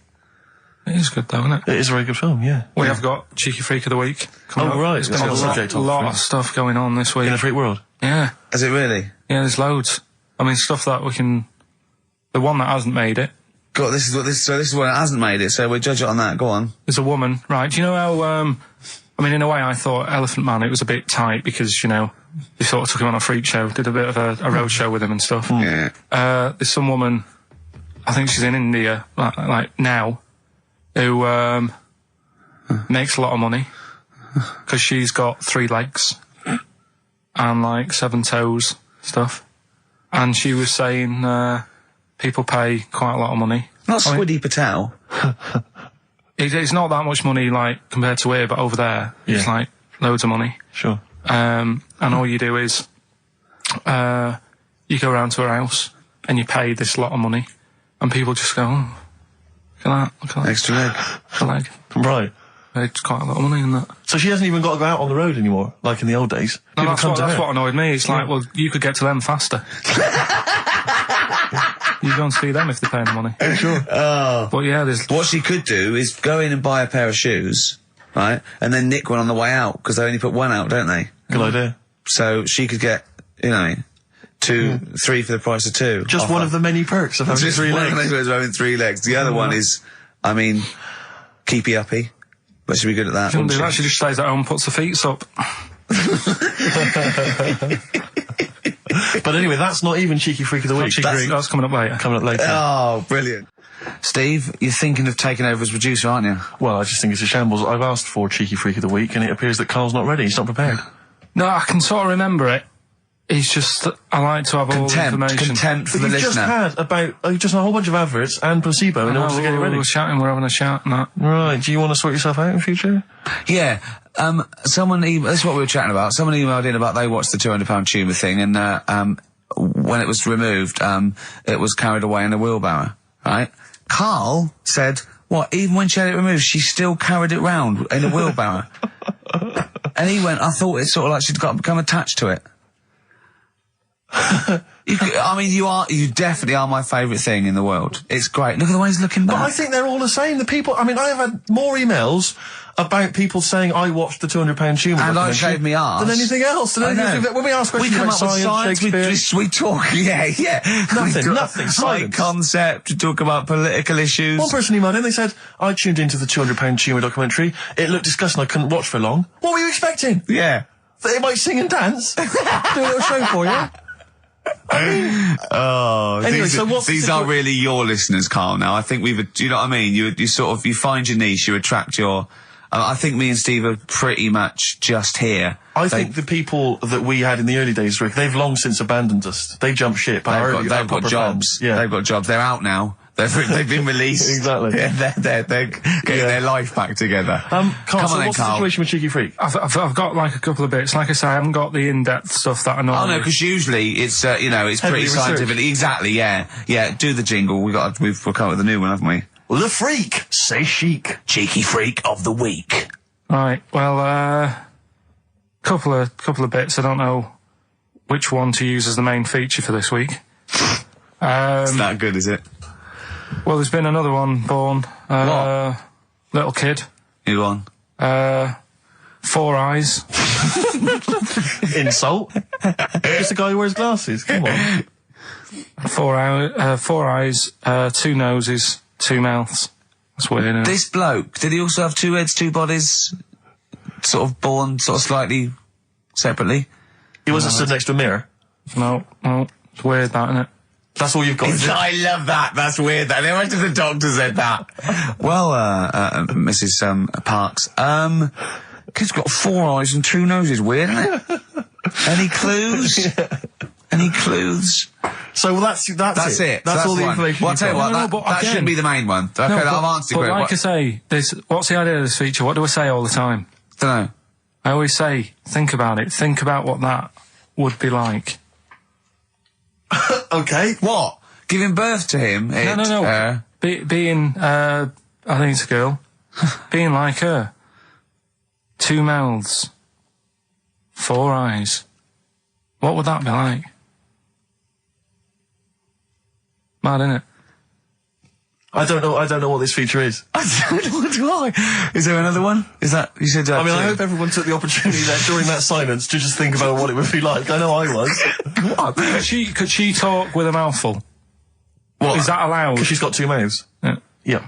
It is good though, isn't it? It is a very good film, yeah. We have got Cheeky Freak of the Week coming up. Right. It's That's got got a subject a on lot for of it. stuff going on this week. In a freak world. Yeah. Is it really? Yeah, there's loads. I mean, stuff that we can... The one that hasn't made it, God, this is one that hasn't made it, so we'll judge it on that. Go on. there's a woman, right? Do you know how... I mean, in a way, I thought Elephant Man, it was a bit tight because, you know, they sort of took him on a freak show, did a bit of a road show with him and stuff. Yeah. There's some woman, I think she's in India, like now, who makes a lot of money because she's got 3 legs and like 7 toes, stuff. And she was saying people pay quite a lot of money. Not Squiddy Patel. It's not that much money, like, compared to here, but over there, it's like loads of money. Sure. And all you do is, you go around to her house and you pay this lot of money, and people just go, oh, look at that, look at that. Extra leg. Extra leg. Right. It's quite a lot of money in that. So she hasn't even got to go out on the road anymore, like in the old days. No, People that's come to what her. annoyed me. It's like, well, you could get to them faster. You go and see them if they're paying the money. Sure. But yeah, there's... What she could do is go in and buy a pair of shoes, right, and then nick one on the way out, because they only put one out, don't they? Good idea. So she could get, you know, 2, 3 for the price of 2. Just offer. one of the many perks of having Just 3 one legs. of those having 3 legs. The other one is, I mean, keepy uppy. But she'd be good at that. Shouldn't do wouldn't that. She just stays at home, puts her feet up. But anyway, that's not even Cheeky Freak of the Week. That's coming up later. Coming up later. Oh, brilliant. Steve, you're thinking of taking over as producer, aren't you? Well, I just think it's a shambles. I've asked for Cheeky Freak of the Week, and it appears that Carl's not ready. He's not prepared. No, I can sort of remember it. It's just that I like to have all the information. Contempt for But the you've just listener. had just a whole bunch of adverts and placebo in order to get it ready. We're shouting, we're having a shout and that. Right, do you want to sort yourself out in future? Yeah. Someone, this is what we were chatting about. Someone emailed in about they watched the £200 tumour thing, and when it was removed, it was carried away in a wheelbarrow, right? Karl said, what, even when she had it removed, she still carried it round in a wheelbarrow? And he went, I thought it's sort of like she'd become attached to it. You definitely are my favourite thing in the world. It's great. Look at the way he's looking back. But I think they're all the same. The people, I mean, I have had more emails about people saying I watched the £200 tumour and I documentary shaved me arse than anything else. I know. When we ask questions we come about up with science, Shakespeare, we talk, yeah. Nothing, High silence. concept, we talk about political issues. one person emailed in, they said, I tuned into the £200 tumour documentary. It looked disgusting, I couldn't watch for long. What were you expecting? Yeah. That it might sing and dance? Do a little show for you? Anyway, so what's the these are really your listeners, Karl. Now, I think do you know what I mean? You sort of, you find your niche, you attract your. I think me and Steve are pretty much just here. I think the people that we had in the early days, Rick, they've long since abandoned us. They jumped ship. They've got jobs. Yeah, they've got jobs. They're out now. They've been released. Exactly. Yeah, they're getting their life back together. Carl, Come so on, what's the Karl. situation with Cheeky Freak? I've got like a couple of bits. Like I say, I haven't got the in-depth stuff that I know. Oh no, because usually it's it's Heavily pretty scientific. Exactly. Yeah. Do the jingle. We've come up with a new one, haven't we? The Freak, say chic. Cheeky Freak of the Week. Right. Well, couple of bits. I don't know which one to use as the main feature for this week. It's that good, is it? Well, there's been another one born. What? Little kid. You go on. 4 eyes. Insult. Just a guy who wears glasses. Come on. 4 eyes, 2 noses, 2 mouths. That's weird, isn't it? This bloke, did he also have 2 heads, 2 bodies? Sort of born sort of slightly separately? He wasn't stood next to a mirror. No, it's weird, that, isn't it? That's all you've got. is it? I love that. That's weird. That. Imagine the doctor said that. Well, Mrs. Parks, kid's got 4 eyes and 2 noses. Weird, isn't it? Any clues? Any clues? So that's it. That's all the one. information. Well, I'll tell you what, No, but that again- shouldn't be the main one. Okay, I've answered but your like I question. say, what's the idea of this feature? What do I say all the time? Don't know. I always say, think about it. Think about what that would be like. Okay. What? Giving birth to him? No. Being, I think it's a girl. Being like her. 2 mouths. 4 eyes. What would that be like? Mad, innit? I don't know what this feature is. I don't know why. Is there another one? Is that, you said I mean, I 2? hope everyone took the opportunity there during that silence to just think about what it would be like. I know I was. Could she talk with a mouthful? What? Is that allowed? Because she's got 2 mouths. Yeah. Yeah.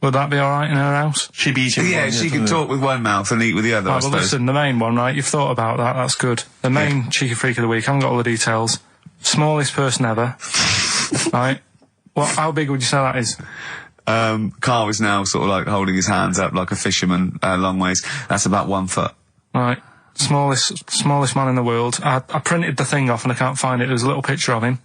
Would that be alright in her house? She'd be eating Yeah, one, she can doesn't talk with one mouth and eat with the other, I Right, well, suppose. listen, the main one, right? You've thought about that. That's good. The main Cheeky Freak of the Week. I haven't got all the details. Smallest person ever. Right? How big would you say that is? Carl is now sort of like holding his hands up like a fisherman, long ways. That's about 1 foot. Right. Smallest man in the world. I printed the thing off and I can't find it. There's a little picture of him.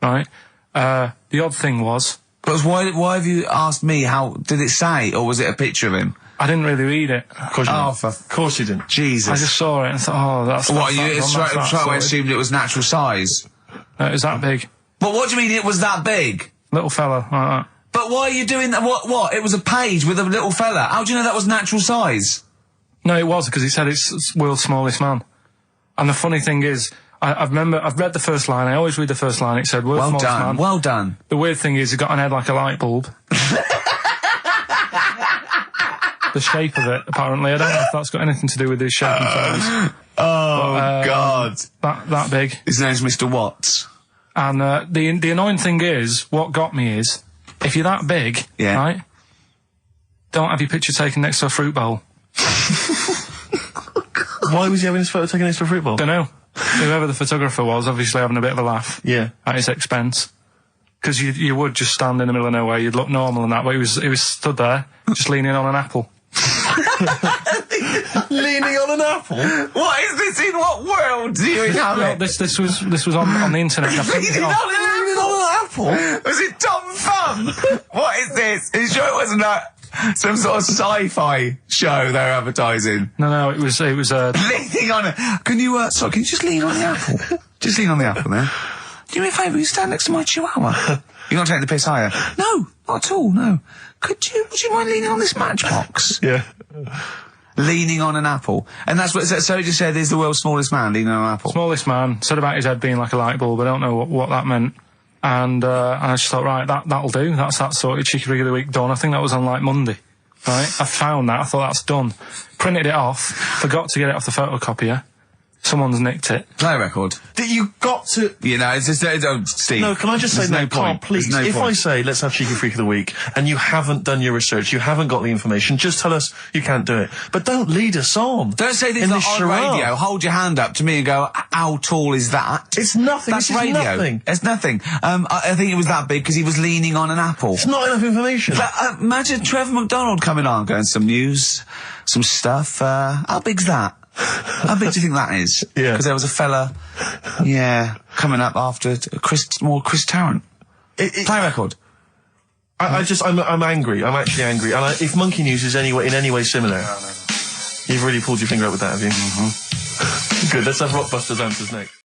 Right? The odd thing was, But why have you asked me how, did it say, or was it a picture of him? I didn't really read it. Of course you Oh, didn't. for Of course you didn't. Jesus. I just saw it and thought, oh, that's What, that's you straight away sorted. assumed it was natural size? It was that big. But what do you mean it was that big? Little fella, like that. But why are you doing that? What? It was a page with a little fella. How do you know that was natural size? No, it was, because he said it's world's smallest man. And the funny thing is, I've read the first line. I always read the first line. It said, world's smallest man. Well done. The weird thing is, he got an head like a light bulb. The shape of it, apparently. I don't know if that's got anything to do with his shape and size. God. That big. His name's Mr. Watts. And the annoying thing is, what got me is, if you're that big, right, don't have your picture taken next to a fruit bowl. Why was he having his photo taken next to a fruit bowl? Don't know. Whoever the photographer was, obviously having a bit of a laugh. Yeah. At his expense. Because you would just stand in the middle of nowhere, you'd look normal and that, but he was stood there, just leaning on an apple. Leaning on an apple? What is this? In what world do you inhabit? Well, this was on the internet. I printed it off. Leaning on an apple? Was it Tom Thumb? What is this? Are you sure it wasn't some sort of sci-fi show they're advertising? No, it was leaning on it. Can you just lean on the apple? Just lean on the apple there. Do me a favour, you stand next to my chihuahua. You're not taking the piss, are you? No, not at all, no. Would you mind leaning on this matchbox? Yeah. Leaning on an apple. And that's what, so he just said he's the world's smallest man leaning on an apple. Smallest man, said about his head being like a light bulb, I don't know what that meant. And I just thought, right, that'll do. That's that sorted. Cheeky Rig of the Week done. I think that was on like Monday. Right? I found that. I thought that's done. Printed it off. Forgot to get it off the photocopier. Someone's nicked it. Play a record. You got to... You know, it's just... Steve. No, can I just say, no, Carl, please, if I say, let's have Cheeky Freak of the Week, and you haven't done your research, you haven't got the information, just tell us you can't do it. But don't lead us on. Don't say this like on radio. Hold your hand up to me and go, how tall is that? It's nothing. That's radio. Nothing. It's nothing. I think it was that big because he was leaning on an apple. It's not enough information. But, imagine Trevor McDonald coming on, going, some news, some stuff. How big's that? How big do you think that is? Yeah. Because there was a fella, coming up after Chris Tarrant. Play a record. I'm angry. I'm actually angry. And if Monkey News is in any way similar, you've really pulled your finger out with that, have you? Mm-hmm. Good. Let's have Rockbusters answers next.